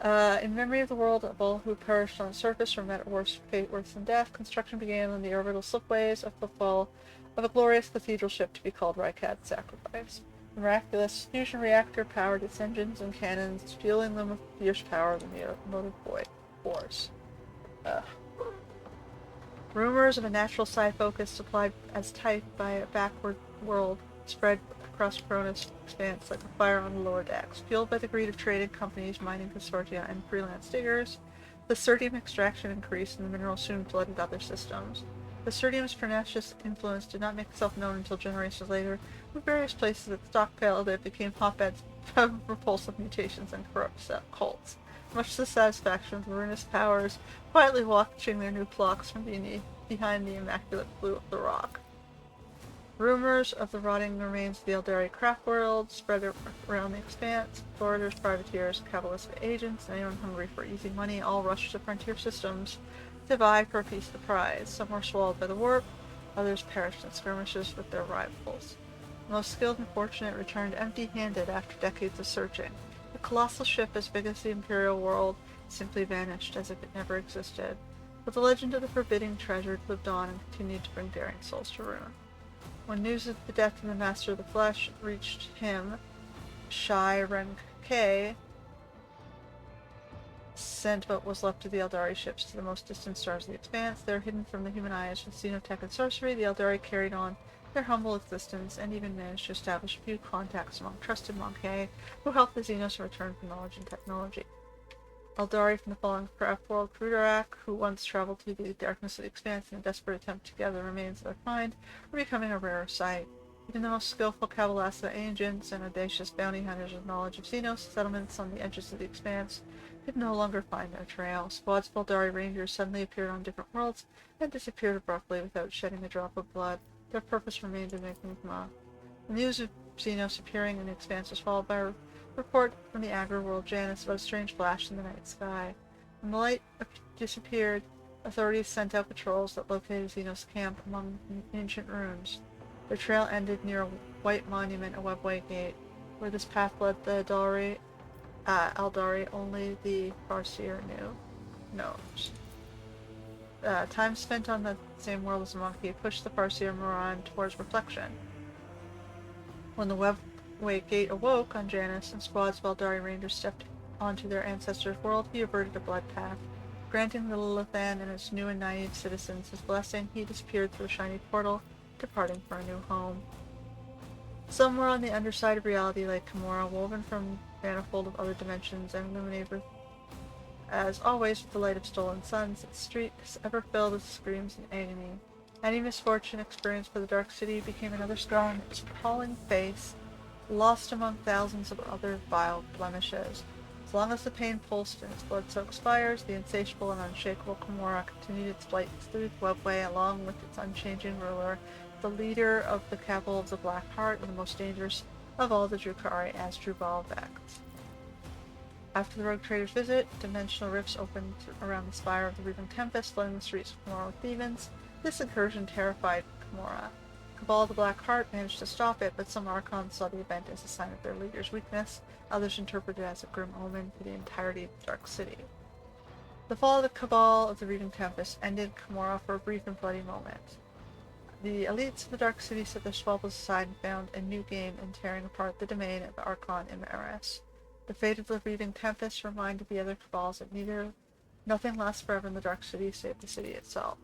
In memory of the world of all who perished on the surface or met worse fate worse than death, construction began on the orbital slipways of the fall of a glorious cathedral ship to be called Rykad's Sacrifice. The miraculous fusion reactor powered its engines and cannons, fueling them with fierce power of the motive force. Rumors of a natural psi focus supplied as type by a backward world spread across Cronus' expanse like a fire on the lower decks. Fueled by the greed of trading companies, mining consortia, and freelance diggers, the certium extraction increased and the mineral soon flooded other systems. The certium's pernicious influence did not make itself known until generations later, when various places that stockpiled it became hotbeds of repulsive mutations and corrupt cults, much to the satisfaction of the ruinous powers quietly watching their new flocks from behind the immaculate blue of the rock. Rumors of the rotting remains of the Eldari craft world spread around the expanse. Foreigners, privateers, Kabbalistic agents, and anyone hungry for easy money all rushed to frontier systems to vie for a piece of the prize. Some were swallowed by the warp, others perished in skirmishes with their rivals. The most skilled and fortunate returned empty-handed after decades of searching. The colossal ship as big as the Imperial world simply vanished as if it never existed. But the legend of the forbidding treasure lived on and continued to bring daring souls to ruin. When news of the death of the Master of the Flesh reached him, Shai Renke sent what was left of the Eldari ships to the most distant stars of the expanse. They were hidden from the human eyes with xenotech and sorcery. The Eldari carried on their humble existence and even managed to establish a few contacts among trusted Monkey who helped the Xenos return for knowledge and technology. Eldari from the fallen craft world, Krudarak, who once traveled through the darkness of the expanse in a desperate attempt to gather remains of their kind, were becoming a rarer sight. Even the most skillful Kabbalasta agents and audacious bounty hunters with knowledge of Xenos settlements on the edges of the expanse could no longer find their trail. Squads of Eldari rangers suddenly appeared on different worlds and disappeared abruptly without shedding a drop of blood. Their purpose remained an enigma. The news of Xenos appearing in the expanse was followed by a report from the Agri world Janus about a strange flash in the night sky. When the light disappeared, authorities sent out patrols that located Xenos' camp among ancient ruins. Their trail ended near a white monument, a webway gate. Where this path led the Eldari, only the Farseer knows. Time spent on the same world as the monkey pushed the Farseer Moran towards reflection. When the webway gate awoke on Janus and squads of Eldari rangers stepped onto their ancestors' world, he averted a blood path. Granting the Lilithan and its new and naive citizens his blessing, he disappeared through a shiny portal, departing for a new home. Somewhere on the underside of reality lay Kimura, woven from manifold of other dimensions and illuminated as always with the light of stolen suns. Its streets ever filled with screams and agony. Any misfortune experienced by the Dark City became another scar on its appalling face, lost among thousands of other vile blemishes. As long as the pain pulsed in its blood-soaked spires, the insatiable and unshakable Kimura continued its flight through the webway along with its unchanging ruler, the leader of the Cabal of the Black Heart and the most dangerous of all the Drukhari, Asdrubal Vex. After the rogue trader's visit, dimensional rifts opened around the spire of the Reaving Tempest, flooding the streets of Kimura with demons. This incursion terrified Kimura. Cabal of the Black Heart managed to stop it, but some Archons saw the event as a sign of their leader's weakness, others interpreted it as a grim omen for the entirety of the Dark City. The fall of the Cabal of the Reaving Tempest ended Kimura for a brief and bloody moment. The elites of the Dark City set their squabbles aside and found a new game in tearing apart the domain of Archon Imaris. The fate of the Reaving Tempest reminded the other Cabals that nothing lasts forever in the Dark City save the city itself.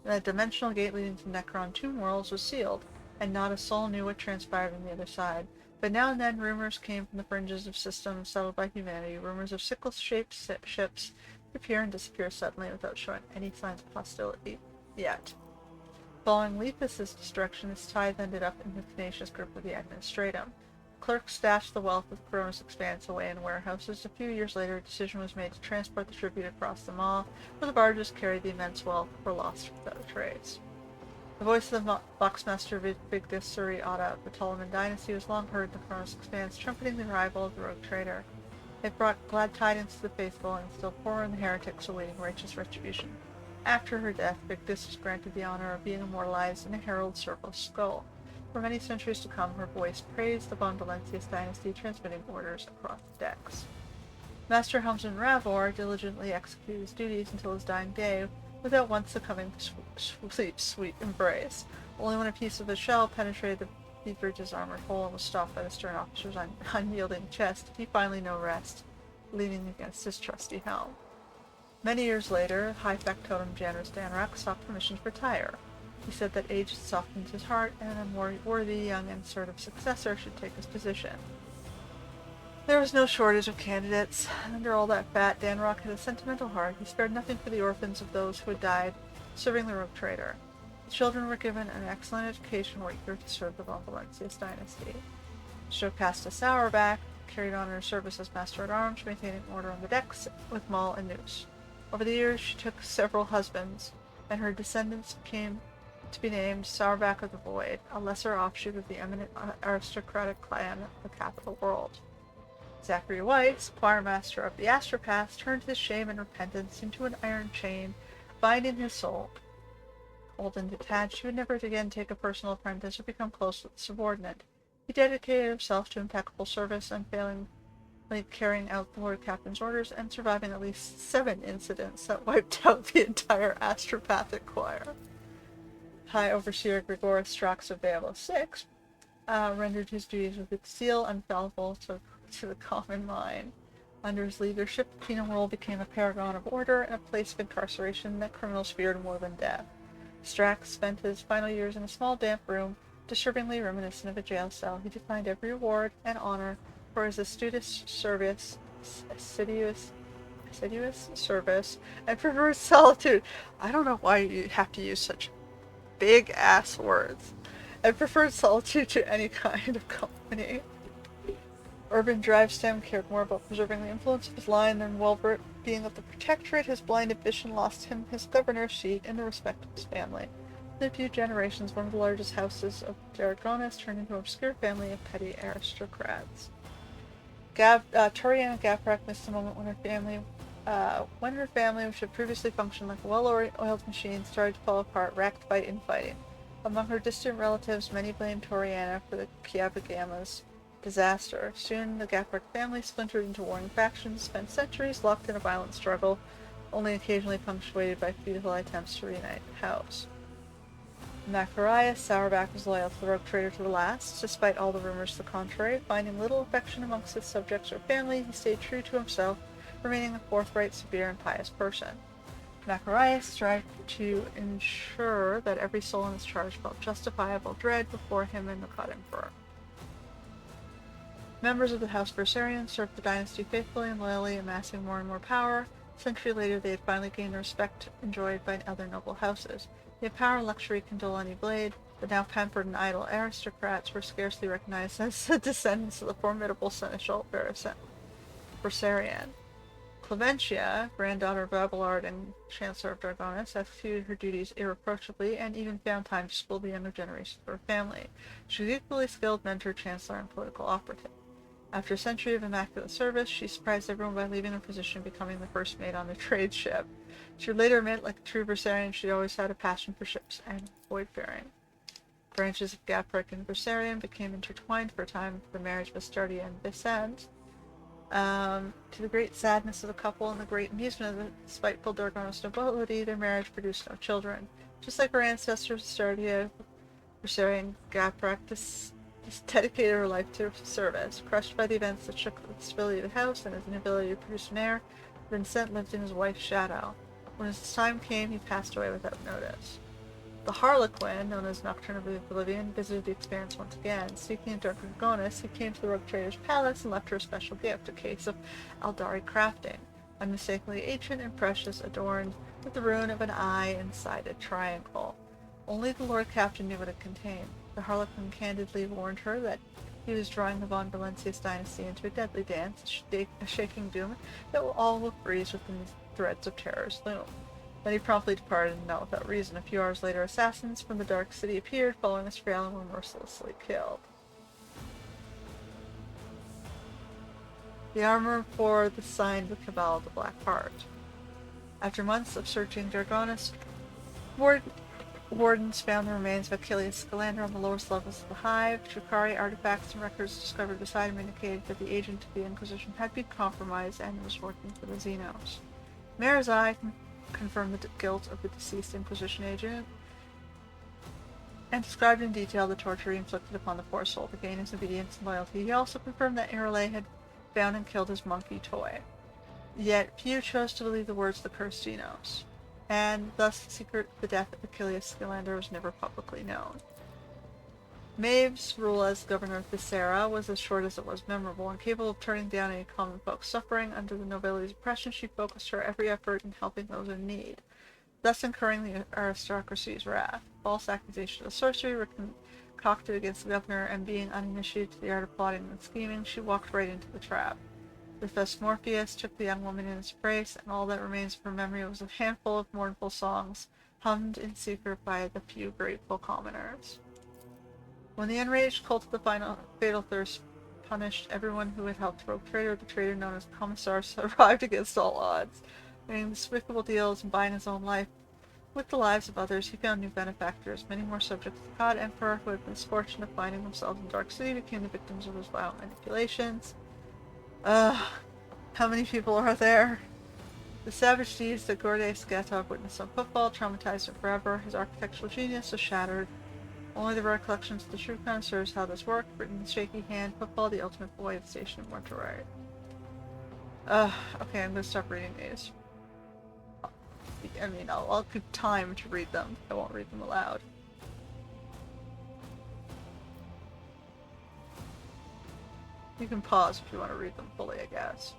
The dimensional gate leading to Necron Tomb Worlds was sealed. and not a soul knew what transpired on the other side. But now and then rumors came from the fringes of systems settled by humanity, rumors of sickle-shaped ships appear and disappear suddenly without showing any signs of hostility yet. Following Lepus's destruction, its tithe ended up in the tenacious grip of the Administratum. Clerks stashed the wealth of Cronus Expanse away in warehouses. A few years later, a decision was made to transport the tribute across the Maw, where the barges carried the immense wealth were lost without a trace. The voice of the Boxmaster Vigdis Suri-Ada of the Ptolemon dynasty was long heard in the Cronus Expanse, trumpeting the arrival of the rogue trader. It brought glad tidings to the faithful, and still poorer in the heretics awaiting righteous retribution. After her death, Vigdis was granted the honor of being immortalized in a herald circle skull. For many centuries to come, her voice praised the Von Valentius dynasty, transmitting orders across the decks. Master Helmsman Ravor diligently executed his duties until his dying day, without once succumbing to sleep's sweet embrace. Only when a piece of the shell penetrated the bridge's armored hull and was stopped by the stern officer's unyielding chest did he finally know rest, leaning against his trusty helm. Many years later, High Factotum Janus Danrak sought permission to retire. He said that age had softened his heart, and a more worthy young and assertive successor should take his position. There was no shortage of candidates. Under all that fat, Danrock had a sentimental heart. He spared nothing for the orphans of those who had died serving the rogue trader. The children were given an excellent education and were eager to serve the Von Valentius dynasty. Jocasta Sourback carried on her service as master-at-arms, maintaining order on the decks with Maul and Noose. Over the years, she took several husbands, and her descendants came to be named Sourback of the Void, a lesser offshoot of the eminent aristocratic clan of the capital world. Zachary White, choirmaster of the Astropath, turned his shame and repentance into an iron chain, binding his soul. Old and detached, he would never again take a personal apprentice or become close with a subordinate. He dedicated himself to impeccable service, unfailingly carrying out the Lord Captain's orders and surviving at least 7 incidents that wiped out the entire Astropathic choir. High Overseer Grigoris Strax of Veil 6 rendered his duties with its zeal unfallible to the common mind. Under his leadership, the penal world became a paragon of order and a place of incarceration that criminals feared more than death. Strax spent his final years in a small damp room, disturbingly reminiscent of a jail cell. He declined every reward and honor for his assiduous service, and preferred solitude. I don't know why you have to use such big-ass words. And preferred solitude to any kind of company. Urban Drivestem cared more about preserving the influence of his line than well-being of the Protectorate. His blind ambition lost him his governor's seat and the respect of his family. In a few generations, one of the largest houses of Daragonis turned into an obscure family of petty aristocrats. Toriana Gaprak missed a moment when her family, which had previously functioned like a well-oiled machine, started to fall apart, racked by infighting. Among her distant relatives, many blamed Toriana for the Kiabagama's disaster. Soon, the Gaprak family splintered into warring factions, spent centuries locked in a violent struggle, only occasionally punctuated by futile attempts to reunite the house. Macarius Sourback was loyal to the rogue trader to the last, despite all the rumors to the contrary. Finding little affection amongst his subjects or family, he stayed true to himself, remaining a forthright, severe, and pious person. Macarius strived to ensure that every soul in his charge felt justifiable dread before him and the God Emperor. Members of the House Versarian served the dynasty faithfully and loyally, amassing more and more power. A century later, they had finally gained the respect enjoyed by other noble houses. They had power and luxury can dull any blade, but now pampered and idle aristocrats were scarcely recognized as the descendants of the formidable Seneschal Versarian. Clementia, granddaughter of Abelard and Chancellor of Dragonis, executed her duties irreproachably and even found time to school the younger generations of her family. She was equally skilled mentor, chancellor, and political operative. After a century of immaculate service, she surprised everyone by leaving her position and becoming the first mate on a trade ship. She would later admit, like a true Versarian, she'd always had a passion for ships and voidfaring. Branches of Gaprak and Versarian became intertwined for a time for the marriage of Astardia and Vicente. To the great sadness of the couple and the great amusement of the spiteful Dargonos nobility, their marriage produced no children. Just like her ancestors, Astardia, Versarian Gaprak dedicated her life to service. Crushed by the events that shook the stability of the house and his inability to produce an heir, Vincent lived in his wife's shadow. When his time came, he passed away without notice. The Harlequin, known as Nocturne of the Oblivion, visited the Expanse once again. Seeking a Dragoness, he came to the Rogue Trader's palace and left her a special gift, a case of Aldari crafting, unmistakably ancient and precious, adorned with the rune of an eye inside a triangle. Only the Lord Captain knew what it contained. The Harlequin candidly warned her that he was drawing the Von Valencius dynasty into a deadly dance, a shaking doom that all will freeze within the threads of terror's loom. Then he promptly departed, and not without reason. A few hours later, assassins from the Dark City appeared, following his trail, and were mercilessly killed. The armor bore the sign of the Cabal of the Black Heart. After months of searching Dragonus, wardens found the remains of Achilles Scalander on the lowest levels of the Hive. Drukhari artifacts and records discovered beside him indicated that the agent of the Inquisition had been compromised and was working for the Xenos. Marizai confirmed the guilt of the deceased Inquisition agent and described in detail the torture he inflicted upon the poor soul to gain his obedience and loyalty. He also confirmed that Irale had found and killed his monkey toy. Yet few chose to believe the words of the cursed Xenos, and thus the secret of the death of Achilles Scalander was never publicly known. Maeve's rule as governor of Thessera was as short as it was memorable. Incapable of turning down any common folks suffering under the nobility's oppression, she focused her every effort in helping those in need, thus incurring the aristocracy's wrath. False accusations of sorcery were concocted against the governor, and being uninitiated to the art of plotting and scheming, she walked right into the trap. The Thesmorpheus took the young woman in his embrace, and all that remains of her memory was a handful of mournful songs, hummed in secret by the few grateful commoners. When the enraged cult of the Fatal Thirst punished everyone who had helped Rogue Trader, the traitor known as Commissar survived against all odds. Making despicable deals and buying his own life with the lives of others, he found new benefactors. Many more subjects of the God Emperor who had the misfortune of finding themselves in Dark City became the victims of his violent manipulations. How many people are there? The savage deeds that Gorday Skatov witnessed on football traumatized him forever. His architectural genius was shattered. Only the rare collections of the true connoisseurs how this worked, written in shaky hand, football, the ultimate boy of the station of Mortuary. Okay, I'm gonna stop reading these. I mean, I'll keep time to read them. I won't read them aloud. You can pause if you want to read them fully, I guess.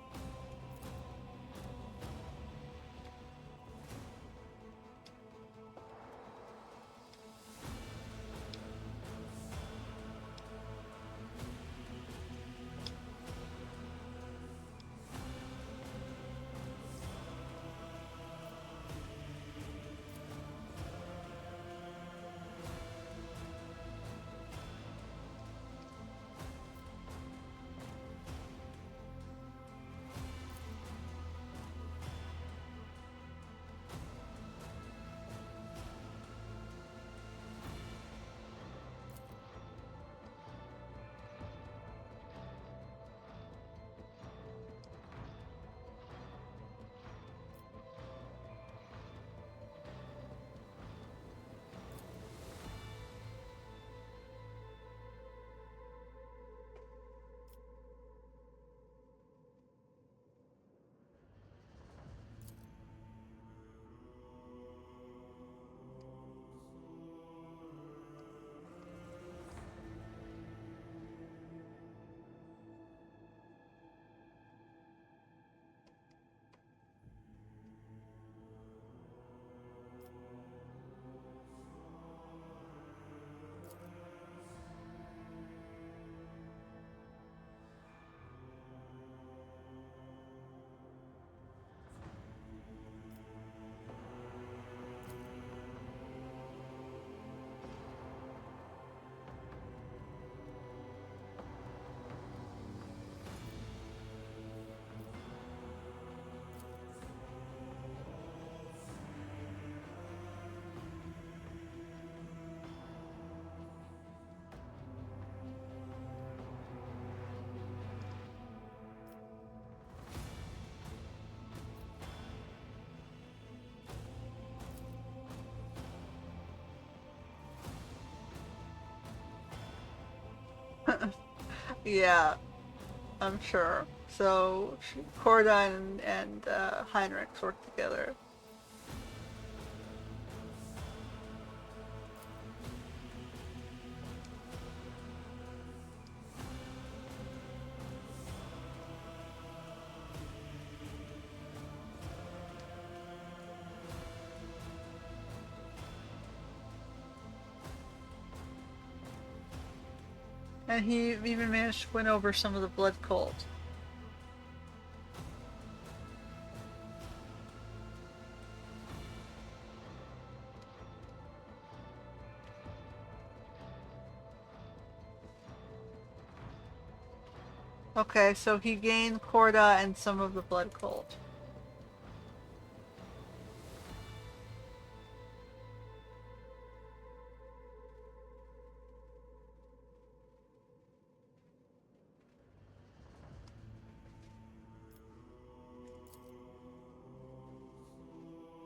Yeah, I'm sure. So, Cordine and Heinrichs work together. And he even managed to win over some of the blood cult. Okay, so he gained Corda and some of the blood cult.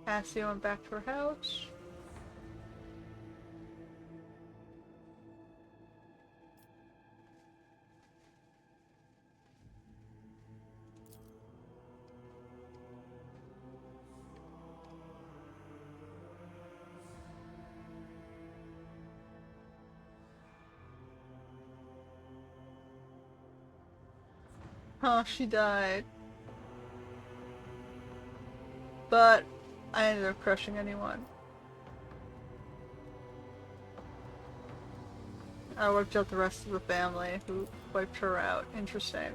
Cassie went back to her house. Oh, she died. But I ended up crushing anyone. I wiped out the rest of the family who wiped her out. Interesting.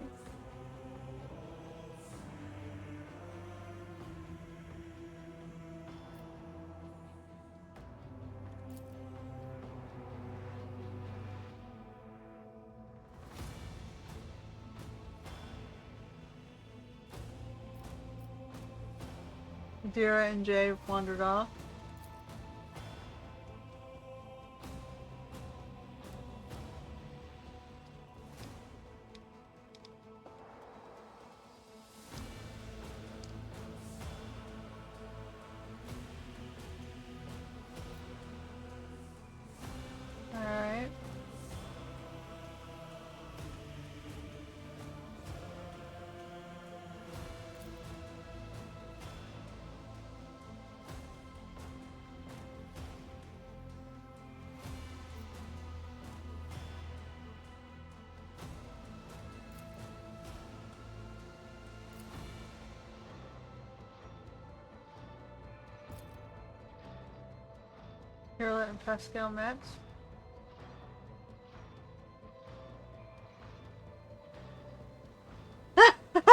Dira and Jay wandered off. Alright. Harriet and Pascal met.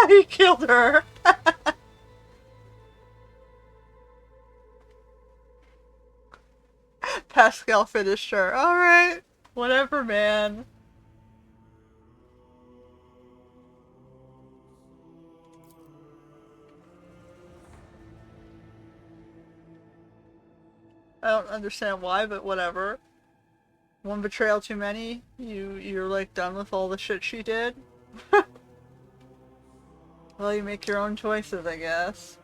He killed her! Pascal finished her. Alright. Whatever, man. I don't understand why, but whatever. One betrayal too many? You're like done with all the shit she did? Well, you make your own choices, I guess.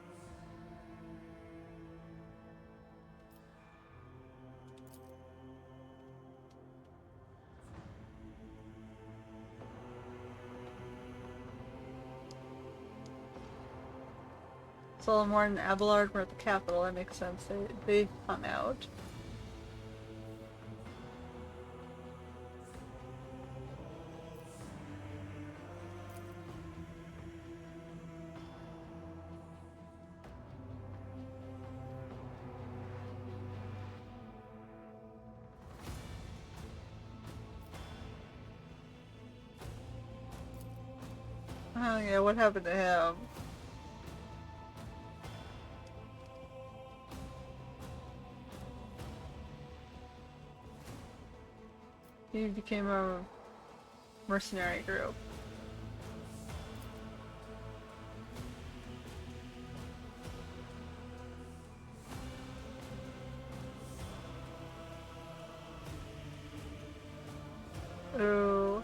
Solomore and Abelard were at the capital, that makes sense. They hung out. Oh yeah, what happened to him? He became a mercenary group. Ooh.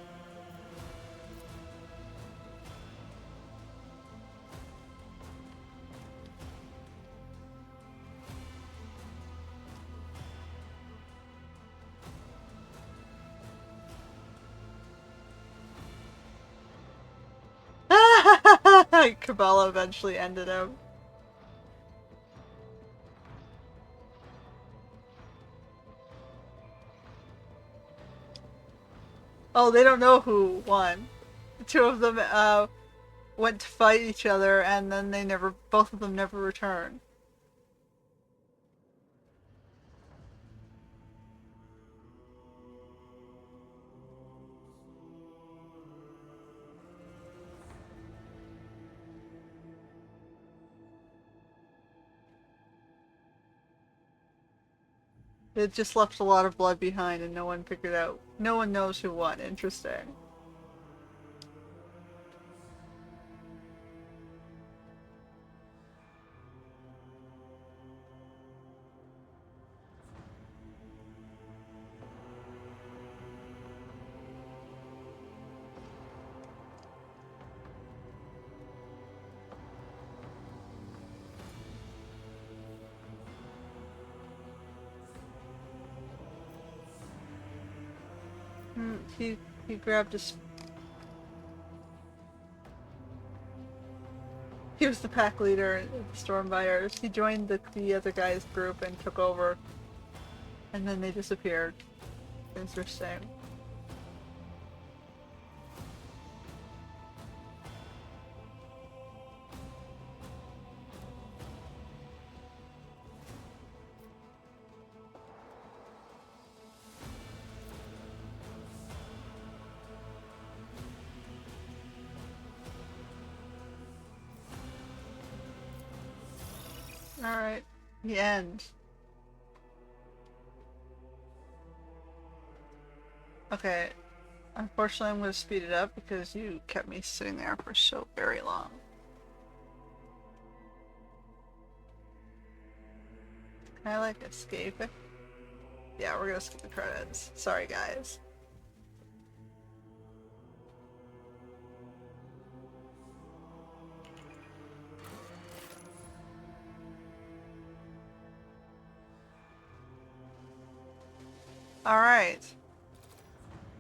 Kabbalah eventually ended him. Oh, they don't know who won. The two of them went to fight each other, and then both of them never returned. It just left a lot of blood behind and no one figured out. No one knows who won. Interesting. He grabbed his... He was the pack leader of the Stormbuyers. He joined the other guy's group and took over. And then they disappeared. Interesting. Alright, the end. Okay, unfortunately I'm going to speed it up because you kept me sitting there for so very long. Can I like escape it? Yeah, we're gonna skip the credits. Sorry guys. Alright.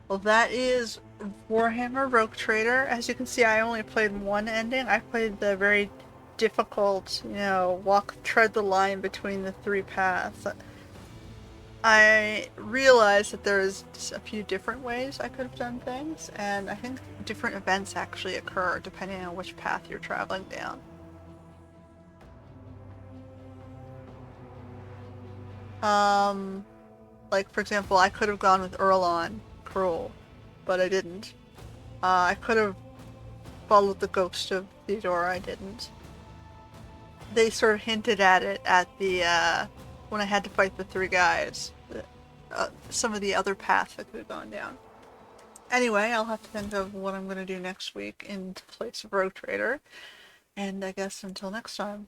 Well, that is Warhammer Rogue Trader. As you can see, I only played one ending. I played the very difficult, you know, tread the line between the three paths. I realized that there's a few different ways I could have done things, and I think different events actually occur depending on which path you're traveling down. Like for example, I could have gone with Erlon Cruel, but I didn't. I could have followed the ghost of Theodora, I didn't. They sort of hinted at it at the, when I had to fight the three guys. Some of the other paths I could have gone down. Anyway, I'll have to think of what I'm going to do next week in place of Rogue Trader. And I guess until next time.